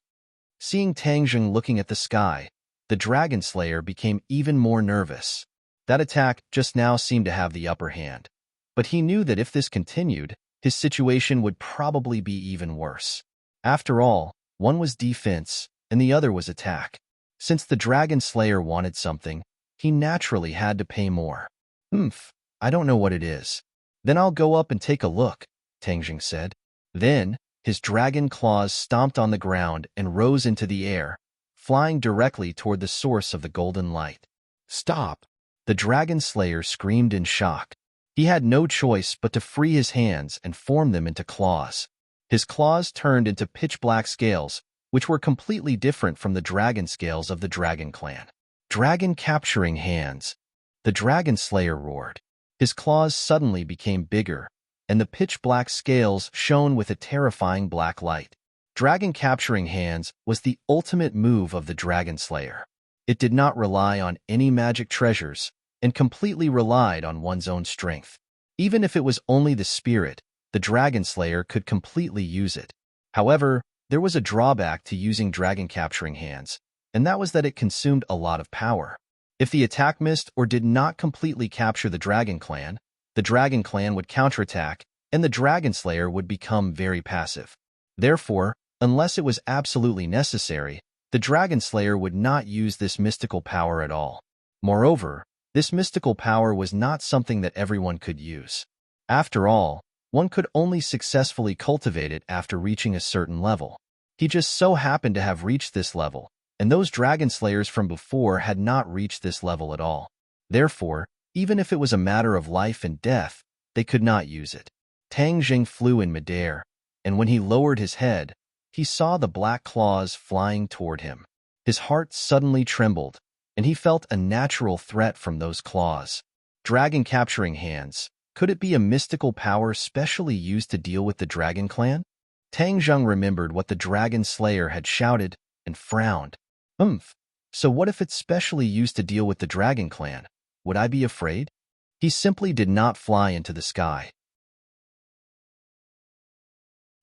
Seeing Tang Zheng looking at the sky, the dragon slayer became even more nervous. That attack just now seemed to have the upper hand. But he knew that if this continued, his situation would probably be even worse. After all, one was defense, and the other was attack. Since the dragon slayer wanted something, he naturally had to pay more. I don't know what it is. Then I'll go up and take a look, Tang Zheng said. Then, his dragon claws stomped on the ground and rose into the air, flying directly toward the source of the golden light. Stop! The dragon slayer screamed in shock. He had no choice but to free his hands and form them into claws. His claws turned into pitch-black scales, which were completely different from the dragon scales of the dragon clan. Dragon capturing hands. The dragon slayer roared. His claws suddenly became bigger, and the pitch-black scales shone with a terrifying black light. Dragon capturing hands was the ultimate move of the dragon slayer. It did not rely on any magic treasures and completely relied on one's own strength. Even if it was only the spirit, the dragon slayer could completely use it. However, there was a drawback to using dragon capturing hands, and that was that it consumed a lot of power. If the attack missed or did not completely capture the dragon clan would counterattack, and the dragon slayer would become very passive. Therefore, unless it was absolutely necessary, the dragon slayer would not use this mystical power at all. Moreover, this mystical power was not something that everyone could use. After all, one could only successfully cultivate it after reaching a certain level. He just so happened to have reached this level, and those dragon slayers from before had not reached this level at all. Therefore, even if it was a matter of life and death, they could not use it. Tang Zheng flew in midair, and when he lowered his head, he saw the black claws flying toward him. His heart suddenly trembled, and he felt a natural threat from those claws. Dragon capturing hands. Could it be a mystical power specially used to deal with the dragon clan? Tang Zheng remembered what the dragon slayer had shouted and frowned. So what if it's specially used to deal with the dragon clan? Would I be afraid? He simply did not fly into the sky.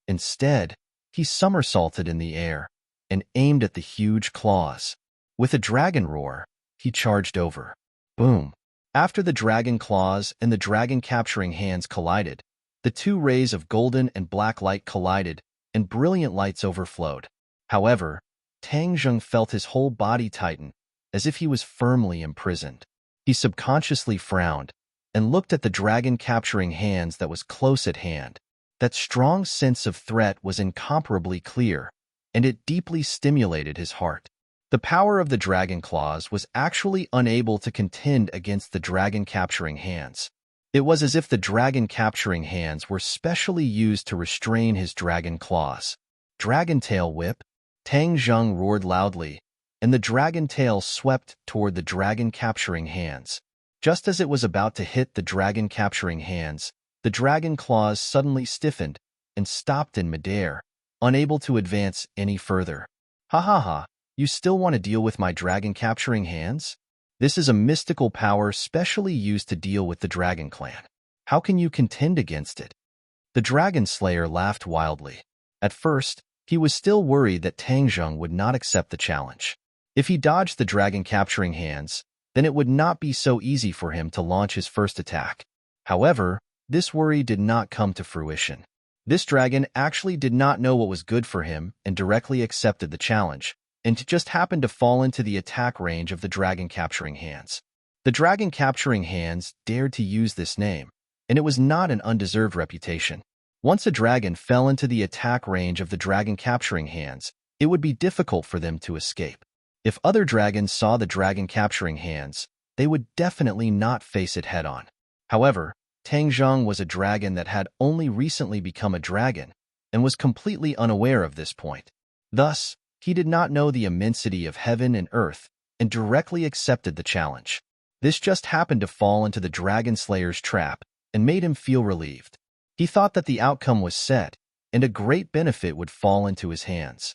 Instead, he somersaulted in the air and aimed at the huge claws. With a dragon roar, he charged over. Boom! After the dragon claws and the dragon capturing hands collided, the two rays of golden and black light collided, and brilliant lights overflowed. However, Tang Zheng felt his whole body tighten, as if he was firmly imprisoned. He subconsciously frowned and looked at the dragon capturing hands that was close at hand. That strong sense of threat was incomparably clear, and it deeply stimulated his heart. The power of the dragon claws was actually unable to contend against the dragon capturing hands. It was as if the dragon capturing hands were specially used to restrain his dragon claws. Dragon tail whip. Tang Zheng roared loudly, and the dragon tail swept toward the dragon capturing hands. Just as it was about to hit the dragon capturing hands, the dragon claws suddenly stiffened and stopped in midair, unable to advance any further. Ha ha ha, you still want to deal with my dragon capturing hands? This is a mystical power specially used to deal with the dragon clan. How can you contend against it? The dragon slayer laughed wildly. At first, he was still worried that Tang Zheng would not accept the challenge. If he dodged the dragon capturing hands, then it would not be so easy for him to launch his first attack. However, this worry did not come to fruition. This dragon actually did not know what was good for him and directly accepted the challenge, and just happened to fall into the attack range of the dragon capturing hands. The dragon capturing hands dared to use this name, and it was not an undeserved reputation. Once a dragon fell into the attack range of the dragon capturing hands, it would be difficult for them to escape. If other dragons saw the dragon capturing hands, they would definitely not face it head-on. However, Tang Zheng was a dragon that had only recently become a dragon and was completely unaware of this point. Thus, he did not know the immensity of heaven and earth and directly accepted the challenge. This just happened to fall into the Dragon Slayer's trap and made him feel relieved. He thought that the outcome was set and a great benefit would fall into his hands.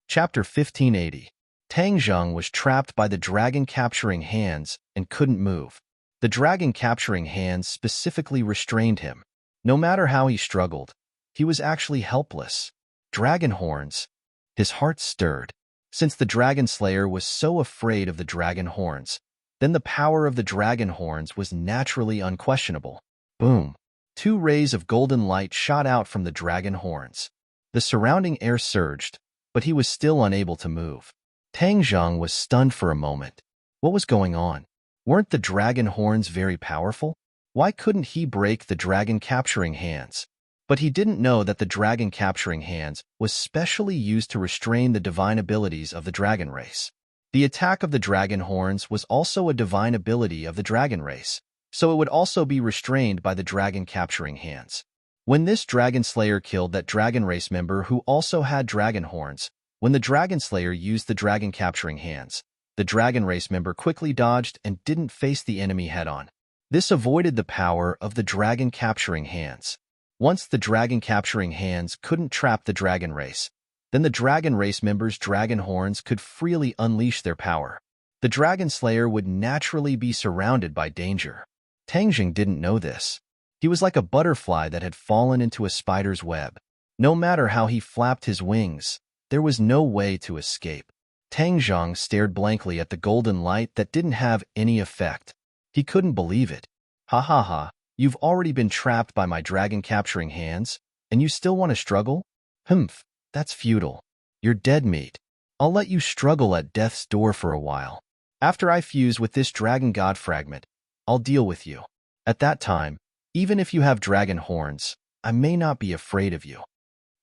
Chapter 1580. Tang Zheng was trapped by the dragon-capturing hands and couldn't move. The dragon-capturing hands specifically restrained him. No matter how he struggled, he was actually helpless. Dragon horns. His heart stirred. Since the Dragon Slayer was so afraid of the dragon horns, then the power of the dragon horns was naturally unquestionable. Boom! 2 rays of golden light shot out from the dragon horns. The surrounding air surged, but he was still unable to move. Tang Zheng was stunned for a moment. What was going on? Weren't the dragon horns very powerful? Why couldn't he break the dragon-capturing hands? But he didn't know that the dragon-capturing hands was specially used to restrain the divine abilities of the dragon race. The attack of the dragon horns was also a divine ability of the dragon race, so it would also be restrained by the dragon-capturing hands. When this Dragon Slayer killed that dragon race member who also had dragon horns, when the Dragon Slayer used the dragon-capturing hands, the dragon race member quickly dodged and didn't face the enemy head-on. This avoided the power of the dragon-capturing hands. Once the dragon-capturing hands couldn't trap the dragon race, then the dragon race members' dragon horns could freely unleash their power. The Dragon Slayer would naturally be surrounded by danger. Tang Zheng didn't know this. He was like a butterfly that had fallen into a spider's web. No matter how he flapped his wings, there was no way to escape. Tang Zheng stared blankly at the golden light that didn't have any effect. He couldn't believe it. Ha ha ha, you've already been trapped by my dragon-capturing hands, and you still want to struggle? Humph, that's futile. You're dead meat. I'll let you struggle at death's door for a while. After I fuse with this dragon god fragment, I'll deal with you. At that time, even if you have dragon horns, I may not be afraid of you.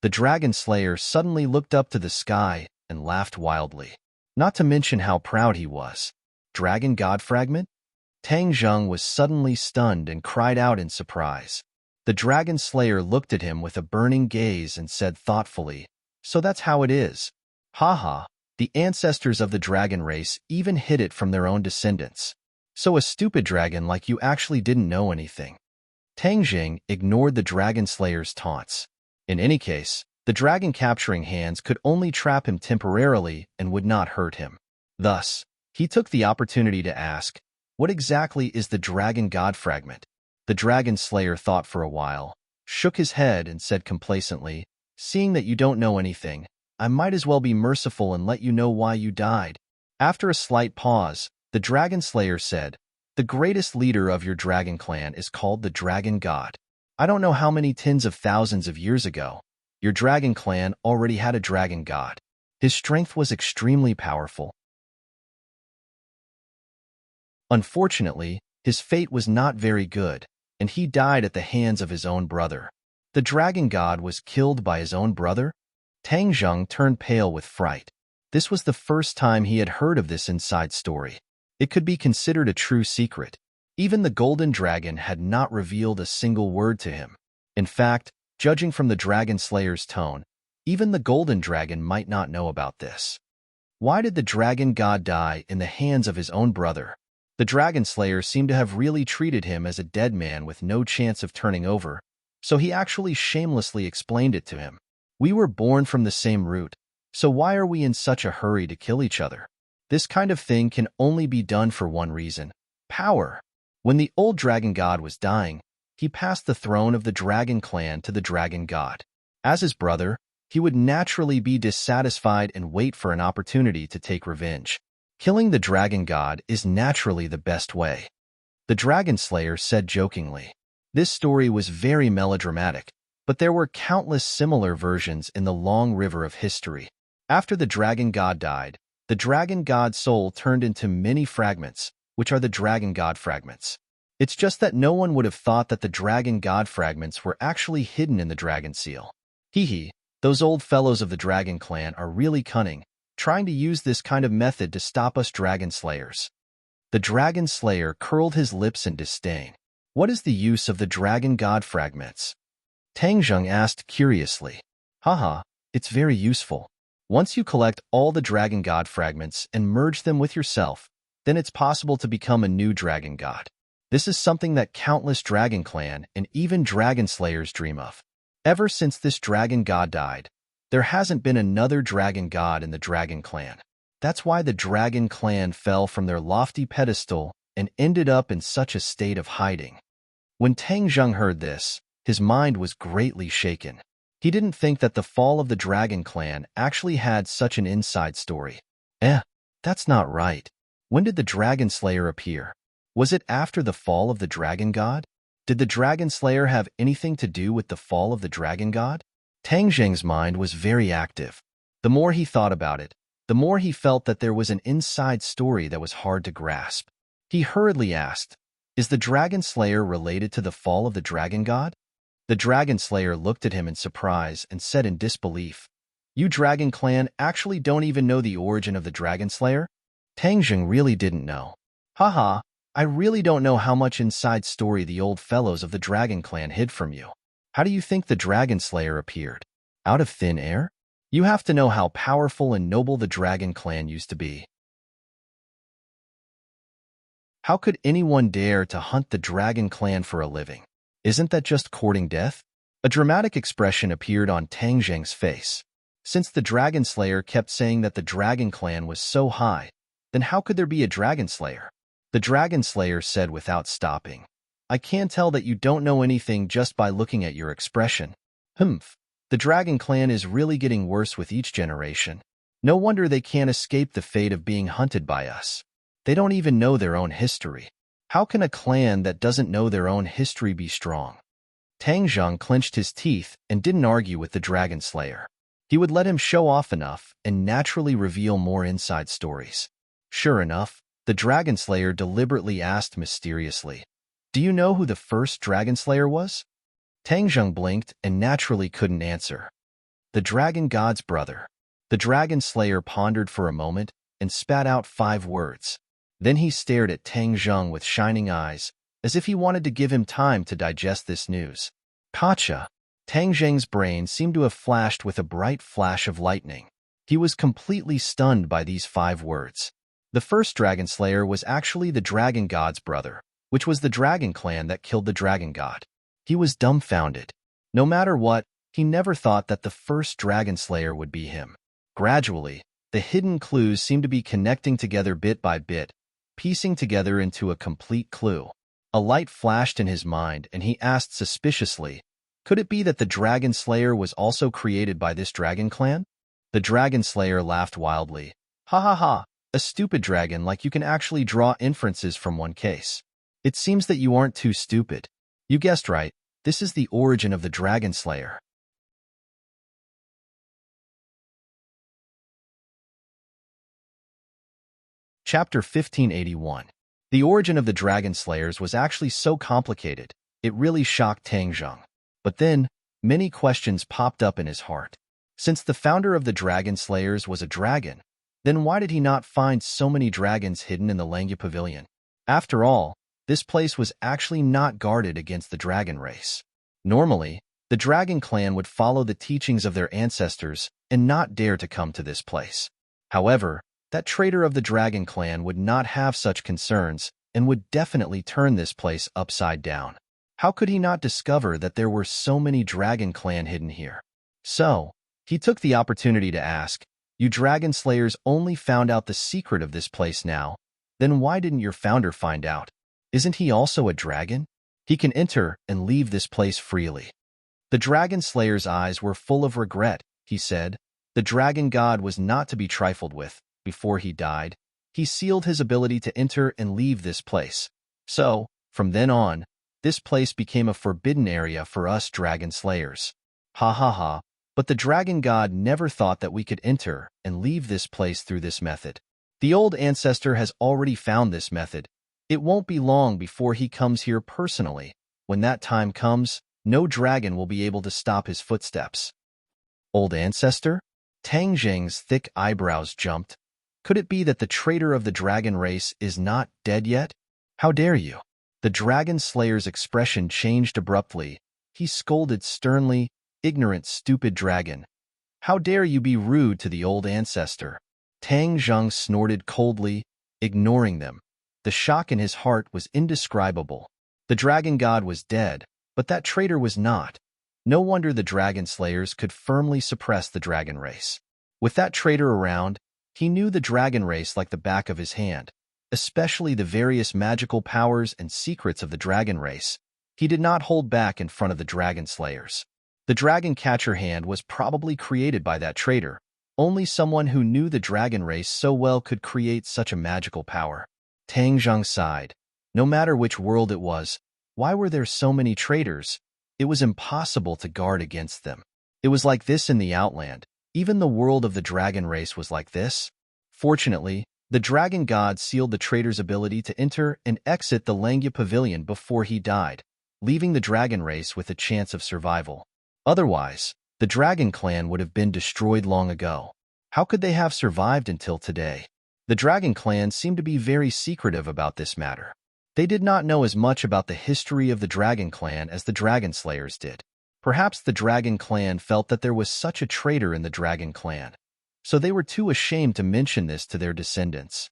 The Dragon Slayer suddenly looked up to the sky and laughed wildly. Not to mention how proud he was. Dragon god fragment? Tang Zheng was suddenly stunned and cried out in surprise. The Dragon Slayer looked at him with a burning gaze and said thoughtfully, "So that's how it is. Ha, the ancestors of the dragon race even hid it from their own descendants. So a stupid dragon like you actually didn't know anything." Tang Zheng ignored the Dragon Slayer's taunts. In any case, the dragon-capturing hands could only trap him temporarily and would not hurt him. Thus, he took the opportunity to ask, "What exactly is the dragon god fragment?" The Dragon Slayer thought for a while, shook his head and said complacently, "Seeing that you don't know anything, I might as well be merciful and let you know why you died." After a slight pause, the Dragon Slayer said, "The greatest leader of your dragon clan is called the Dragon God. I don't know how many tens of thousands of years ago, your dragon clan already had a dragon god. His strength was extremely powerful. Unfortunately, his fate was not very good, and he died at the hands of his own brother." The dragon god was killed by his own brother? Tang Zheng turned pale with fright. This was the first time he had heard of this inside story. It could be considered a true secret. Even the Golden Dragon had not revealed a single word to him. In fact, judging from the Dragon Slayer's tone, even the Golden Dragon might not know about this. Why did the dragon god die in the hands of his own brother? The Dragon Slayer seemed to have really treated him as a dead man with no chance of turning over, so he actually shamelessly explained it to him. "We were born from the same root, so why are we in such a hurry to kill each other? This kind of thing can only be done for one reason: power." When the old dragon god was dying, he passed the throne of the dragon clan to the dragon god. As his brother, he would naturally be dissatisfied and wait for an opportunity to take revenge. Killing the dragon god is naturally the best way. The Dragon Slayer said jokingly. This story was very melodramatic, but there were countless similar versions in the long river of history. After the dragon god died, the dragon god's soul turned into many fragments, which are the dragon god fragments. It's just that no one would have thought that the dragon god fragments were actually hidden in the dragon seal. Hee hee, those old fellows of the dragon clan are really cunning, trying to use this kind of method to stop us dragon slayers." The dragon slayer curled his lips in disdain. "What is the use of the dragon god fragments?" Tang Zheng asked curiously. "Haha, it's very useful. Once you collect all the dragon god fragments and merge them with yourself, then it's possible to become a new dragon god. This is something that countless dragon clan and even dragon slayers dream of. Ever since this dragon god died, there hasn't been another dragon god in the dragon clan. That's why the dragon clan fell from their lofty pedestal and ended up in such a state of hiding." When Tang Zheng heard this, his mind was greatly shaken. He didn't think that the fall of the dragon clan actually had such an inside story. That's not right. When did the dragon slayer appear? Was it after the fall of the dragon god? Did the dragon slayer have anything to do with the fall of the dragon god? Tang Zheng's mind was very active. The more he thought about it, the more he felt that there was an inside story that was hard to grasp. He hurriedly asked, "Is the dragon slayer related to the fall of the dragon god?" The dragon slayer looked at him in surprise and said in disbelief, "You dragon clan actually don't even know the origin of the dragon slayer?" Tang Zheng really didn't know. "Haha, I really don't know how much inside story the old fellows of the dragon clan hid from you. How do you think the dragon slayer appeared? Out of thin air? You have to know how powerful and noble the dragon clan used to be. How could anyone dare to hunt the dragon clan for a living? Isn't that just courting death?" A dramatic expression appeared on Tang Zheng's face. Since the dragon slayer kept saying that the dragon clan was so high, then how could there be a dragon slayer? The dragon slayer said without stopping, "I can tell that you don't know anything just by looking at your expression. The dragon clan is really getting worse with each generation. No wonder they can't escape the fate of being hunted by us. They don't even know their own history. How can a clan that doesn't know their own history be strong?" Tang Zheng clenched his teeth and didn't argue with the dragon slayer. He would let him show off enough and naturally reveal more inside stories. Sure enough, the dragon slayer deliberately asked mysteriously, "Do you know who the first dragon slayer was?" Tang Zheng blinked and naturally couldn't answer. "The dragon god's brother." The dragon slayer pondered for a moment and spat out 5 words. Then he stared at Tang Zheng with shining eyes, as if he wanted to give him time to digest this news. Gotcha! Tang Zheng's brain seemed to have flashed with a bright flash of lightning. He was completely stunned by these 5 words. The first dragon slayer was actually the dragon god's brother, which was the dragon clan that killed the dragon god. He was dumbfounded. No matter what, he never thought that the first dragon slayer would be him. Gradually, the hidden clues seemed to be connecting together bit by bit, piecing together into a complete clue. A light flashed in his mind, and he asked suspiciously, "Could it be that the dragon slayer was also created by this dragon clan?" The dragon slayer laughed wildly. "Ha ha ha, a stupid dragon like you can actually draw inferences from one case. It seems that you aren't too stupid. You guessed right, this is the origin of the dragon slayer." Chapter 1581. The origin of the dragon slayers was actually so complicated, it really shocked Tang Zheng. But then, many questions popped up in his heart. Since the founder of the dragon slayers was a dragon, then why did he not find so many dragons hidden in the Langya Pavilion? After all, this place was actually not guarded against the dragon race. Normally, the dragon clan would follow the teachings of their ancestors and not dare to come to this place. However, that traitor of the dragon clan would not have such concerns and would definitely turn this place upside down. How could he not discover that there were so many dragon clan hidden here? So, he took the opportunity to ask, "You dragon slayers only found out the secret of this place now, then why didn't your founder find out? Isn't he also a dragon? He can enter and leave this place freely." The dragon slayer's eyes were full of regret. He said, "The dragon god was not to be trifled with. Before he died, he sealed his ability to enter and leave this place. So, from then on, this place became a forbidden area for us dragon slayers. Ha ha ha, but the dragon god never thought that we could enter and leave this place through this method. The old ancestor has already found this method. It won't be long before he comes here personally. When that time comes, no dragon will be able to stop his footsteps." "Old ancestor?" Tang Jing's thick eyebrows jumped. Could it be that the traitor of the dragon race is not dead yet? How dare you? The dragon slayer's expression changed abruptly. He scolded sternly, "Ignorant, stupid dragon. How dare you be rude to the old ancestor?" Tang Zheng snorted coldly, ignoring them. The shock in his heart was indescribable. The dragon god was dead, but that traitor was not. No wonder the dragon slayers could firmly suppress the dragon race. With that traitor around, he knew the dragon race like the back of his hand, especially the various magical powers and secrets of the dragon race. He did not hold back in front of the dragon slayers. The dragon catcher hand was probably created by that traitor. Only someone who knew the dragon race so well could create such a magical power. Tang Zheng sighed. No matter which world it was, why were there so many traitors? It was impossible to guard against them. It was like this in the Outland. Even the world of the dragon race was like this. Fortunately, the dragon god sealed the traitor's ability to enter and exit the Langya pavilion before he died, leaving the dragon race with a chance of survival. Otherwise, the dragon clan would have been destroyed long ago. How could they have survived until today? The dragon clan seemed to be very secretive about this matter. They did not know as much about the history of the dragon clan as the dragon slayers did. Perhaps the dragon clan felt that there was such a traitor in the dragon clan, so they were too ashamed to mention this to their descendants.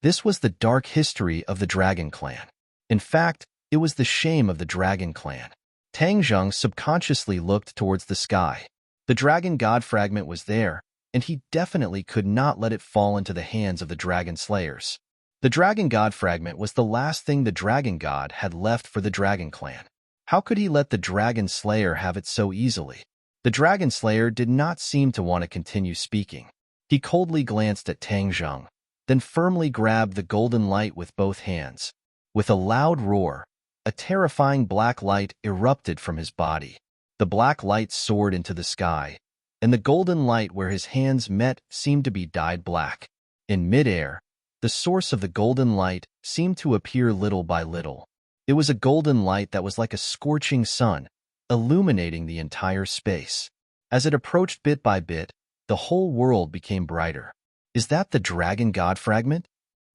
This was the dark history of the dragon clan. In fact, it was the shame of the dragon clan. Tang Zheng subconsciously looked towards the sky. The dragon god fragment was there, and he definitely could not let it fall into the hands of the dragon slayers. The dragon god fragment was the last thing the dragon god had left for the dragon clan. How could he let the dragon slayer have it so easily? The dragon slayer did not seem to want to continue speaking. He coldly glanced at Tang Zheng, then firmly grabbed the golden light with both hands. With a loud roar, a terrifying black light erupted from his body. The black light soared into the sky, and the golden light where his hands met seemed to be dyed black. In midair, the source of the golden light seemed to appear little by little. It was a golden light that was like a scorching sun, illuminating the entire space. As it approached bit by bit, the whole world became brighter. Is that the dragon god fragment?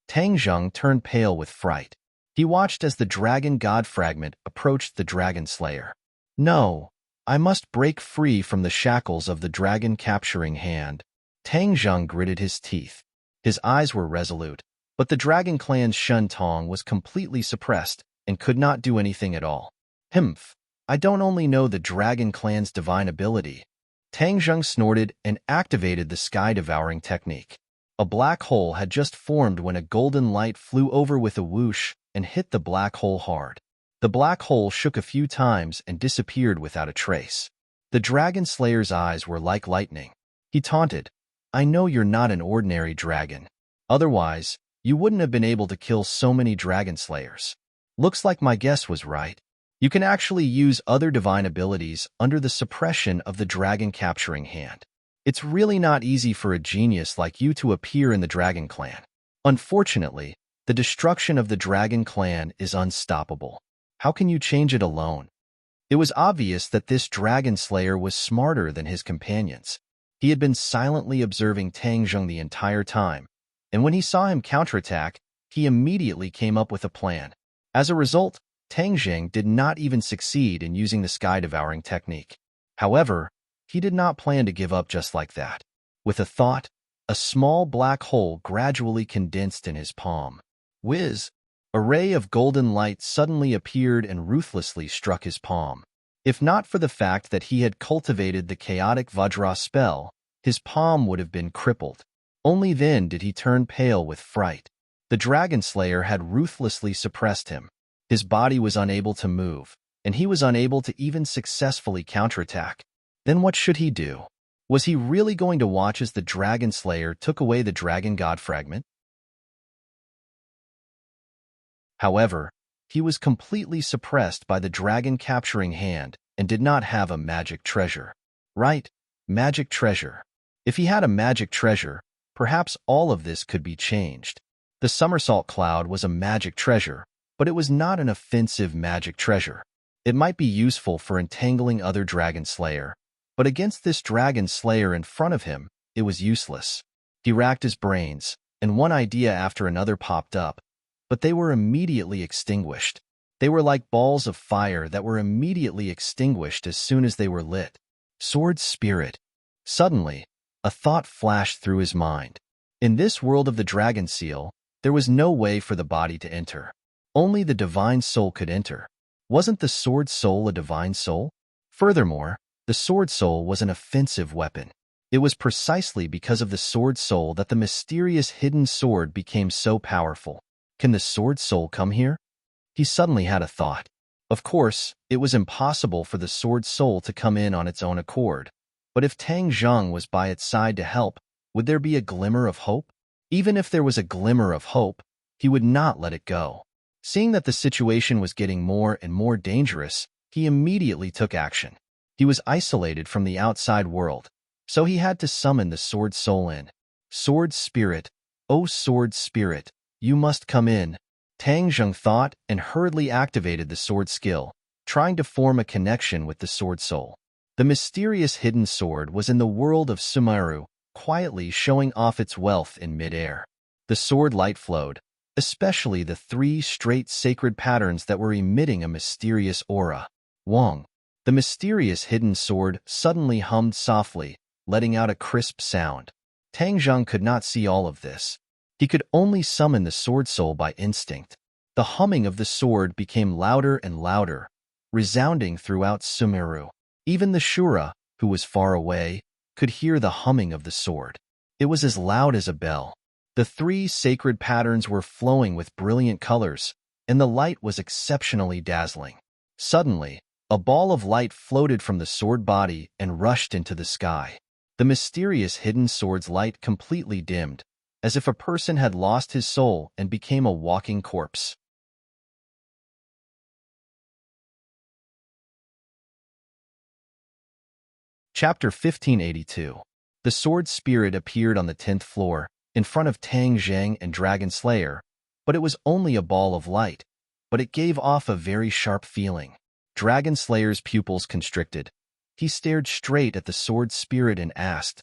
Tang Zheng turned pale with fright. He watched as the dragon god fragment approached the dragon slayer. No, I must break free from the shackles of the dragon capturing hand. Tang Zheng gritted his teeth. His eyes were resolute, but the dragon clan's Shun Tong was completely suppressed and could not do anything at all. Humph, I don't only know the dragon clan's divine ability. Tang Zheng snorted and activated the sky-devouring technique. A black hole had just formed when a golden light flew over with a whoosh and hit the black hole hard. The black hole shook a few times and disappeared without a trace. The dragon slayer's eyes were like lightning. He taunted, I know you're not an ordinary dragon. Otherwise, you wouldn't have been able to kill so many dragon slayers. Looks like my guess was right. You can actually use other divine abilities under the suppression of the dragon capturing hand. It's really not easy for a genius like you to appear in the dragon clan. Unfortunately, the destruction of the dragon clan is unstoppable. How can you change it alone? It was obvious that this dragon slayer was smarter than his companions. He had been silently observing Tang Zheng the entire time, and when he saw him counterattack, he immediately came up with a plan. As a result, Tang Zheng did not even succeed in using the sky-devouring technique. However, he did not plan to give up just like that. With a thought, a small black hole gradually condensed in his palm. Whiz! A ray of golden light suddenly appeared and ruthlessly struck his palm. If not for the fact that he had cultivated the chaotic Vajra spell, his palm would have been crippled. Only then did he turn pale with fright. The dragon slayer had ruthlessly suppressed him. His body was unable to move, and he was unable to even successfully counterattack. Then what should he do? Was he really going to watch as the dragon slayer took away the dragon god fragment? However, he was completely suppressed by the dragon capturing hand and did not have a magic treasure. Right, magic treasure. If he had a magic treasure, perhaps all of this could be changed. The somersault cloud was a magic treasure, but it was not an offensive magic treasure. It might be useful for entangling other dragon slayer, But against this dragon slayer in front of him, it was useless. He racked his brains, and one idea after another popped up, but they were immediately extinguished. They were like balls of fire that were immediately extinguished as soon as they were lit. Sword spirit. Suddenly, a thought flashed through his mind. In this world of the dragon seal, there was no way for the body to enter. Only the divine soul could enter. Wasn't the sword soul a divine soul? Furthermore, the sword soul was an offensive weapon. It was precisely because of the sword soul that the mysterious hidden sword became so powerful. Can the sword soul come here? He suddenly had a thought. Of course, it was impossible for the sword soul to come in on its own accord. But if Tang Zheng was by its side to help, would there be a glimmer of hope? Even if there was a glimmer of hope, he would not let it go. Seeing that the situation was getting more and more dangerous, he immediately took action. He was isolated from the outside world, so he had to summon the sword soul in. Sword spirit, O sword spirit, you must come in. Tang Zheng thought and hurriedly activated the sword skill, trying to form a connection with the sword soul. The mysterious hidden sword was in the world of Sumeru, quietly showing off its wealth in mid-air. The sword light flowed, especially the 3 straight sacred patterns that were emitting a mysterious aura. Wong. The mysterious hidden sword suddenly hummed softly, letting out a crisp sound. Tang Zheng could not see all of this. He could only summon the sword soul by instinct. The humming of the sword became louder and louder, resounding throughout Sumeru. Even the Shura, who was far away, could hear the humming of the sword. It was as loud as a bell. The 3 sacred patterns were flowing with brilliant colors, and the light was exceptionally dazzling. Suddenly, a ball of light floated from the sword body and rushed into the sky. The mysterious hidden sword's light completely dimmed, as if a person had lost his soul and became a walking corpse. Chapter 1582. The sword spirit appeared on the 10th floor, in front of Tang Zheng and Dragon Slayer, but it was only a ball of light, but it gave off a very sharp feeling. Dragon Slayer's pupils constricted. He stared straight at the sword spirit and asked,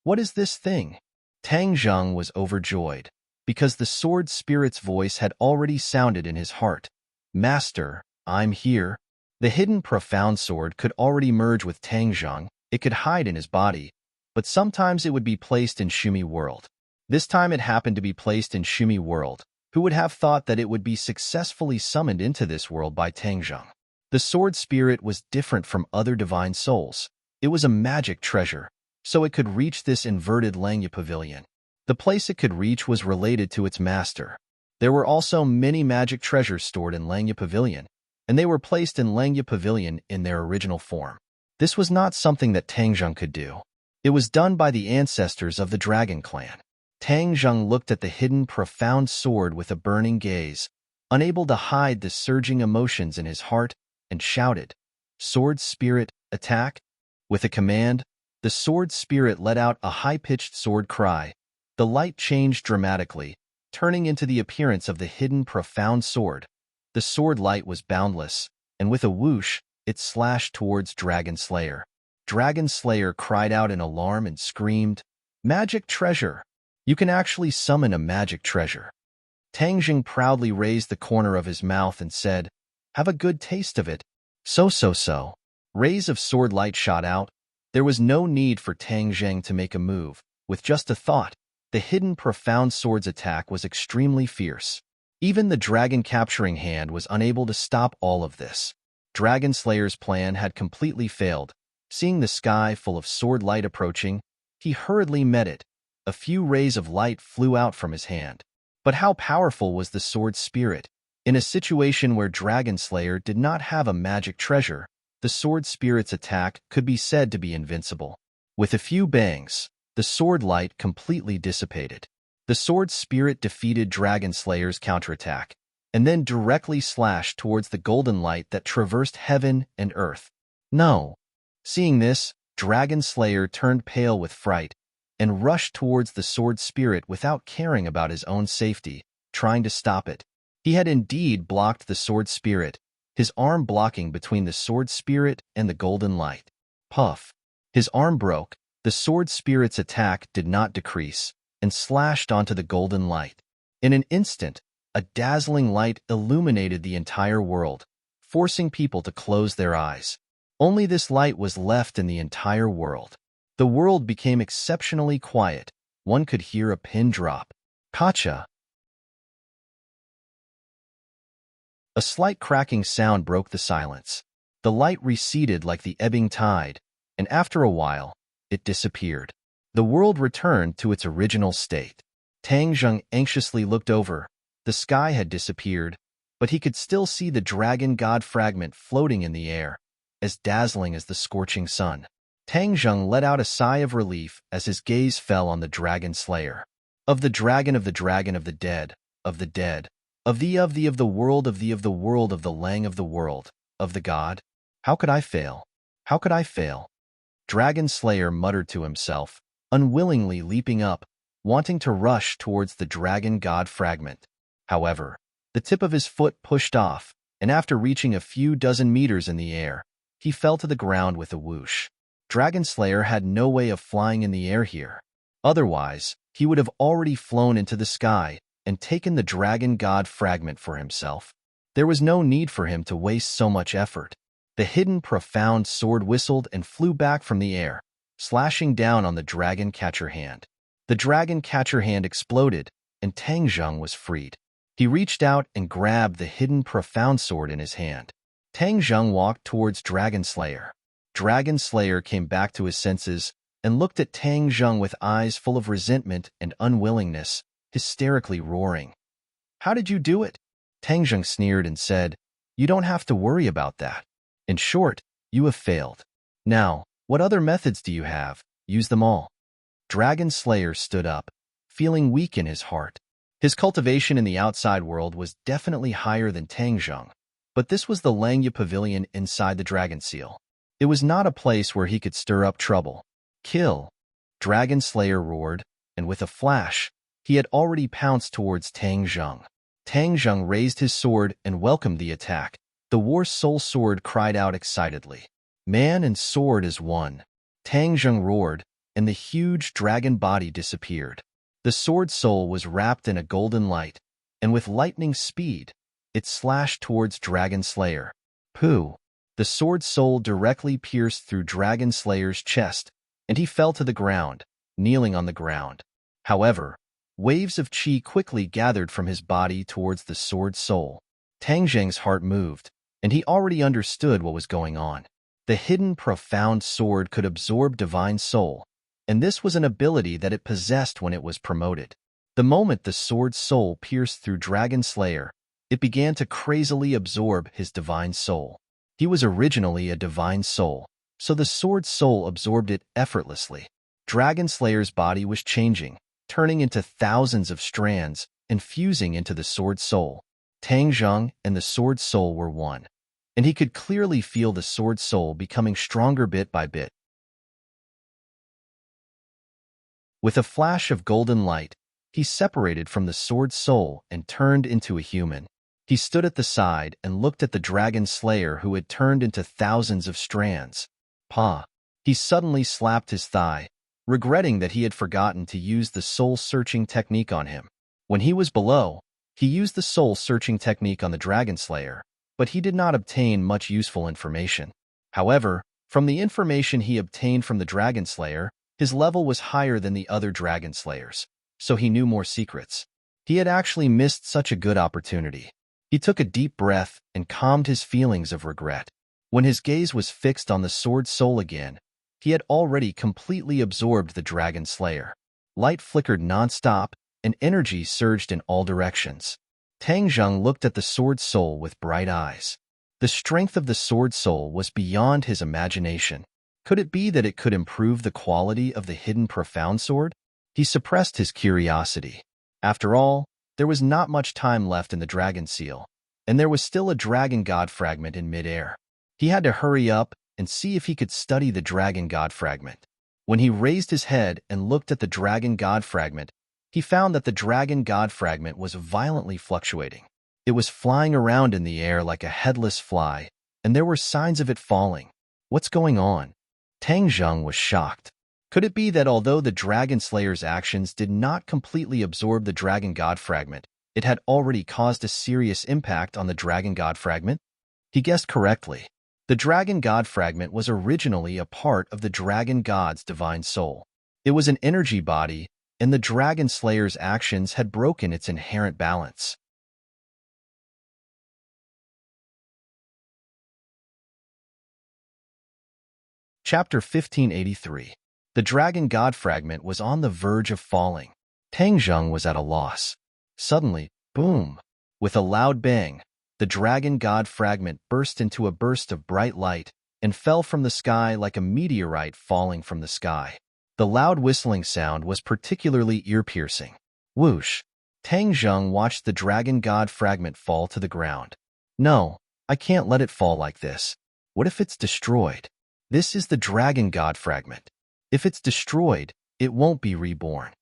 "What is this thing?" Tang Zheng was overjoyed, because the sword spirit's voice had already sounded in his heart. "Master, I'm here." The hidden profound sword could already merge with Tang Zheng. It could hide in his body, but sometimes it would be placed in Shumi World. This time it happened to be placed in Shumi World. Who would have thought that it would be successfully summoned into this world by Tang Zheng? The sword spirit was different from other divine souls. It was a magic treasure, so it could reach this inverted Langya Pavilion. The place it could reach was related to its master. There were also many magic treasures stored in Langya Pavilion, and they were placed in Langya Pavilion in their original form. This was not something that Tang Zheng could do. It was done by the ancestors of the Dragon Clan. Tang Zheng looked at the hidden profound sword with a burning gaze, unable to hide the surging emotions in his heart, and shouted, "Sword spirit, attack!" With a command, the sword spirit let out a high-pitched sword cry. The light changed dramatically, turning into the appearance of the hidden profound sword. The sword light was boundless, and with a whoosh, it slashed towards Dragon Slayer. Dragon Slayer cried out in alarm and screamed, "Magic treasure! You can actually summon a magic treasure." Tang Zheng proudly raised the corner of his mouth and said, "Have a good taste of it." So. Rays of sword light shot out. There was no need for Tang Zheng to make a move. With just a thought, the hidden profound sword's attack was extremely fierce. Even the dragon capturing hand was unable to stop all of this. Dragon Slayer's plan had completely failed. Seeing the sky full of sword light approaching, he hurriedly met it. A few rays of light flew out from his hand. But how powerful was the sword spirit? In a situation where Dragon Slayer did not have a magic treasure, the sword spirit's attack could be said to be invincible. With a few bangs, the sword light completely dissipated. The sword spirit defeated Dragon Slayer's counterattack, and then directly slashed towards the golden light that traversed heaven and earth. No. Seeing this, Dragon Slayer turned pale with fright, and rushed towards the sword spirit without caring about his own safety, trying to stop it. He had indeed blocked the sword spirit, his arm blocking between the sword spirit and the golden light. Puff. His arm broke. The sword spirit's attack did not decrease and slashed onto the golden light. In an instant, a dazzling light illuminated the entire world, forcing people to close their eyes. Only this light was left in the entire world. The world became exceptionally quiet. One could hear a pin drop. Kacha! A slight cracking sound broke the silence. The light receded like the ebbing tide, and after a while, it disappeared. The world returned to its original state. Tang Zheng anxiously looked over. The sky had disappeared, but he could still see the dragon god fragment floating in the air, as dazzling as the scorching sun. Tang Zheng let out a sigh of relief as his gaze fell on the dragon slayer. Of the dragon of the dragon of the dead, of the dead, of the world of the world of the lang of the world, of the god. How could I fail? How could I fail? Dragon Slayer muttered to himself, unwillingly leaping up, wanting to rush towards the dragon god fragment. However, the tip of his foot pushed off, and after reaching a few dozen meters in the air, he fell to the ground with a whoosh. Dragon Slayer had no way of flying in the air here. Otherwise, he would have already flown into the sky and taken the dragon god fragment for himself. There was no need for him to waste so much effort. The hidden profound sword whistled and flew back from the air, slashing down on the dragon catcher hand. The dragon catcher hand exploded, and Tang Zheng was freed. He reached out and grabbed the hidden profound sword in his hand. Tang Zheng walked towards Dragon Slayer. Dragon Slayer came back to his senses and looked at Tang Zheng with eyes full of resentment and unwillingness, hysterically roaring. "How did you do it?" Tang Zheng sneered and said, "You don't have to worry about that. In short, you have failed. Now, what other methods do you have? Use them all." Dragon Slayer stood up, feeling weak in his heart. His cultivation in the outside world was definitely higher than Tang Zheng, but this was the Langya Pavilion inside the Dragon Seal. It was not a place where he could stir up trouble. "Kill!" Dragon Slayer roared, and with a flash, he had already pounced towards Tang Zheng. Tang Zheng raised his sword and welcomed the attack. The War Soul Sword cried out excitedly. "Man and sword is one." Tang Zheng roared, and the huge dragon body disappeared. The sword soul was wrapped in a golden light, and with lightning speed, it slashed towards Dragon Slayer. Pooh! The sword soul directly pierced through Dragon Slayer's chest, and he fell to the ground, kneeling on the ground. However, waves of qi quickly gathered from his body towards the sword soul. Tang Zheng's heart moved, and he already understood what was going on. The hidden profound sword could absorb divine soul, and this was an ability that it possessed when it was promoted. The moment the sword soul pierced through Dragon Slayer, it began to crazily absorb his divine soul. He was originally a divine soul, so the sword soul absorbed it effortlessly. Dragon Slayer's body was changing, turning into thousands of strands and fusing into the sword soul. Tang Zheng and the sword soul were one, and he could clearly feel the sword soul becoming stronger bit by bit. With a flash of golden light, he separated from the sword soul and turned into a human. He stood at the side and looked at the Dragon Slayer who had turned into thousands of strands. Pa! He suddenly slapped his thigh, regretting that he had forgotten to use the soul-searching technique on him. When he was below, he used the soul-searching technique on the Dragon Slayer, but he did not obtain much useful information. However, from the information he obtained from the Dragon Slayer, his level was higher than the other Dragon Slayers, so he knew more secrets. He had actually missed such a good opportunity. He took a deep breath and calmed his feelings of regret. When his gaze was fixed on the sword soul again, he had already completely absorbed the Dragon Slayer. Light flickered non-stop, and energy surged in all directions. Tang Zheng looked at the sword soul with bright eyes. The strength of the sword soul was beyond his imagination. Could it be that it could improve the quality of the hidden profound sword? He suppressed his curiosity. After all, there was not much time left in the Dragon Seal, and there was still a Dragon God fragment in midair. He had to hurry up and see if he could study the Dragon God fragment. When he raised his head and looked at the Dragon God fragment, he found that the Dragon God fragment was violently fluctuating. It was flying around in the air like a headless fly, and there were signs of it falling. What's going on? Tang Zheng was shocked. Could it be that although the Dragon Slayer's actions did not completely absorb the Dragon God Fragment, it had already caused a serious impact on the Dragon God Fragment? He guessed correctly. The Dragon God Fragment was originally a part of the Dragon God's divine soul. It was an energy body, and the Dragon Slayer's actions had broken its inherent balance. Chapter 1583. The Dragon God Fragment was on the verge of falling. Tang Zheng was at a loss. Suddenly, boom! With a loud bang, the Dragon God Fragment burst into a burst of bright light and fell from the sky like a meteorite falling from the sky. The loud whistling sound was particularly ear-piercing. Whoosh! Tang Zheng watched the Dragon God Fragment fall to the ground. No, I can't let it fall like this. What if it's destroyed? This is the Dragon God Fragment. If it's destroyed, it won't be reborn.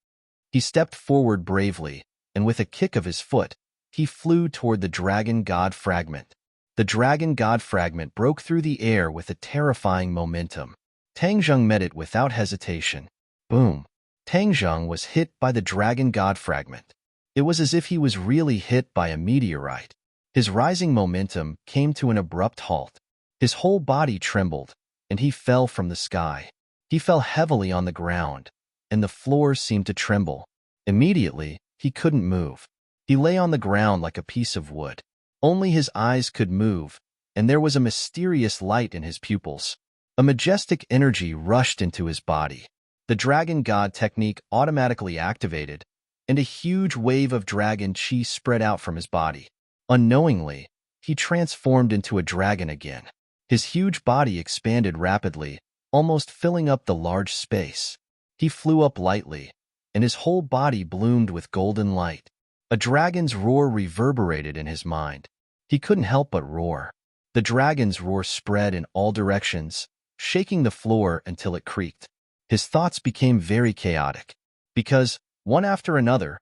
He stepped forward bravely, and with a kick of his foot, he flew toward the Dragon God Fragment. The Dragon God Fragment broke through the air with a terrifying momentum. Tang Zheng met it without hesitation. Boom! Tang Zheng was hit by the Dragon God Fragment. It was as if he was really hit by a meteorite. His rising momentum came to an abrupt halt. His whole body trembled, and he fell from the sky. He fell heavily on the ground, and the floor seemed to tremble. Immediately, he couldn't move. He lay on the ground like a piece of wood. Only his eyes could move, and there was a mysterious light in his pupils. A majestic energy rushed into his body. The Dragon God technique automatically activated, and a huge wave of dragon chi spread out from his body. Unknowingly, he transformed into a dragon again. His huge body expanded rapidly, almost filling up the large space. He flew up lightly, and his whole body bloomed with golden light. A dragon's roar reverberated in his mind. He couldn't help but roar. The dragon's roar spread in all directions, shaking the floor until it creaked. His thoughts became very chaotic, because, one after another,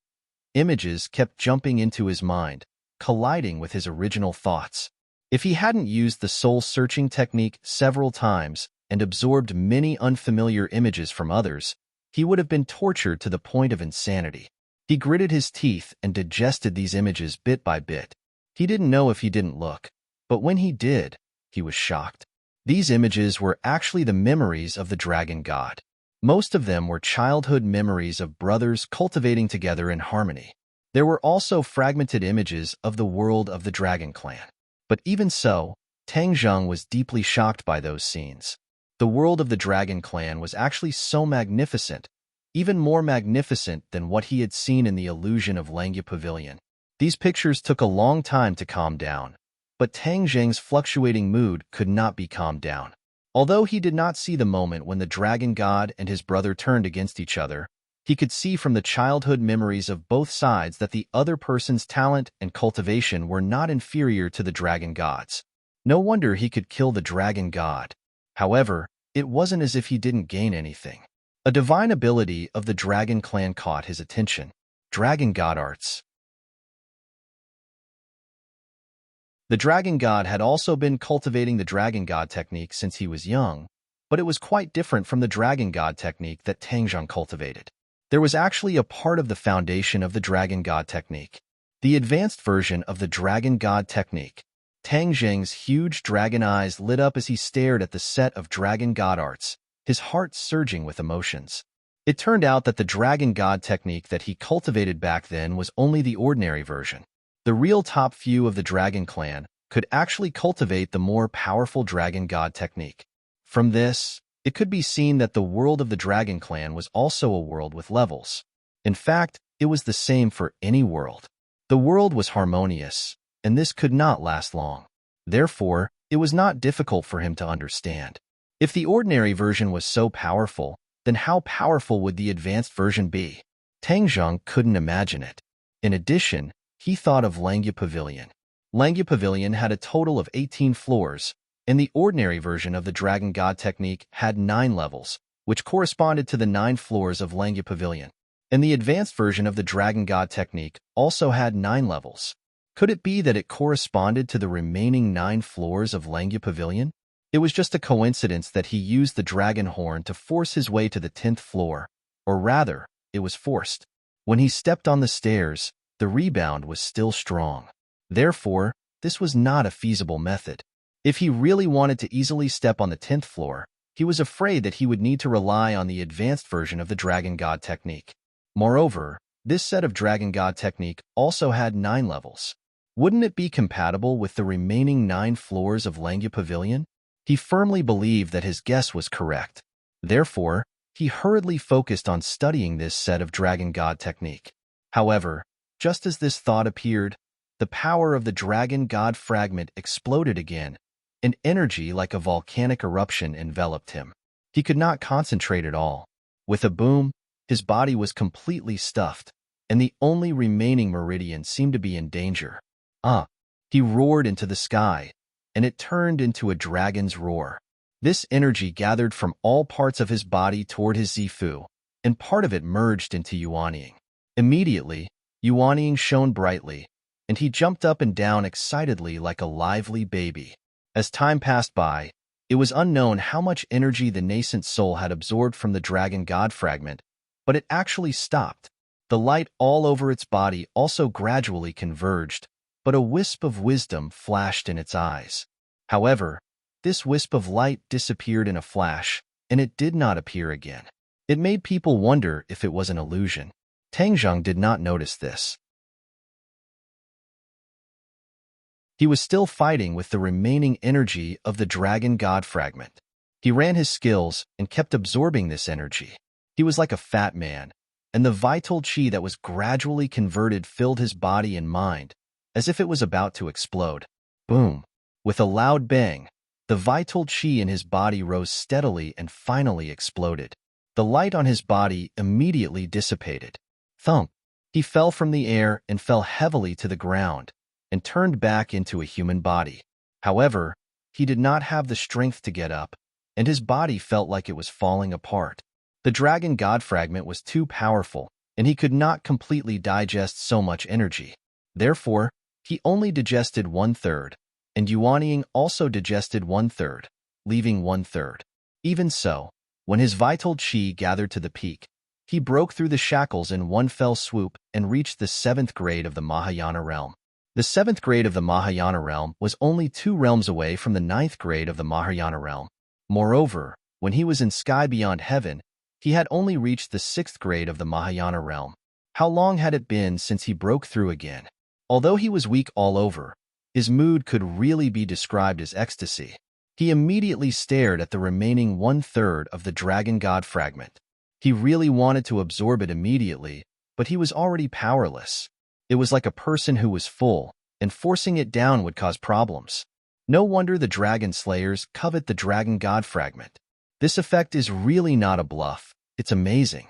images kept jumping into his mind, colliding with his original thoughts. If he hadn't used the soul-searching technique several times and absorbed many unfamiliar images from others, he would have been tortured to the point of insanity. He gritted his teeth and digested these images bit by bit. He didn't know if he didn't look, but when he did, he was shocked. These images were actually the memories of the Dragon God. Most of them were childhood memories of brothers cultivating together in harmony. There were also fragmented images of the world of the Dragon Clan. But even so, Tang Zheng was deeply shocked by those scenes. The world of the Dragon Clan was actually so magnificent, even more magnificent than what he had seen in the illusion of Langya Pavilion. These pictures took a long time to calm down, but Tang Zheng's fluctuating mood could not be calmed down. Although he did not see the moment when the Dragon God and his brother turned against each other, he could see from the childhood memories of both sides that the other person's talent and cultivation were not inferior to the Dragon God's. No wonder he could kill the Dragon God. However, it wasn't as if he didn't gain anything. A divine ability of the Dragon Clan caught his attention. Dragon God Arts. The Dragon God had also been cultivating the Dragon God technique since he was young, but it was quite different from the Dragon God technique that Tang Zheng cultivated. There was actually a part of the foundation of the Dragon God technique, the advanced version of the Dragon God technique. Tang Zheng's huge dragon eyes lit up as he stared at the set of Dragon God Arts, his heart surging with emotions. It turned out that the Dragon God technique that he cultivated back then was only the ordinary version. The real top few of the Dragon Clan could actually cultivate the more powerful Dragon God technique. From this, it could be seen that the world of the Dragon Clan was also a world with levels. In fact, it was the same for any world. The world was harmonious, and this could not last long. Therefore, it was not difficult for him to understand. If the ordinary version was so powerful, then how powerful would the advanced version be? Tang Zheng couldn't imagine it. In addition, he thought of Langya Pavilion. Langya Pavilion had a total of 18 floors, and the ordinary version of the Dragon God technique had 9 levels, which corresponded to the 9 floors of Langya Pavilion. And the advanced version of the Dragon God technique also had 9 levels. Could it be that it corresponded to the remaining 9 floors of Langya Pavilion? It was just a coincidence that he used the dragon horn to force his way to the 10th floor, or rather, it was forced. When he stepped on the stairs, the rebound was still strong. Therefore, this was not a feasible method. If he really wanted to easily step on the 10th floor, he was afraid that he would need to rely on the advanced version of the Dragon God technique. Moreover, this set of Dragon God technique also had 9 levels. Wouldn't it be compatible with the remaining 9 floors of Langya Pavilion? He firmly believed that his guess was correct. Therefore, he hurriedly focused on studying this set of Dragon God technique. However, just as this thought appeared, the power of the Dragon God fragment exploded again, and energy like a volcanic eruption enveloped him. He could not concentrate at all. With a boom, his body was completely stuffed, and the only remaining meridian seemed to be in danger. He roared into the sky, and it turned into a dragon's roar. This energy gathered from all parts of his body toward his Zifu, and part of it merged into Yuanying. Immediately, Yuanying shone brightly, and he jumped up and down excitedly like a lively baby. As time passed by, it was unknown how much energy the nascent soul had absorbed from the Dragon God fragment, but it actually stopped. The light all over its body also gradually converged, but a wisp of wisdom flashed in its eyes. However, this wisp of light disappeared in a flash, and it did not appear again. It made people wonder if it was an illusion. Tangzheng did not notice this. He was still fighting with the remaining energy of the Dragon God fragment. He ran his skills and kept absorbing this energy. He was like a fat man, and the vital qi that was gradually converted filled his body and mind, as if it was about to explode. Boom! With a loud bang, the vital qi in his body rose steadily and finally exploded. The light on his body immediately dissipated. Thump! He fell from the air and fell heavily to the ground, and turned back into a human body. However, he did not have the strength to get up, and his body felt like it was falling apart. The Dragon God fragment was too powerful, and he could not completely digest so much energy. Therefore, he only digested 1/3, and Yuanying also digested 1/3, leaving 1/3. Even so, when his vital qi gathered to the peak, he broke through the shackles in one fell swoop and reached the 7th grade of the Mahayana realm. The 7th grade of the Mahayana realm was only 2 realms away from the 9th grade of the Mahayana realm. Moreover, when he was in sky beyond heaven, he had only reached the 6th grade of the Mahayana realm. How long had it been since he broke through again? Although he was weak all over, his mood could really be described as ecstasy. He immediately stared at the remaining 1/3 of the Dragon God fragment. He really wanted to absorb it immediately, but he was already powerless. It was like a person who was full, and forcing it down would cause problems. No wonder the Dragon Slayers covet the Dragon God fragment. This effect is really not a bluff. It's amazing.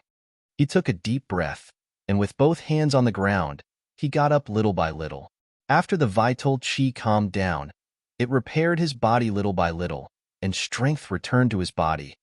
He took a deep breath, and with both hands on the ground, he got up little by little. After the vital qi calmed down, it repaired his body little by little, and strength returned to his body.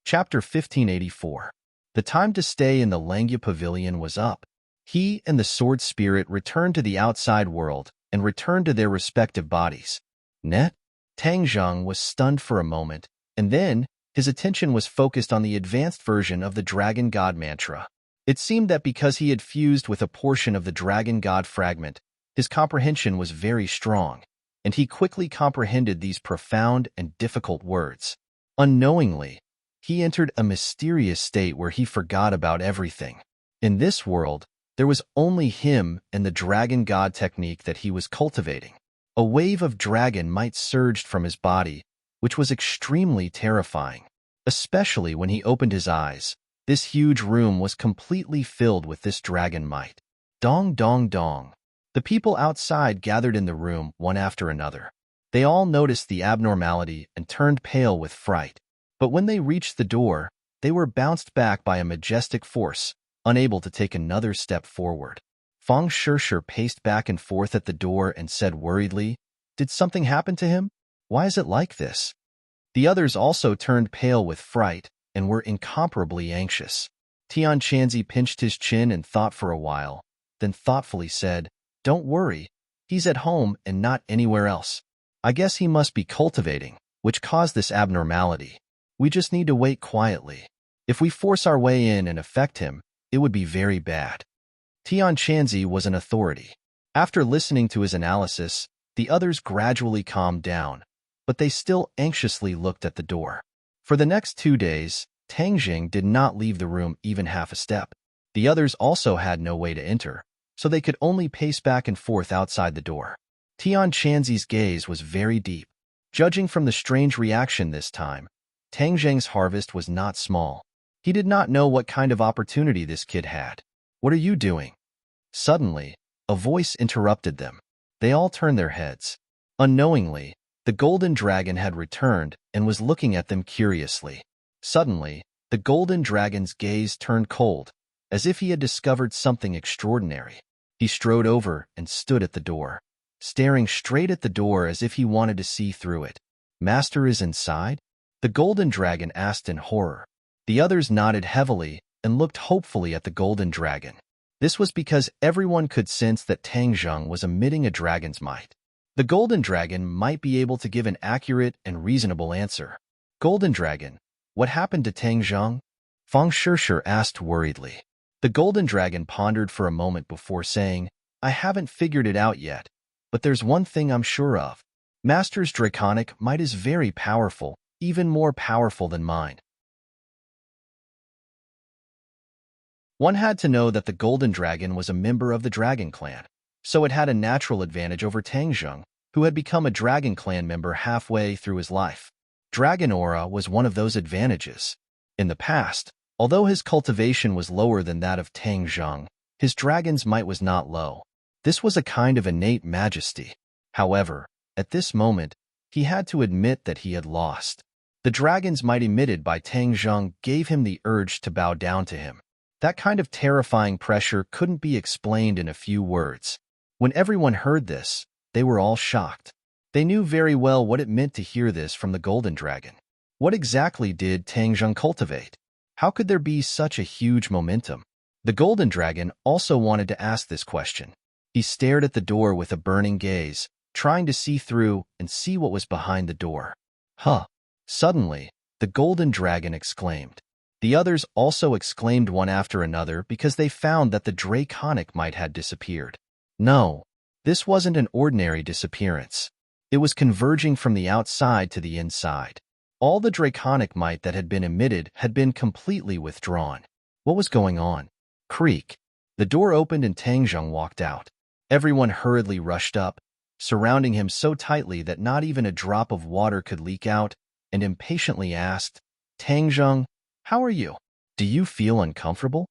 Chapter 1584. The time to stay in the Langya Pavilion was up. He and the Sword Spirit returned to the outside world and returned to their respective bodies. Net? Tangzheng was stunned for a moment, and then his attention was focused on the advanced version of the Dragon God mantra. It seemed that because he had fused with a portion of the Dragon God fragment, his comprehension was very strong, and he quickly comprehended these profound and difficult words. Unknowingly, he entered a mysterious state where he forgot about everything. In this world, there was only him and the Dragon God technique that he was cultivating. A wave of dragon might surged from his body, which was extremely terrifying. Especially when he opened his eyes, this huge room was completely filled with this dragon might. Dong dong dong. The people outside gathered in the room one after another. They all noticed the abnormality and turned pale with fright. But when they reached the door, they were bounced back by a majestic force, unable to take another step forward. Fang Shishir paced back and forth at the door and said worriedly, "Did something happen to him? Why is it like this?" The others also turned pale with fright and were incomparably anxious. Tian Chanzi pinched his chin and thought for a while, then thoughtfully said, "Don't worry, he's at home and not anywhere else. I guess he must be cultivating, which caused this abnormality. We just need to wait quietly. If we force our way in and affect him, it would be very bad." Tian Chanzi was an authority. After listening to his analysis, the others gradually calmed down, but they still anxiously looked at the door. For the next 2 days, Tang Jing did not leave the room even half a step. The others also had no way to enter, so they could only pace back and forth outside the door. Tian Chanzi's gaze was very deep. Judging from the strange reaction this time, Tang Jing's harvest was not small. He did not know what kind of opportunity this kid had. "What are you doing?" Suddenly, a voice interrupted them. They all turned their heads. Unknowingly, the golden dragon had returned and was looking at them curiously. Suddenly, the golden dragon's gaze turned cold, as if he had discovered something extraordinary. He strode over and stood at the door, staring straight at the door as if he wanted to see through it. "Master is inside?" the golden dragon asked in horror. The others nodded heavily and looked hopefully at the golden dragon. This was because everyone could sense that Tang Zheng was emitting a dragon's might. The golden dragon might be able to give an accurate and reasonable answer. "Golden dragon, what happened to Tang Zheng?" Fang Shishir asked worriedly. The golden dragon pondered for a moment before saying, "I haven't figured it out yet, but there's one thing I'm sure of. Master's draconic might is very powerful, even more powerful than mine." One had to know that the golden dragon was a member of the dragon clan, so it had a natural advantage over Tang Zheng, who had become a dragon clan member halfway through his life. Dragon aura was one of those advantages. In the past, although his cultivation was lower than that of Tang Zheng, his dragon's might was not low. This was a kind of innate majesty. However, at this moment, he had to admit that he had lost. The dragon's might emitted by Tang Zheng gave him the urge to bow down to him. That kind of terrifying pressure couldn't be explained in a few words. When everyone heard this, they were all shocked. They knew very well what it meant to hear this from the golden dragon. What exactly did Tang Zheng cultivate? How could there be such a huge momentum? The golden dragon also wanted to ask this question. He stared at the door with a burning gaze, trying to see through and see what was behind the door. "Huh!" Suddenly, the golden dragon exclaimed. The others also exclaimed one after another because they found that the draconic might had disappeared. No, this wasn't an ordinary disappearance. It was converging from the outside to the inside. All the draconic might that had been emitted had been completely withdrawn. What was going on? Creak. The door opened and Tang Zheng walked out. Everyone hurriedly rushed up, surrounding him so tightly that not even a drop of water could leak out, and impatiently asked, "Tang Zheng, how are you? Do you feel uncomfortable?"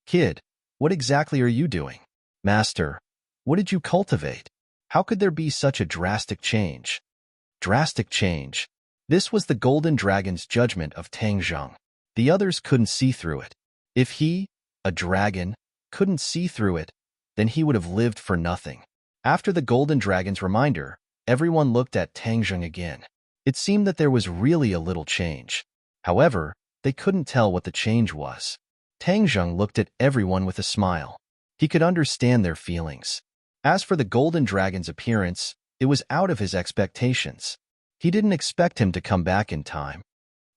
"Kid, what exactly are you doing?" "Master, what did you cultivate? How could there be such a drastic change?" Drastic change. This was the golden dragon's judgment of Tang Zheng. The others couldn't see through it. If he, a dragon, couldn't see through it, then he would have lived for nothing. After the golden dragon's reminder, everyone looked at Tang Zheng again. It seemed that there was really a little change. However, they couldn't tell what the change was. Tang Zheng looked at everyone with a smile. He could understand their feelings. As for the golden dragon's appearance, it was out of his expectations. He didn't expect him to come back in time.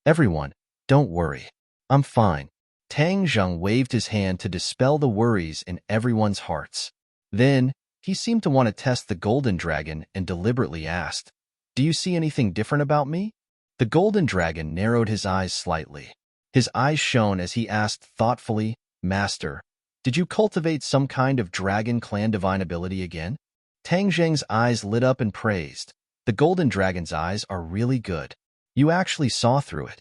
"Everyone, don't worry. I'm fine." Tang Zheng waved his hand to dispel the worries in everyone's hearts. Then, he seemed to want to test the golden dragon and deliberately asked, "Do you see anything different about me?" The golden dragon narrowed his eyes slightly. His eyes shone as he asked thoughtfully, "Master, did you cultivate some kind of dragon clan divine ability again?" Tang Zheng's eyes lit up and praised. "The golden dragon's eyes are really good. You actually saw through it."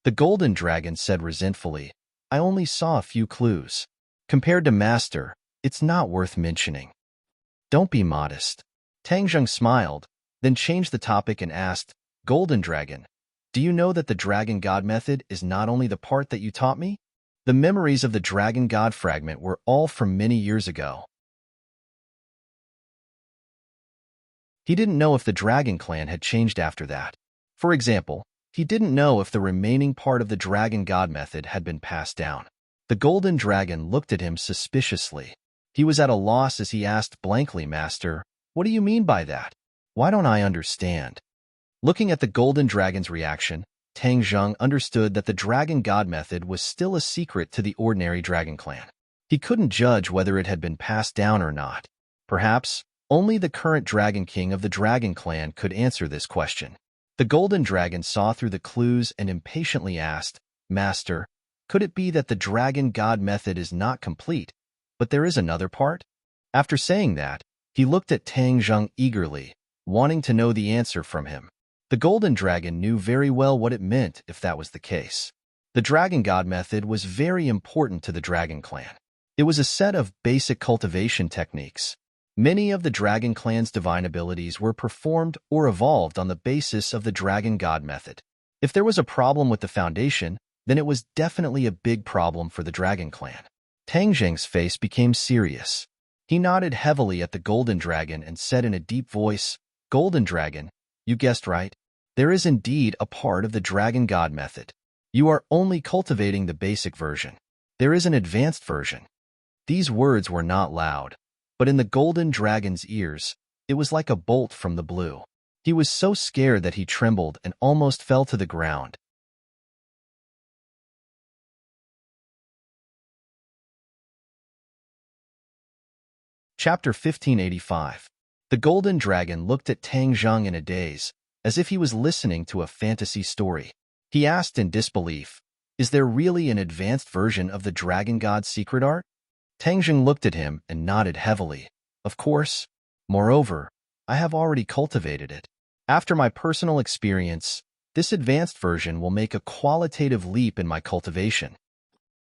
The golden dragon said resentfully, "I only saw a few clues. Compared to Master, it's not worth mentioning." "Don't be modest." Tang Zheng smiled, then changed the topic and asked, "Golden dragon, do you know that the dragon god method is not only the part that you taught me? The memories of the dragon god fragment were all from many years ago." He didn't know if the dragon clan had changed after that. For example, he didn't know if the remaining part of the dragon god method had been passed down. The golden dragon looked at him suspiciously. He was at a loss as he asked blankly, "Master, what do you mean by that? Why don't I understand?" Looking at the golden dragon's reaction, Tang Zheng understood that the dragon god method was still a secret to the ordinary dragon clan. He couldn't judge whether it had been passed down or not. Perhaps only the current dragon king of the dragon clan could answer this question. The golden dragon saw through the clues and impatiently asked, "Master, could it be that the dragon god method is not complete, but there is another part?" After saying that, he looked at Tang Zheng eagerly, wanting to know the answer from him. The golden dragon knew very well what it meant if that was the case. The dragon god method was very important to the dragon clan. It was a set of basic cultivation techniques. Many of the dragon clan's divine abilities were performed or evolved on the basis of the dragon god method. If there was a problem with the foundation, then it was definitely a big problem for the dragon clan. Tang Zheng's face became serious. He nodded heavily at the golden dragon and said in a deep voice, "Golden dragon, you guessed right. There is indeed a part of the dragon god method. You are only cultivating the basic version. There is an advanced version." These words were not loud, but in the golden dragon's ears, it was like a bolt from the blue. He was so scared that he trembled and almost fell to the ground. Chapter 1585. The golden dragon looked at Tang Zheng in a daze, as if he was listening to a fantasy story. He asked in disbelief, "Is there really an advanced version of the dragon god's secret art?" Tang Zheng looked at him and nodded heavily. "Of course. Moreover, I have already cultivated it. After my personal experience, this advanced version will make a qualitative leap in my cultivation."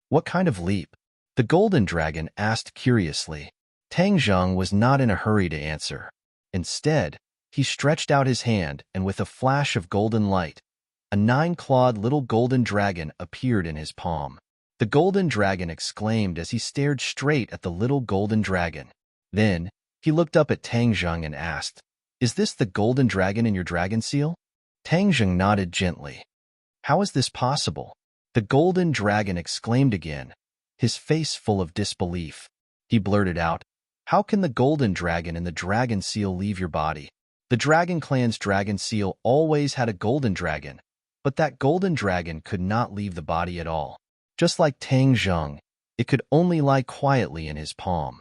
"What kind of leap?" the golden dragon asked curiously. Tang Zheng was not in a hurry to answer. Instead, he stretched out his hand, and with a flash of golden light, a 9-clawed little golden dragon appeared in his palm. The golden dragon exclaimed as he stared straight at the little golden dragon. Then, he looked up at Tang Zheng and asked, "Is this the golden dragon in your dragon seal?" Tang Zheng nodded gently. "How is this possible?" the golden dragon exclaimed again, his face full of disbelief. He blurted out, "How can the golden dragon in the dragon seal leave your body? The dragon clan's dragon seal always had a golden dragon, but that golden dragon could not leave the body at all. Just like Tang Zheng, it could only lie quietly in his palm."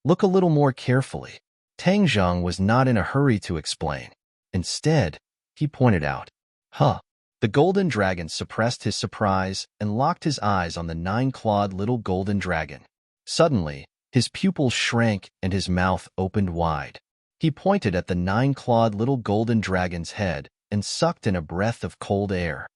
"Look a little more carefully." Tang Zheng was not in a hurry to explain. Instead, he pointed out, "Huh." The golden dragon suppressed his surprise and locked his eyes on the 9-clawed little golden dragon. Suddenly, his pupils shrank and his mouth opened wide. He pointed at the 9-clawed little golden dragon's head and sucked in a breath of cold air.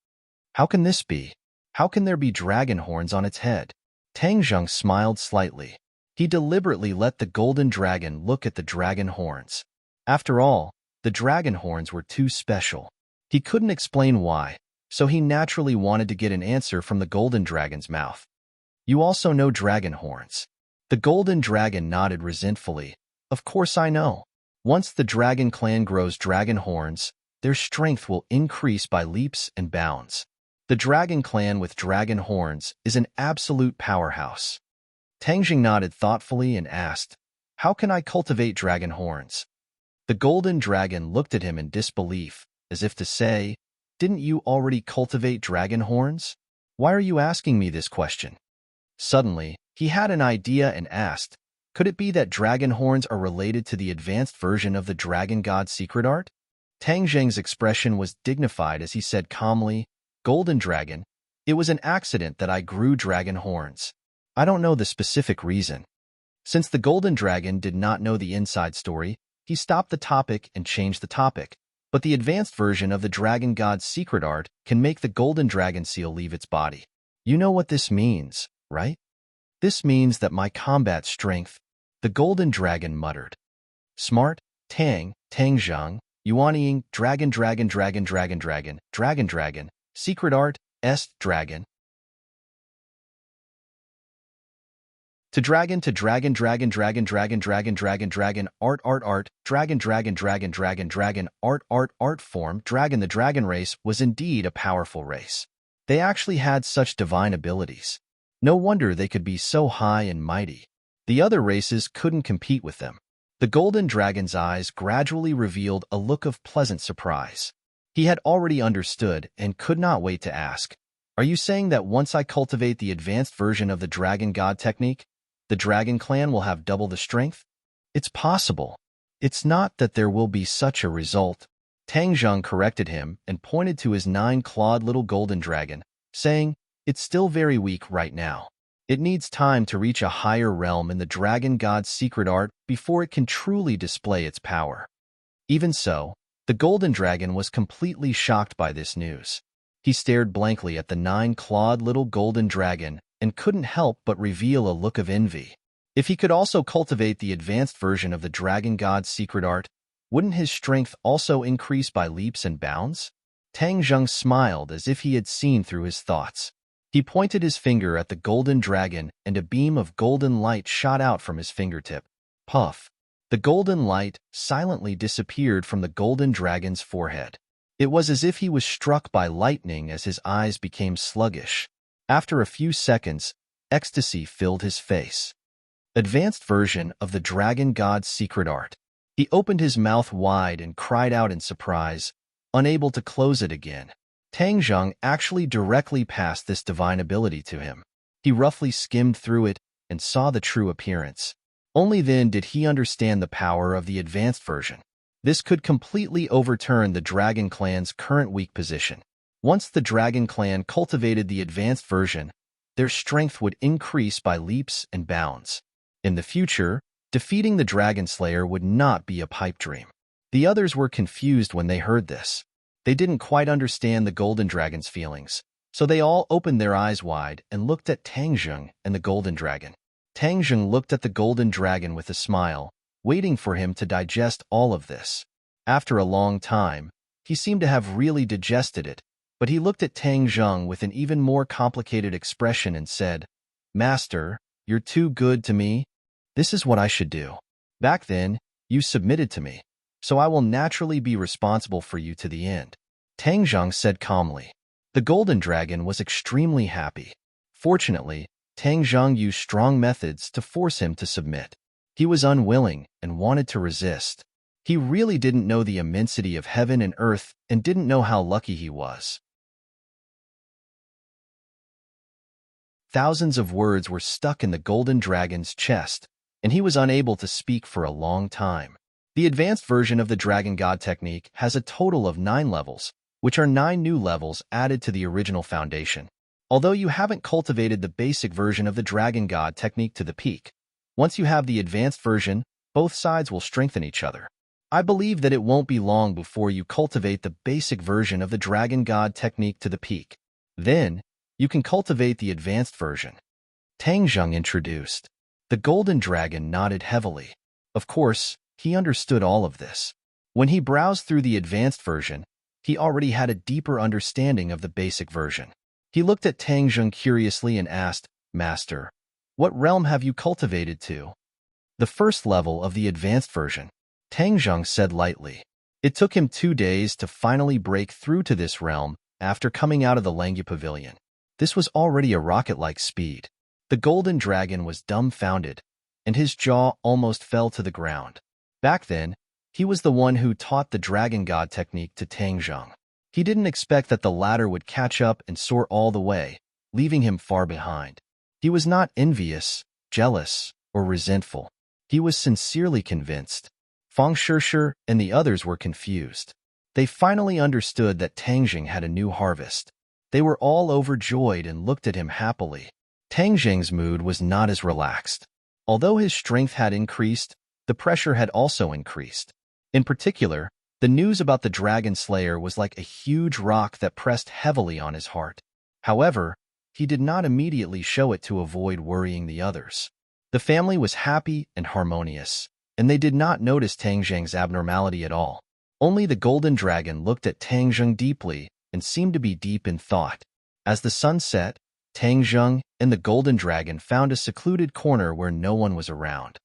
"How can this be? How can there be dragon horns on its head?" Tang Zheng smiled slightly. He deliberately let the golden dragon look at the dragon horns. After all, the dragon horns were too special. He couldn't explain why, so he naturally wanted to get an answer from the golden dragon's mouth. "You also know dragon horns." The golden dragon nodded resentfully. "Of course I know. Once the dragon clan grows dragon horns, their strength will increase by leaps and bounds. The dragon clan with dragon horns is an absolute powerhouse." Tang Zheng nodded thoughtfully and asked, "How can I cultivate dragon horns?" The golden dragon looked at him in disbelief, as if to say, "Didn't you already cultivate dragon horns? Why are you asking me this question?" Suddenly, he had an idea and asked, "Could it be that dragon horns are related to the advanced version of the dragon god's secret art?" Tang Zheng's expression was dignified as he said calmly, "Golden dragon, it was an accident that I grew dragon horns. I don't know the specific reason." Since the golden dragon did not know the inside story, he stopped the topic and changed the topic. "But the advanced version of the dragon god's secret art can make the golden dragon seal leave its body. You know what this means, right?" "This means that my combat strength," the golden dragon muttered. "Smart, Tang Zheng, Yuanying, dragon, secret art, est dragon. To dragon, art, art form. Dragon. The dragon race was indeed a powerful race. They actually had such divine abilities. No wonder they could be so high and mighty. The other races couldn't compete with them. The golden dragon's eyes gradually revealed a look of pleasant surprise. He had already understood and could not wait to ask, "Are you saying that once I cultivate the advanced version of the dragon god technique, the dragon clan will have double the strength?" "It's possible. It's not that there will be such a result." Tang Zheng corrected him and pointed to his 9-clawed little golden dragon, saying, "It's still very weak right now. It needs time to reach a higher realm in the dragon god's secret art before it can truly display its power." Even so, the golden dragon was completely shocked by this news. He stared blankly at the 9-clawed little golden dragon and couldn't help but reveal a look of envy. If he could also cultivate the advanced version of the dragon god's secret art, wouldn't his strength also increase by leaps and bounds? Tang Zheng smiled as if he had seen through his thoughts. He pointed his finger at the golden dragon and a beam of golden light shot out from his fingertip. Puff! The golden light silently disappeared from the golden dragon's forehead. It was as if he was struck by lightning as his eyes became sluggish. After a few seconds, ecstasy filled his face. Advanced version of the dragon god's secret art. He opened his mouth wide and cried out in surprise, unable to close it again. Tang Zheng actually directly passed this divine ability to him. He roughly skimmed through it and saw the true appearance. Only then did he understand the power of the advanced version. This could completely overturn the Dragon Clan's current weak position. Once the Dragon Clan cultivated the advanced version, their strength would increase by leaps and bounds. In the future, defeating the Dragon Slayer would not be a pipe dream. The others were confused when they heard this. They didn't quite understand the Golden Dragon's feelings, so they all opened their eyes wide and looked at Tang Zheng and the Golden Dragon. Tang Zheng looked at the Golden Dragon with a smile, waiting for him to digest all of this. After a long time, he seemed to have really digested it, but he looked at Tang Zheng with an even more complicated expression and said, "Master, you're too good to me. This is what I should do. Back then, you submitted to me, so I will naturally be responsible for you to the end." Tang Zheng said calmly. The Golden Dragon was extremely happy. Fortunately, Tang Zheng used strong methods to force him to submit. He was unwilling and wanted to resist. He really didn't know the immensity of heaven and earth and didn't know how lucky he was. Thousands of words were stuck in the Golden Dragon's chest, and he was unable to speak for a long time. The advanced version of the Dragon God technique has a total of 9 levels, which are 9 new levels added to the original foundation. Although you haven't cultivated the basic version of the Dragon God technique to the peak, once you have the advanced version, both sides will strengthen each other. I believe that it won't be long before you cultivate the basic version of the Dragon God technique to the peak. Then, you can cultivate the advanced version. Tang Zheng introduced. The Golden Dragon nodded heavily. Of course, he understood all of this. When he browsed through the advanced version, he already had a deeper understanding of the basic version. He looked at Tang Zheng curiously and asked, "Master, what realm have you cultivated to?" "The first level of the advanced version," Tang Zheng said lightly. It took him 2 days to finally break through to this realm after coming out of the Langya Pavilion. This was already a rocket-like speed. The Golden Dragon was dumbfounded, and his jaw almost fell to the ground. Back then, he was the one who taught the Dragon God technique to Tang Zheng. He didn't expect that the latter would catch up and soar all the way, leaving him far behind. He was not envious, jealous, or resentful. He was sincerely convinced. Feng Shishir and the others were confused. They finally understood that Tang Zheng had a new harvest. They were all overjoyed and looked at him happily. Tang Zheng's mood was not as relaxed. Although his strength had increased, the pressure had also increased. In particular, the news about the Dragon Slayer was like a huge rock that pressed heavily on his heart. However, he did not immediately show it to avoid worrying the others. The family was happy and harmonious, and they did not notice Tang Zheng's abnormality at all. Only the Golden Dragon looked at Tang Zheng deeply and seemed to be deep in thought. As the sun set, Tang Zheng and the Golden Dragon found a secluded corner where no one was around.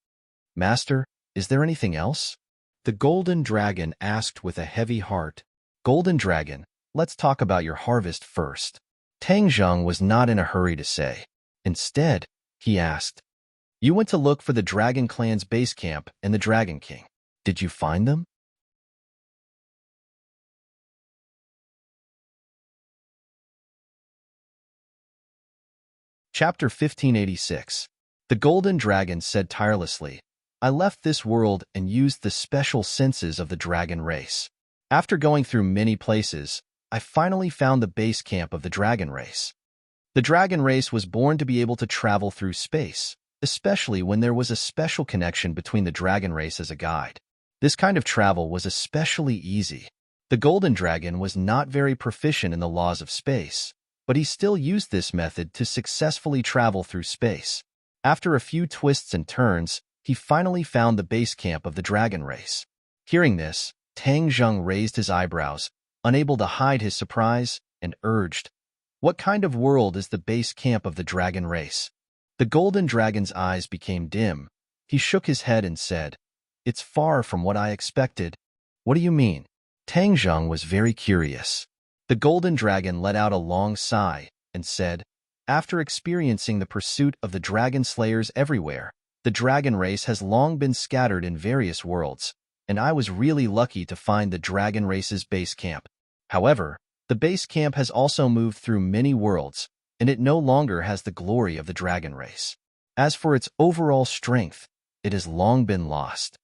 "Master, is there anything else?" The Golden Dragon asked with a heavy heart. "Golden Dragon, let's talk about your harvest first." Tang Zheng was not in a hurry to say. Instead, he asked, You went to look for the Dragon Clan's base camp and the Dragon King. Did you find them? Chapter 1586. The Golden Dragon said tirelessly, I left this world and used the special senses of the dragon race. After going through many places, I finally found the base camp of the dragon race. The dragon race was born to be able to travel through space, especially when there was a special connection between the dragon race as a guide. This kind of travel was especially easy. The Golden Dragon was not very proficient in the laws of space, but he still used this method to successfully travel through space. After a few twists and turns, he finally found the base camp of the dragon race. Hearing this, Tang Zheng raised his eyebrows, unable to hide his surprise, and urged, What kind of world is the base camp of the dragon race? The Golden Dragon's eyes became dim. He shook his head and said, It's far from what I expected. What do you mean? Tang Zheng was very curious. The Golden Dragon let out a long sigh and said, After experiencing the pursuit of the dragon slayers everywhere, the dragon race has long been scattered in various worlds, and I was really lucky to find the dragon race's base camp. However, the base camp has also moved through many worlds, and it no longer has the glory of the dragon race. As for its overall strength, it has long been lost.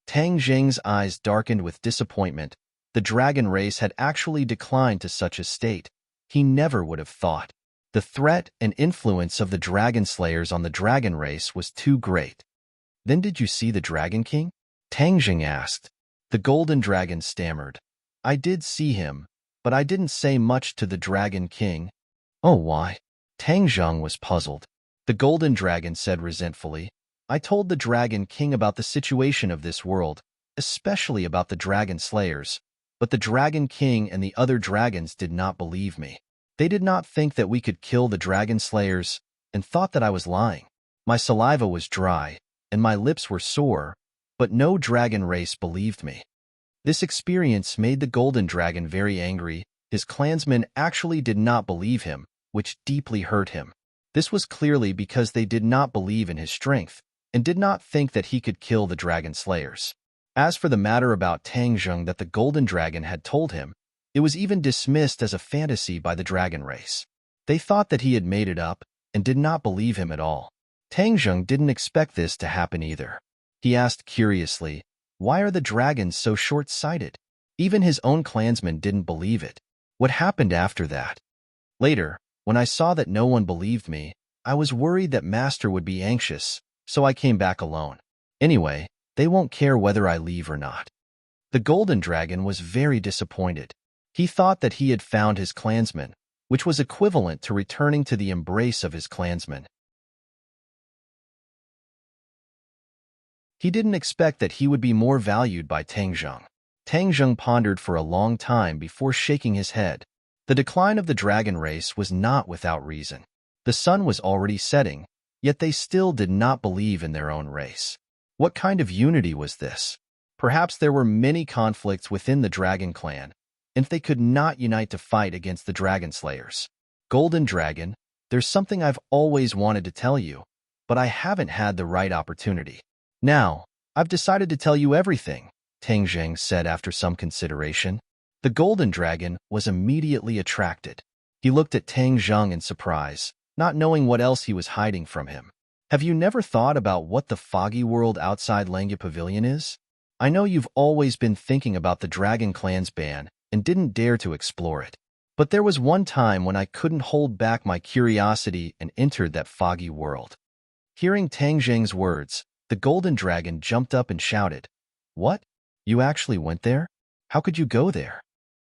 Tang Zheng's eyes darkened with disappointment. The dragon race had actually declined to such a state. He never would have thought. The threat and influence of the dragon slayers on the dragon race was too great. Then did you see the Dragon King? Tang Zheng asked. The Golden Dragon stammered. I did see him, but I didn't say much to the Dragon King. Oh, why? Tang Zheng was puzzled. The Golden Dragon said resentfully, I told the Dragon King about the situation of this world, especially about the dragon slayers, but the Dragon King and the other dragons did not believe me. They did not think that we could kill the dragon slayers and thought that I was lying. My saliva was dry, and my lips were sore, but no dragon race believed me. This experience made the Golden Dragon very angry. His clansmen actually did not believe him, which deeply hurt him. This was clearly because they did not believe in his strength and did not think that he could kill the dragon slayers. As for the matter about Tang Zheng that the Golden Dragon had told him, it was even dismissed as a fantasy by the dragon race. They thought that he had made it up and did not believe him at all. Tang Zheng didn't expect this to happen either. He asked curiously, Why are the dragons so short-sighted? Even his own clansmen didn't believe it. What happened after that? Later, when I saw that no one believed me, I was worried that Master would be anxious, so I came back alone. Anyway, they won't care whether I leave or not. The Golden Dragon was very disappointed. He thought that he had found his clansmen, which was equivalent to returning to the embrace of his clansmen. He didn't expect that he would be more valued by Tang Zheng. Tang Zheng pondered for a long time before shaking his head. The decline of the dragon race was not without reason. The sun was already setting, yet they still did not believe in their own race. What kind of unity was this? Perhaps there were many conflicts within the Dragon Clan, and they could not unite to fight against the Dragon Slayers. Golden Dragon, there's something I've always wanted to tell you, but I haven't had the right opportunity. Now, I've decided to tell you everything, Tang Zheng said after some consideration. The Golden Dragon was immediately attracted. He looked at Tang Zheng in surprise, not knowing what else he was hiding from him. Have you never thought about what the foggy world outside Langya Pavilion is? I know you've always been thinking about the Dragon Clan's ban and didn't dare to explore it. But there was one time when I couldn't hold back my curiosity and entered that foggy world. Hearing Tang Zheng's words, the Golden Dragon jumped up and shouted, What? You actually went there? How could you go there?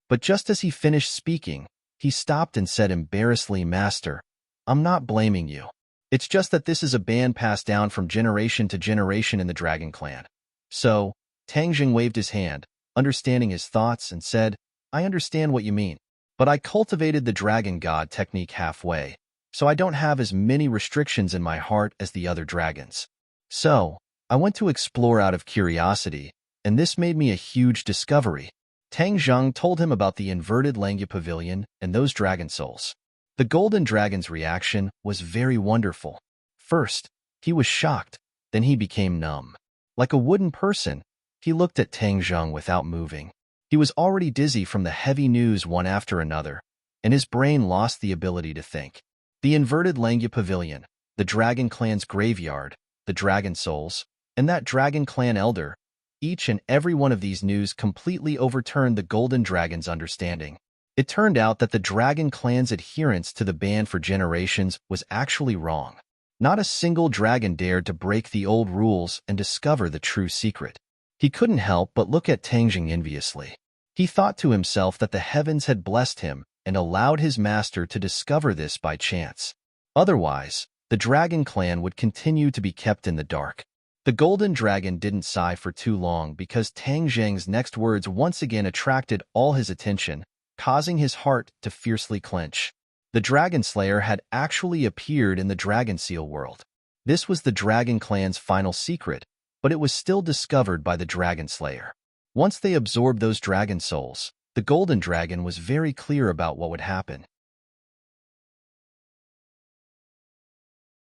But just as he finished speaking, he stopped and said embarrassedly, Master, I'm not blaming you. It's just that this is a ban passed down from generation to generation in the Dragon Clan. So, Tang Zheng waved his hand, understanding his thoughts, and said, I understand what you mean, but I cultivated the Dragon God technique halfway, so I don't have as many restrictions in my heart as the other dragons. So, I went to explore out of curiosity, and this made me a huge discovery. Tang Zheng told him about the inverted Langya Pavilion and those dragon souls. The Golden Dragon's reaction was very wonderful. First, He was shocked, then he became numb. Like a wooden person, he looked at Tang Zheng without moving. He was already dizzy from the heavy news one after another, and his brain lost the ability to think. The inverted Langya Pavilion, the Dragon Clan's graveyard, the Dragon Souls, and that Dragon Clan elder, each and every one of these news completely overturned the Golden Dragon's understanding. It turned out that the Dragon Clan's adherence to the ban for generations was actually wrong. Not a single dragon dared to break the old rules and discover the true secret. He couldn't help but look at Tangjing enviously. He thought to himself that the heavens had blessed him and allowed his master to discover this by chance. Otherwise, the Dragon Clan would continue to be kept in the dark. The Golden Dragon didn't sigh for too long because Tang Zheng's next words once again attracted all his attention, causing his heart to fiercely clench. The Dragon Slayer had actually appeared in the Dragon Seal world. This was the Dragon Clan's final secret, but it was still discovered by the Dragon Slayer. Once they absorbed those dragon souls, the Golden Dragon was very clear about what would happen.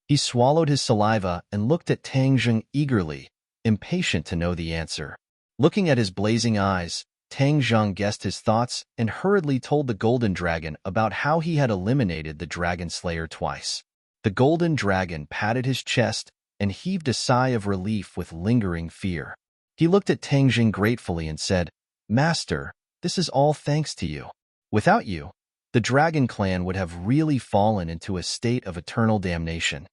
He swallowed his saliva and looked at Tang Zheng eagerly, impatient to know the answer. Looking at his blazing eyes, Tang Zheng guessed his thoughts and hurriedly told the Golden Dragon about how he had eliminated the Dragon Slayer twice. The Golden Dragon patted his chest and heaved a sigh of relief with lingering fear. He looked at Tang Zheng gratefully and said, "Master, this is all thanks to you. Without you, the Dragon Clan would have really fallen into a state of eternal damnation.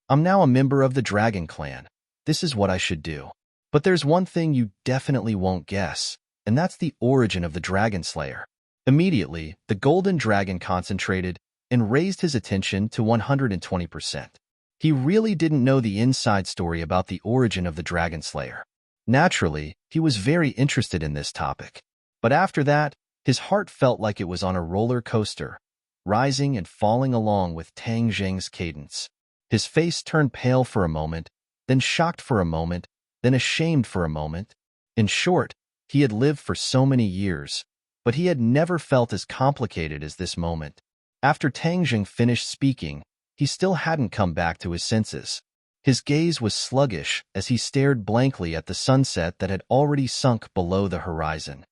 I'm now a member of the Dragon Clan. This is what I should do. But there's one thing you definitely won't guess, and that's the origin of the Dragon Slayer." Immediately, the Golden Dragon concentrated and raised his attention to 120%. He really didn't know the inside story about the origin of the Dragon Slayer. Naturally, he was very interested in this topic. But after that, his heart felt like it was on a roller coaster, rising and falling along with Tang Zheng's cadence. His face turned pale for a moment, then shocked for a moment, then ashamed for a moment. In short, he had lived for so many years, but he had never felt as complicated as this moment. After Tang Zheng finished speaking, he still hadn't come back to his senses. His gaze was sluggish as he stared blankly at the sunset that had already sunk below the horizon.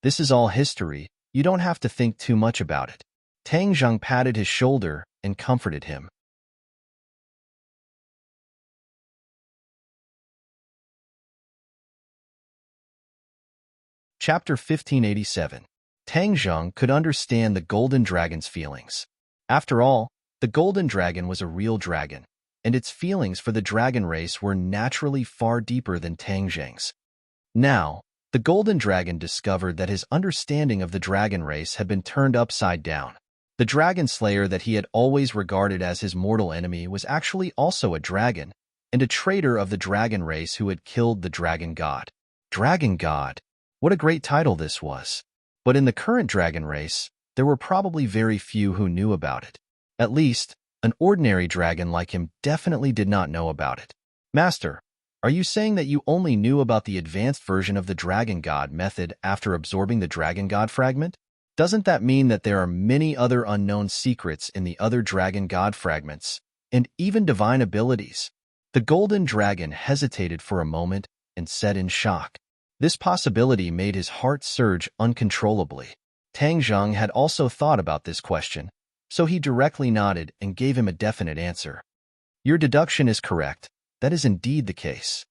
"This is all history. You don't have to think too much about it." Tang Zheng patted his shoulder and comforted him. Chapter 1587. Tang Zheng could understand the Golden Dragon's feelings. After all, the Golden Dragon was a real dragon, and its feelings for the dragon race were naturally far deeper than Tang Zheng's. Now, the Golden Dragon discovered that his understanding of the dragon race had been turned upside down. The Dragon Slayer that he had always regarded as his mortal enemy was actually also a dragon, and a traitor of the dragon race who had killed the Dragon God. Dragon God. What a great title this was. But in the current dragon race, there were probably very few who knew about it. At least, an ordinary dragon like him definitely did not know about it. "Master, are you saying that you only knew about the advanced version of the Dragon God method after absorbing the Dragon God fragment? Doesn't that mean that there are many other unknown secrets in the other Dragon God fragments, and even divine abilities?" The Golden Dragon hesitated for a moment and said in shock. This possibility made his heart surge uncontrollably. Tang Zheng had also thought about this question, so he directly nodded and gave him a definite answer. "Your deduction is correct. That is indeed the case."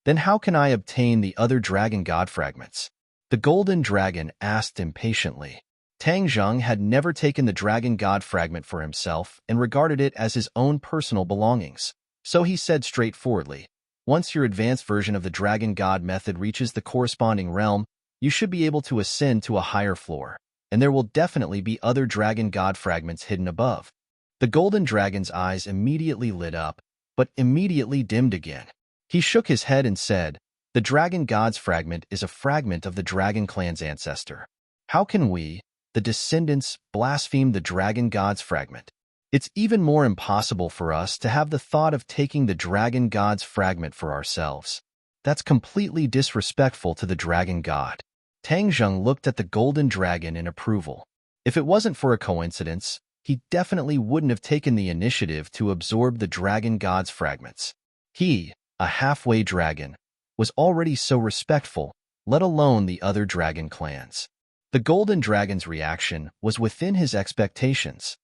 "Then how can I obtain the other Dragon God fragments?" the Golden Dragon asked impatiently. Tang Zheng had never taken the Dragon God fragment for himself and regarded it as his own personal belongings, so he said straightforwardly, "Once your advanced version of the Dragon God method reaches the corresponding realm, you should be able to ascend to a higher floor, and there will definitely be other Dragon God fragments hidden above." The Golden Dragon's eyes immediately lit up, but immediately dimmed again. He shook his head and said, "The Dragon God's fragment is a fragment of the Dragon Clan's ancestor. How can we, the descendants, blaspheme the Dragon God's fragment? It's even more impossible for us to have the thought of taking the Dragon God's fragment for ourselves. That's completely disrespectful to the Dragon God." Tang Zheng looked at the Golden Dragon in approval. If it wasn't for a coincidence, he definitely wouldn't have taken the initiative to absorb the dragon god's fragments. He, a halfway dragon, was already so respectful, let alone the other dragon clans. The golden dragon's reaction was within his expectations.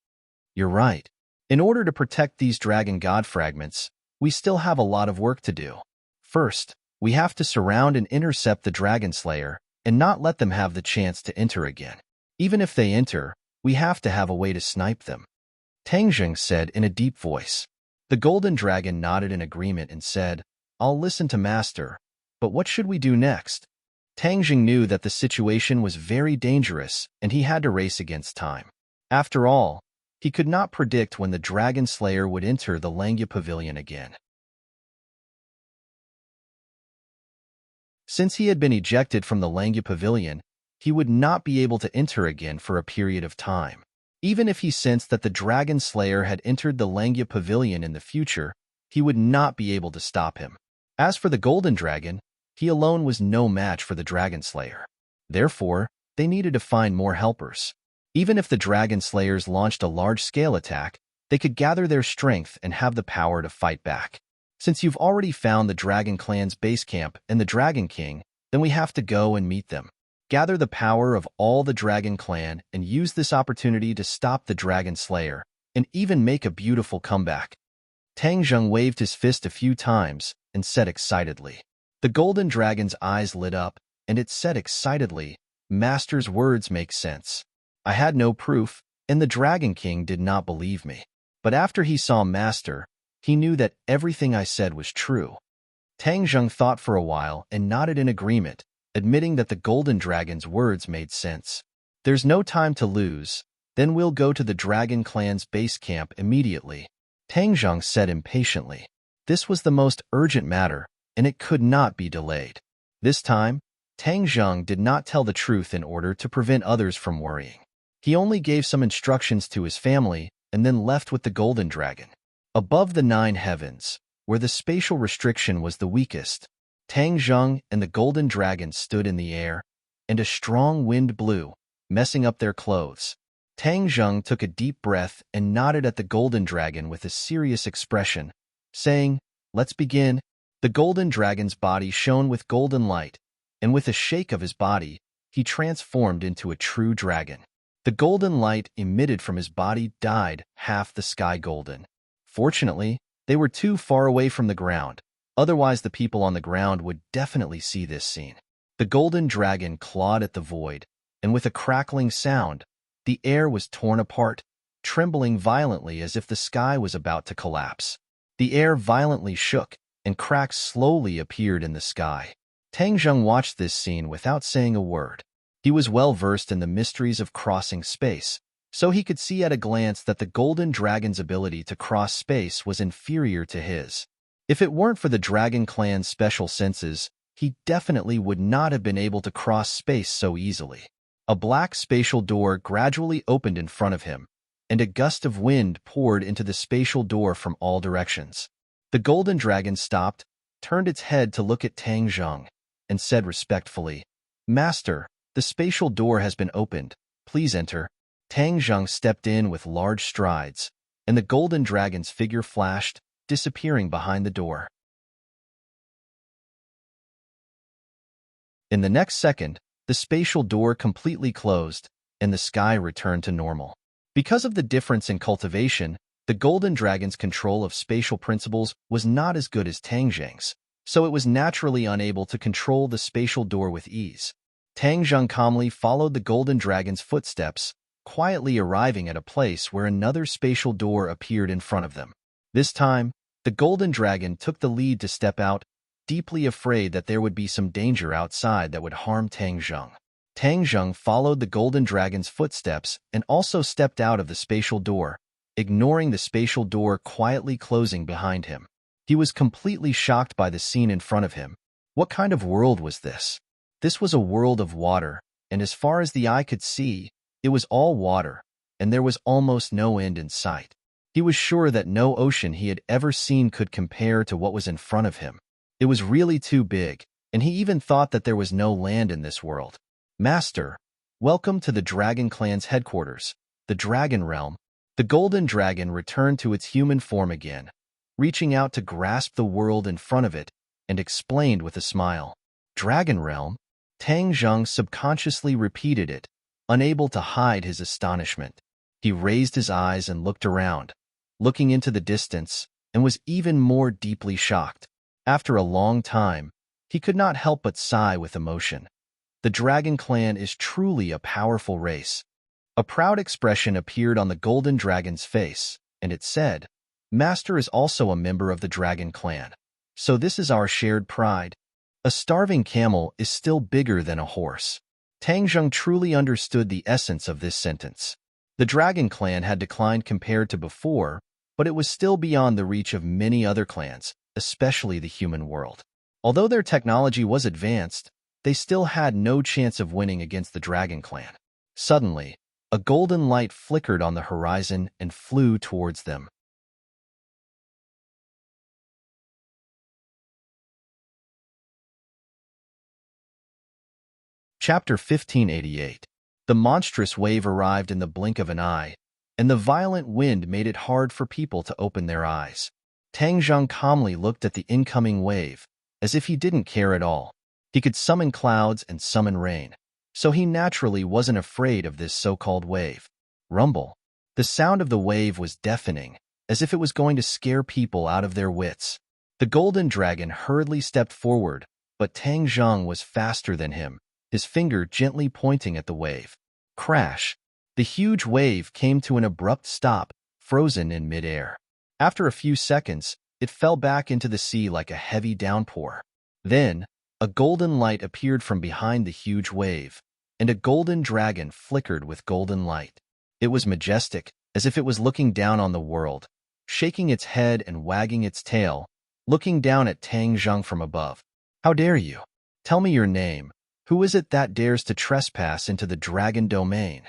You're right. In order to protect these dragon god fragments, we still have a lot of work to do. First, we have to surround and intercept the dragon slayer and not let them have the chance to enter again. Even if they enter, we have to have a way to snipe them. Tang Zheng said in a deep voice. The golden dragon nodded in agreement and said, I'll listen to Master, but what should we do next? Tang Zheng knew that the situation was very dangerous and he had to race against time. After all, he could not predict when the dragon slayer would enter the Langya Pavilion again. Since he had been ejected from the Langya Pavilion, he would not be able to enter again for a period of time. Even if he sensed that the dragon slayer had entered the Langya Pavilion in the future, he would not be able to stop him. As for the golden dragon, he alone was no match for the dragon slayer. Therefore, they needed to find more helpers. Even if the dragon slayers launched a large-scale attack, they could gather their strength and have the power to fight back. Since you've already found the Dragon Clan's base camp and the Dragon King, then we have to go and meet them. Gather the power of all the Dragon Clan and use this opportunity to stop the Dragon Slayer, and even make a beautiful comeback. Tang Zheng waved his fist a few times and said excitedly. The golden dragon's eyes lit up, and it said excitedly, Master's words make sense. I had no proof, and the Dragon King did not believe me. But after he saw Master, he knew that everything I said was true. Tang Zheng thought for a while and nodded in agreement, admitting that the golden dragon's words made sense. There's no time to lose, then we'll go to the Dragon Clan's base camp immediately, Tang Zheng said impatiently. This was the most urgent matter, and it could not be delayed. This time, Tang Zheng did not tell the truth in order to prevent others from worrying. He only gave some instructions to his family and then left with the golden dragon. Above the 9 heavens, where the spatial restriction was the weakest, Tang Zheng and the golden dragon stood in the air, and a strong wind blew, messing up their clothes. Tang Zheng took a deep breath and nodded at the golden dragon with a serious expression, saying, Let's begin. The golden dragon's body shone with golden light, and with a shake of his body, he transformed into a true dragon. The golden light emitted from his body dyed half the sky golden. Fortunately, they were too far away from the ground, otherwise the people on the ground would definitely see this scene. The golden dragon clawed at the void, and with a crackling sound, the air was torn apart, trembling violently as if the sky was about to collapse. The air violently shook, and cracks slowly appeared in the sky. Tang Zheng watched this scene without saying a word. He was well versed in the mysteries of crossing space, so he could see at a glance that the golden dragon's ability to cross space was inferior to his. If it weren't for the Dragon Clan's special senses, he definitely would not have been able to cross space so easily. A black spatial door gradually opened in front of him, and a gust of wind poured into the spatial door from all directions. The golden dragon stopped, turned its head to look at Tang Zheng, and said respectfully, Master, the spatial door has been opened. Please enter. Tang Zheng stepped in with large strides, and the golden dragon's figure flashed, disappearing behind the door. In the next second, the spatial door completely closed, and the sky returned to normal. Because of the difference in cultivation, the golden dragon's control of spatial principles was not as good as Tang Zheng's, so it was naturally unable to control the spatial door with ease. Tang Zheng calmly followed the golden dragon's footsteps, quietly arriving at a place where another spatial door appeared in front of them. This time, the golden dragon took the lead to step out, deeply afraid that there would be some danger outside that would harm Tang Zheng. Tang Zheng followed the golden dragon's footsteps and also stepped out of the spatial door, ignoring the spatial door quietly closing behind him. He was completely shocked by the scene in front of him. What kind of world was this? This was a world of water, and as far as the eye could see, it was all water, and there was almost no end in sight. He was sure that no ocean he had ever seen could compare to what was in front of him. It was really too big, and he even thought that there was no land in this world. Master, welcome to the Dragon Clan's headquarters, the Dragon Realm. The The golden dragon returned to its human form again, reaching out to grasp the world in front of it, and explained with a smile. Dragon realm? Tang Zheng subconsciously repeated it, unable to hide his astonishment. He raised his eyes and looked around, looking into the distance, and was even more deeply shocked. After a long time, he could not help but sigh with emotion. The Dragon Clan is truly a powerful race. A proud expression appeared on the golden dragon's face, and it said, "Master is also a member of the Dragon Clan. So this is our shared pride." A starving camel is still bigger than a horse. Tang Zheng truly understood the essence of this sentence. The Dragon Clan had declined compared to before, but it was still beyond the reach of many other clans, especially the human world. Although their technology was advanced, they still had no chance of winning against the Dragon Clan. Suddenly, a golden light flickered on the horizon and flew towards them. Chapter 1588. The monstrous wave arrived in the blink of an eye, and the violent wind made it hard for people to open their eyes. Tang Zheng calmly looked at the incoming wave, as if he didn't care at all. He could summon clouds and summon rain, so he naturally wasn't afraid of this so-called wave. Rumble. The sound of the wave was deafening, as if it was going to scare people out of their wits. The golden dragon hurriedly stepped forward, but Tang Zheng was faster than him, his finger gently pointing at the wave. Crash! The huge wave came to an abrupt stop, frozen in midair. After a few seconds, it fell back into the sea like a heavy downpour. Then, a golden light appeared from behind the huge wave, and a golden dragon flickered with golden light. It was majestic, as if it was looking down on the world, shaking its head and wagging its tail, looking down at Tang Zheng from above. "How dare you? Tell me your name. Who is it that dares to trespass into the dragon domain?"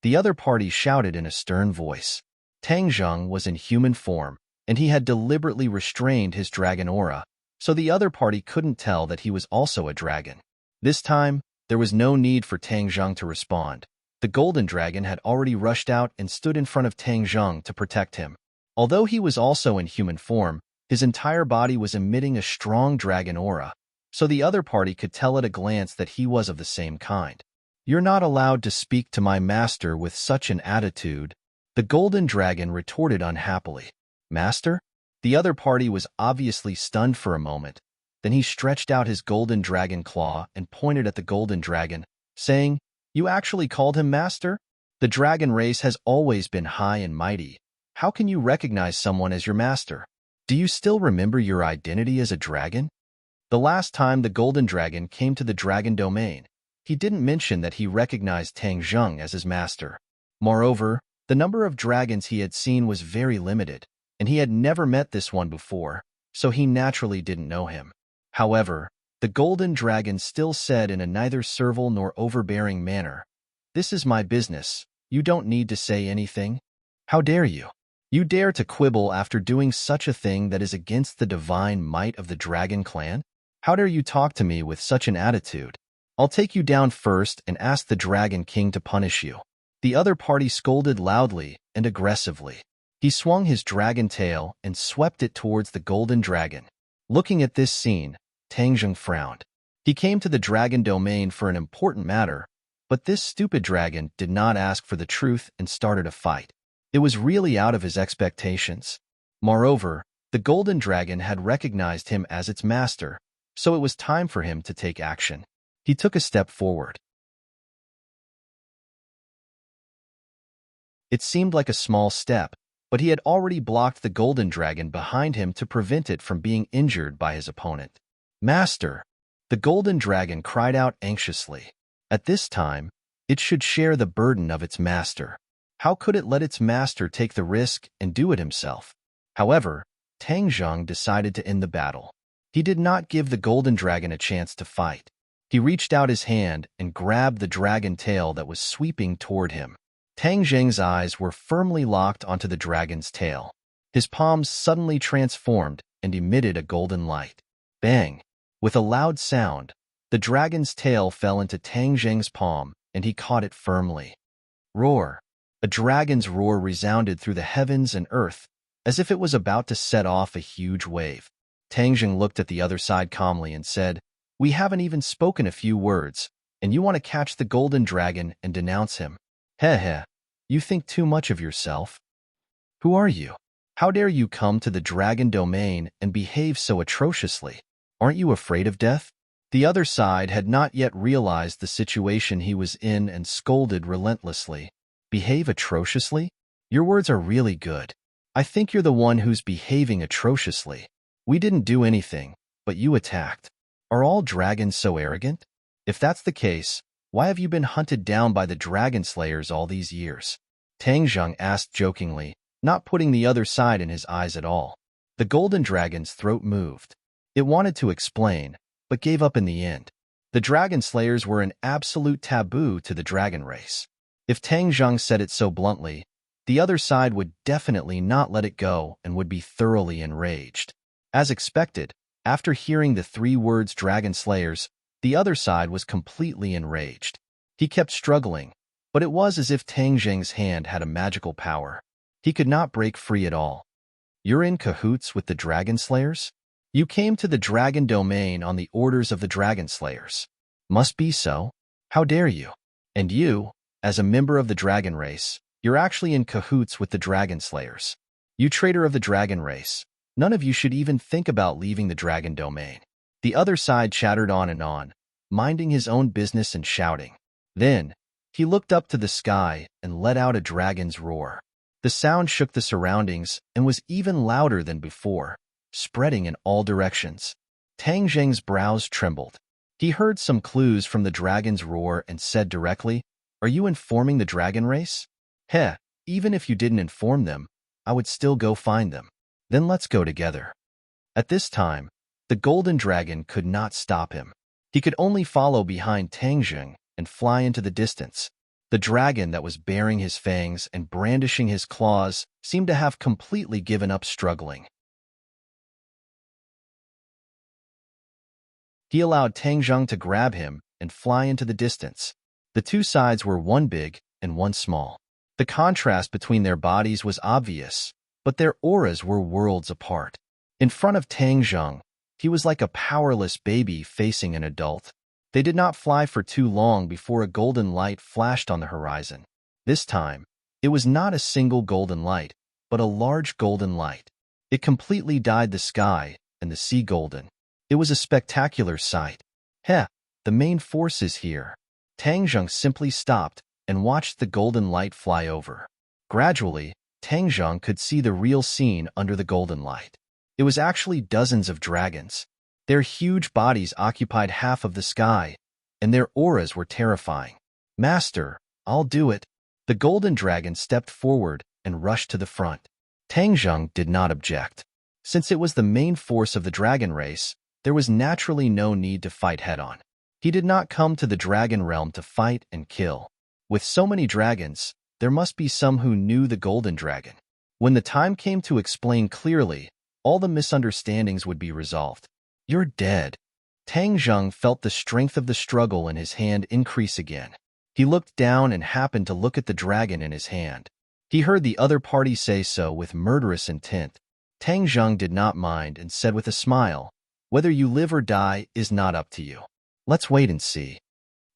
The other party shouted in a stern voice. Tang Zheng was in human form, and he had deliberately restrained his dragon aura, so the other party couldn't tell that he was also a dragon. This time, there was no need for Tang Zheng to respond. The golden dragon had already rushed out and stood in front of Tang Zheng to protect him. Although he was also in human form, his entire body was emitting a strong dragon aura, so the other party could tell at a glance that he was of the same kind. "You're not allowed to speak to my master with such an attitude," the golden dragon retorted unhappily. "Master?" The other party was obviously stunned for a moment. Then he stretched out his golden dragon claw and pointed at the golden dragon, saying, "You actually called him master? The dragon race has always been high and mighty. How can you recognize someone as your master? Do you still remember your identity as a dragon?" The last time the golden dragon came to the dragon domain, he didn't mention that he recognized Tang Zheng as his master. Moreover, the number of dragons he had seen was very limited, and he had never met this one before, so he naturally didn't know him. However, the golden dragon still said in a neither servile nor overbearing manner, "This is my business. You don't need to say anything. How dare you? You dare to quibble after doing such a thing that is against the divine might of the Dragon Clan? How dare you talk to me with such an attitude? I'll take you down first and ask the Dragon King to punish you." The other party scolded loudly and aggressively. He swung his dragon tail and swept it towards the golden dragon. Looking at this scene, Tang Zheng frowned. He came to the dragon domain for an important matter, but this stupid dragon did not ask for the truth and started a fight. It was really out of his expectations. Moreover, the golden dragon had recognized him as its master, so it was time for him to take action. He took a step forward. It seemed like a small step, but he had already blocked the golden dragon behind him to prevent it from being injured by his opponent. "Master!" The golden dragon cried out anxiously. At this time, it should share the burden of its master. How could it let its master take the risk and do it himself? However, Tang Zheng decided to end the battle. He did not give the golden dragon a chance to fight. He reached out his hand and grabbed the dragon tail that was sweeping toward him. Tang Zheng's eyes were firmly locked onto the dragon's tail. His palms suddenly transformed and emitted a golden light. Bang! With a loud sound, the dragon's tail fell into Tang Zheng's palm, and he caught it firmly. Roar! A dragon's roar resounded through the heavens and earth, as if it was about to set off a huge wave. Tangjing looked at the other side calmly and said, "We haven't even spoken a few words, and you want to catch the golden dragon and denounce him? Heh heh, you think too much of yourself. Who are you? How dare you come to the dragon domain and behave so atrociously? Aren't you afraid of death?" The other side had not yet realized the situation he was in and scolded relentlessly. "Behave atrociously? Your words are really good. I think you're the one who's behaving atrociously. We didn't do anything, but you attacked. Are all dragons so arrogant? If that's the case, why have you been hunted down by the dragon slayers all these years?" Tang Zheng asked jokingly, not putting the other side in his eyes at all. The golden dragon's throat moved. It wanted to explain, but gave up in the end. The dragon slayers were an absolute taboo to the dragon race. If Tang Zheng said it so bluntly, the other side would definitely not let it go and would be thoroughly enraged. As expected, after hearing the 3 words dragon slayers, the other side was completely enraged. He kept struggling, but it was as if Tang Zheng's hand had a magical power. He could not break free at all. "You're in cahoots with the dragon slayers? You came to the dragon domain on the orders of the dragon slayers. Must be so. How dare you? And you, as a member of the dragon race, you're actually in cahoots with the dragon slayers. You traitor of the dragon race. None of you should even think about leaving the dragon domain." The other side chattered on, minding his own business and shouting. Then, he looked up to the sky and let out a dragon's roar. The sound shook the surroundings and was even louder than before, spreading in all directions. Tang Zheng's brows trembled. He heard some clues from the dragon's roar and said directly, "Are you informing the dragon race?" "Heh, even if you didn't inform them, I would still go find them. Then let's go together." At this time, the golden dragon could not stop him. He could only follow behind Tang Zheng and fly into the distance. The dragon that was baring his fangs and brandishing his claws seemed to have completely given up struggling. He allowed Tang Zheng to grab him and fly into the distance. The 2 sides were one big and one small. The contrast between their bodies was obvious, but their auras were worlds apart. In front of Tang Zheng, he was like a powerless baby facing an adult. They did not fly for too long before a golden light flashed on the horizon. This time, it was not a single golden light, but a large golden light. It completely dyed the sky and the sea golden. It was a spectacular sight. "Heh, the main force is here." Tang Zheng simply stopped and watched the golden light fly over. Gradually, Tang Zheng could see the real scene under the golden light. It was actually dozens of dragons. Their huge bodies occupied half of the sky, and their auras were terrifying. "Master, I'll do it." The golden dragon stepped forward and rushed to the front. Tang Zheng did not object. Since it was the main force of the dragon race, there was naturally no need to fight head-on. He did not come to the dragon realm to fight and kill. With so many dragons, there must be some who knew the golden dragon. When the time came to explain clearly, all the misunderstandings would be resolved. "You're dead." Tang Zheng felt the strength of the struggle in his hand increase again. He looked down and happened to look at the dragon in his hand. He heard the other party say so with murderous intent. Tang Zheng did not mind and said with a smile, "Whether you live or die is not up to you. Let's wait and see."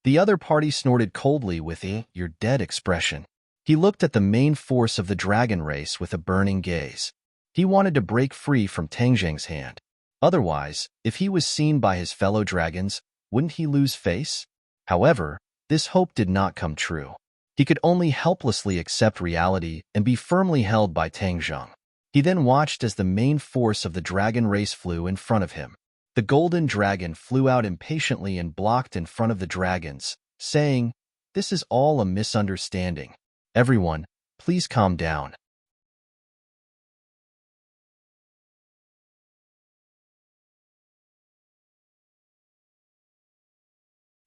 The other party snorted coldly with a "you're dead" expression. He looked at the main force of the dragon race with a burning gaze. He wanted to break free from Tang Zheng's hand. Otherwise, if he was seen by his fellow dragons, wouldn't he lose face? However, this hope did not come true. He could only helplessly accept reality and be firmly held by Tang Zheng. He then watched as the main force of the dragon race flew in front of him. The golden dragon flew out impatiently and blocked in front of the dragons, saying, "This is all a misunderstanding. Everyone, please calm down."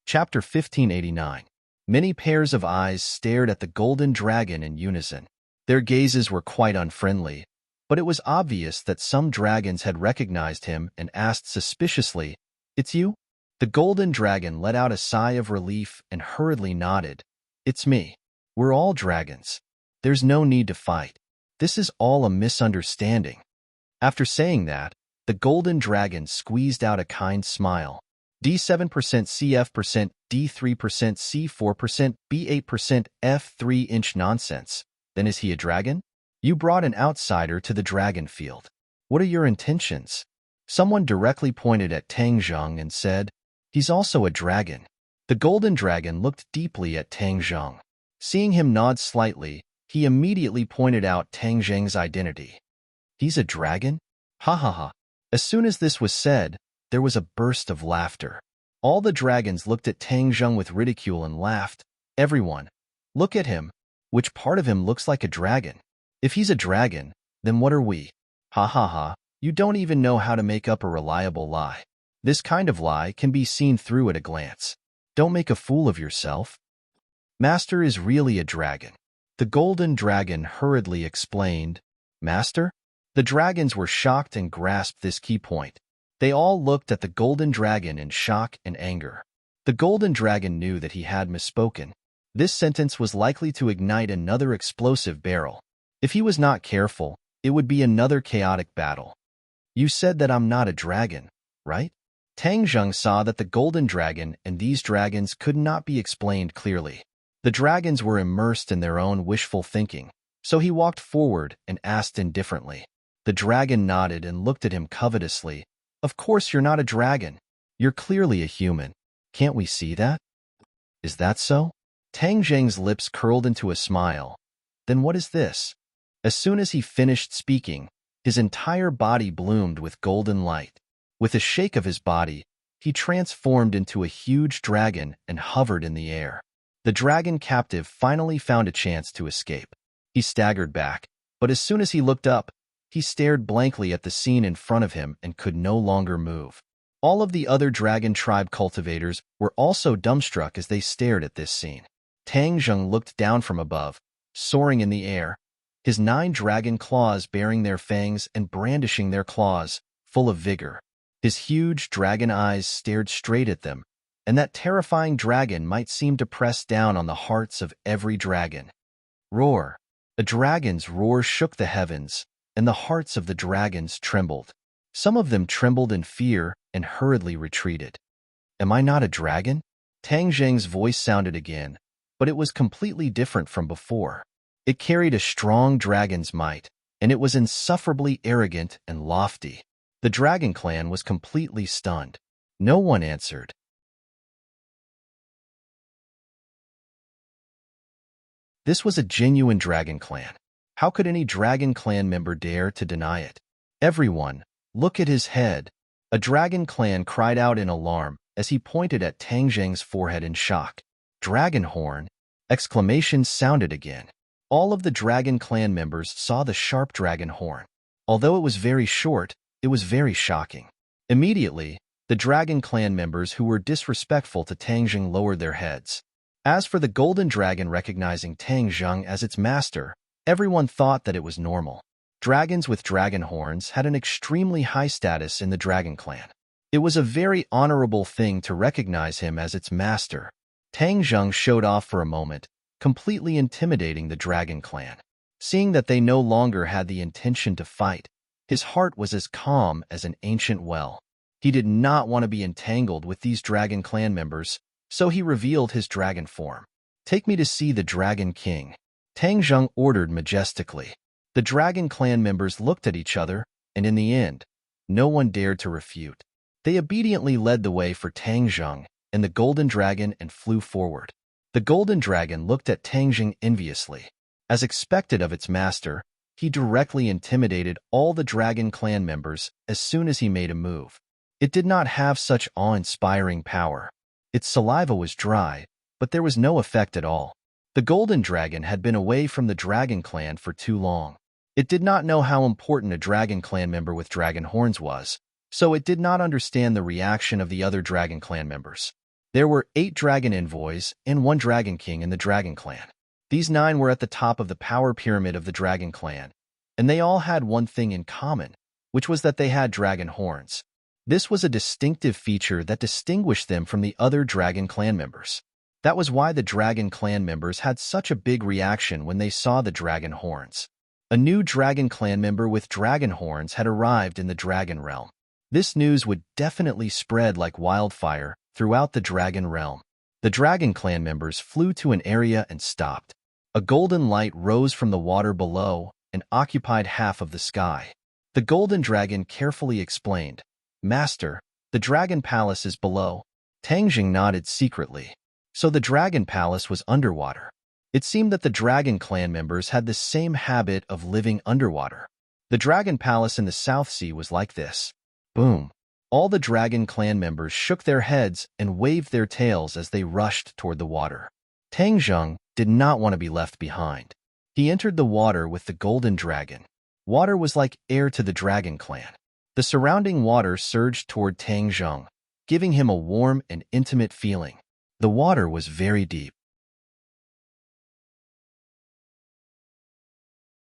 Chapter 1589. Many pairs of eyes stared at the golden dragon in unison. Their gazes were quite unfriendly, but it was obvious that some dragons had recognized him and asked suspiciously, "It's you?" The golden dragon let out a sigh of relief and hurriedly nodded. "It's me. We're all dragons." There's no need to fight. This is all a misunderstanding." After saying that, the golden dragon squeezed out a kind smile. D7% CF%, D3% C4%, B8% F3 nonsense. Then is he a dragon? You brought an outsider to the dragon field. What are your intentions? Someone directly pointed at Tang Zheng and said, "He's also a dragon." The golden dragon looked deeply at Tang Zheng. Seeing him nod slightly, he immediately pointed out Tang Zheng's identity. "He's a dragon? Ha ha ha." As soon as this was said, there was a burst of laughter. All the dragons looked at Tang Zheng with ridicule and laughed. "Everyone, look at him. Which part of him looks like a dragon? If he's a dragon, then what are we? Ha ha ha, you don't even know how to make up a reliable lie. This kind of lie can be seen through at a glance. Don't make a fool of yourself." "Master is really a dragon," the golden dragon hurriedly explained. "Master?" The dragons were shocked and grasped this key point. They all looked at the golden dragon in shock and anger. The golden dragon knew that he had misspoken. This sentence was likely to ignite another explosive barrel. If he was not careful, it would be another chaotic battle. "You said that I'm not a dragon, right?" Tang Zheng saw that the golden dragon and these dragons could not be explained clearly. The dragons were immersed in their own wishful thinking, so he walked forward and asked indifferently. The dragon nodded and looked at him covetously. "Of course you're not a dragon. You're clearly a human. Can't we see that?" "Is that so?" Tang Zheng's lips curled into a smile. "Then what is this?" As soon as he finished speaking, his entire body bloomed with golden light. With a shake of his body, he transformed into a huge dragon and hovered in the air. The dragon captive finally found a chance to escape. He staggered back, but as soon as he looked up, he stared blankly at the scene in front of him and could no longer move. All of the other dragon tribe cultivators were also dumbstruck as they stared at this scene. Tang Zheng looked down from above, soaring in the air, his 9 dragon claws baring their fangs and brandishing their claws, full of vigor. His huge dragon eyes stared straight at them, and that terrifying dragon might seem to press down on the hearts of every dragon. Roar! A dragon's roar shook the heavens, and the hearts of the dragons trembled. Some of them trembled in fear and hurriedly retreated. "Am I not a dragon?" Tang Zheng's voice sounded again, but it was completely different from before. It carried a strong dragon's might, and it was insufferably arrogant and lofty. The dragon clan was completely stunned. No one answered. This was a genuine dragon clan. How could any dragon clan member dare to deny it? "Everyone, look at his head." A dragon clan cried out in alarm as he pointed at Tang Zheng's forehead in shock. "Dragon horn!" Exclamations sounded again. All of the dragon clan members saw the sharp dragon horn. Although it was very short, it was very shocking. Immediately, the dragon clan members who were disrespectful to Tang Zheng lowered their heads. As for the golden dragon recognizing Tang Zheng as its master, everyone thought that it was normal. Dragons with dragon horns had an extremely high status in the dragon clan. It was a very honorable thing to recognize him as its master. Tang Zheng showed off for a moment, completely intimidating the dragon clan. Seeing that they no longer had the intention to fight, his heart was as calm as an ancient well. He did not want to be entangled with these dragon clan members, so he revealed his dragon form. "Take me to see the Dragon King," Tang Zheng ordered majestically. The dragon clan members looked at each other, and in the end, no one dared to refute. They obediently led the way for Tang Zheng and the golden dragon and flew forward. The golden dragon looked at Tang Zheng enviously. As expected of its master, he directly intimidated all the dragon clan members as soon as he made a move. It did not have such awe-inspiring power. Its saliva was dry, but there was no effect at all. The golden dragon had been away from the dragon clan for too long. It did not know how important a dragon clan member with dragon horns was, so it did not understand the reaction of the other dragon clan members. There were 8 dragon envoys and 1 dragon king in the dragon clan. These 9 were at the top of the power pyramid of the dragon clan, and they all had one thing in common, which was that they had dragon horns. This was a distinctive feature that distinguished them from the other dragon clan members. That was why the dragon clan members had such a big reaction when they saw the dragon horns. A new dragon clan member with dragon horns had arrived in the dragon realm. This news would definitely spread like wildfire throughout the dragon realm. The dragon clan members flew to an area and stopped. A golden light rose from the water below and occupied half of the sky. The golden dragon carefully explained, "Master, the dragon palace is below." Tangjing nodded secretly. So the dragon palace was underwater. It seemed that the dragon clan members had the same habit of living underwater. The dragon palace in the South Sea was like this. Boom! All the dragon clan members shook their heads and waved their tails as they rushed toward the water. Tangjung did not want to be left behind. He entered the water with the golden dragon. Water was like air to the dragon clan. The surrounding water surged toward Tangjung, giving him a warm and intimate feeling. The water was very deep.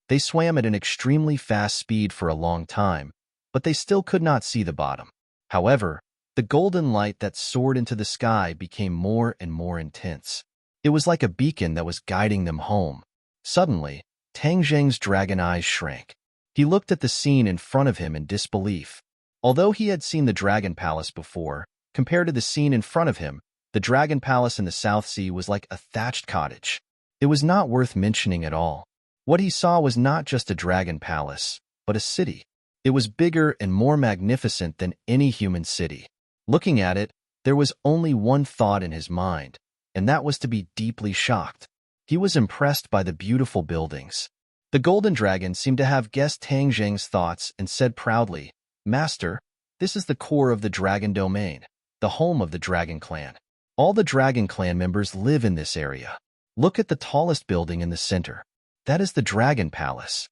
They swam at an extremely fast speed for a long time, but they still could not see the bottom. However, the golden light that soared into the sky became more and more intense. It was like a beacon that was guiding them home. Suddenly, Tangjung's dragon eyes shrank. He looked at the scene in front of him in disbelief. Although he had seen the dragon palace before, compared to the scene in front of him, the dragon palace in the South Sea was like a thatched cottage. It was not worth mentioning at all. What he saw was not just a dragon palace, but a city. It was bigger and more magnificent than any human city. Looking at it, there was only one thought in his mind, and that was to be deeply shocked. He was impressed by the beautiful buildings. The golden dragon seemed to have guessed Tangjung's thoughts and said proudly, "Master, this is the core of the dragon domain, the home of the dragon clan. All the dragon clan members live in this area. Look at the tallest building in the center. That is the dragon palace."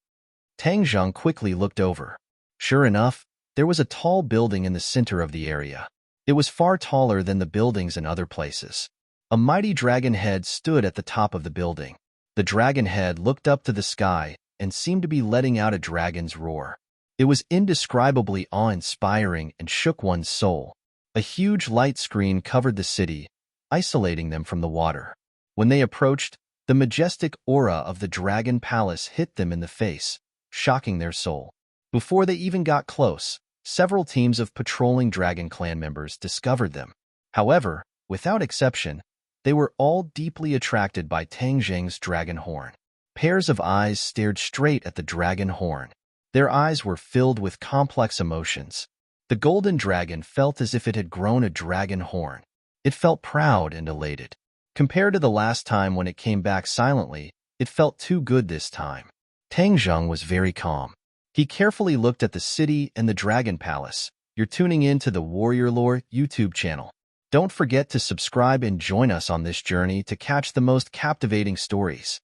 Tangjung quickly looked over. Sure enough, there was a tall building in the center of the area. It was far taller than the buildings in other places. A mighty dragon head stood at the top of the building. The dragon head looked up to the sky and seemed to be letting out a dragon's roar. It was indescribably awe-inspiring and shook one's soul. A huge light screen covered the city, isolating them from the water. When they approached, the majestic aura of the dragon palace hit them in the face, shocking their soul. Before they even got close, several teams of patrolling dragon clan members discovered them. However, without exception, they were all deeply attracted by Tangjung's dragon horn. Pairs of eyes stared straight at the dragon horn. Their eyes were filled with complex emotions. The golden dragon felt as if it had grown a dragon horn. It felt proud and elated. Compared to the last time when it came back silently, it felt too good this time. Tangjung was very calm. He carefully looked at the city and the dragon palace. You're tuning in to the Warrior Lore YouTube channel. Don't forget to subscribe and join us on this journey to catch the most captivating stories.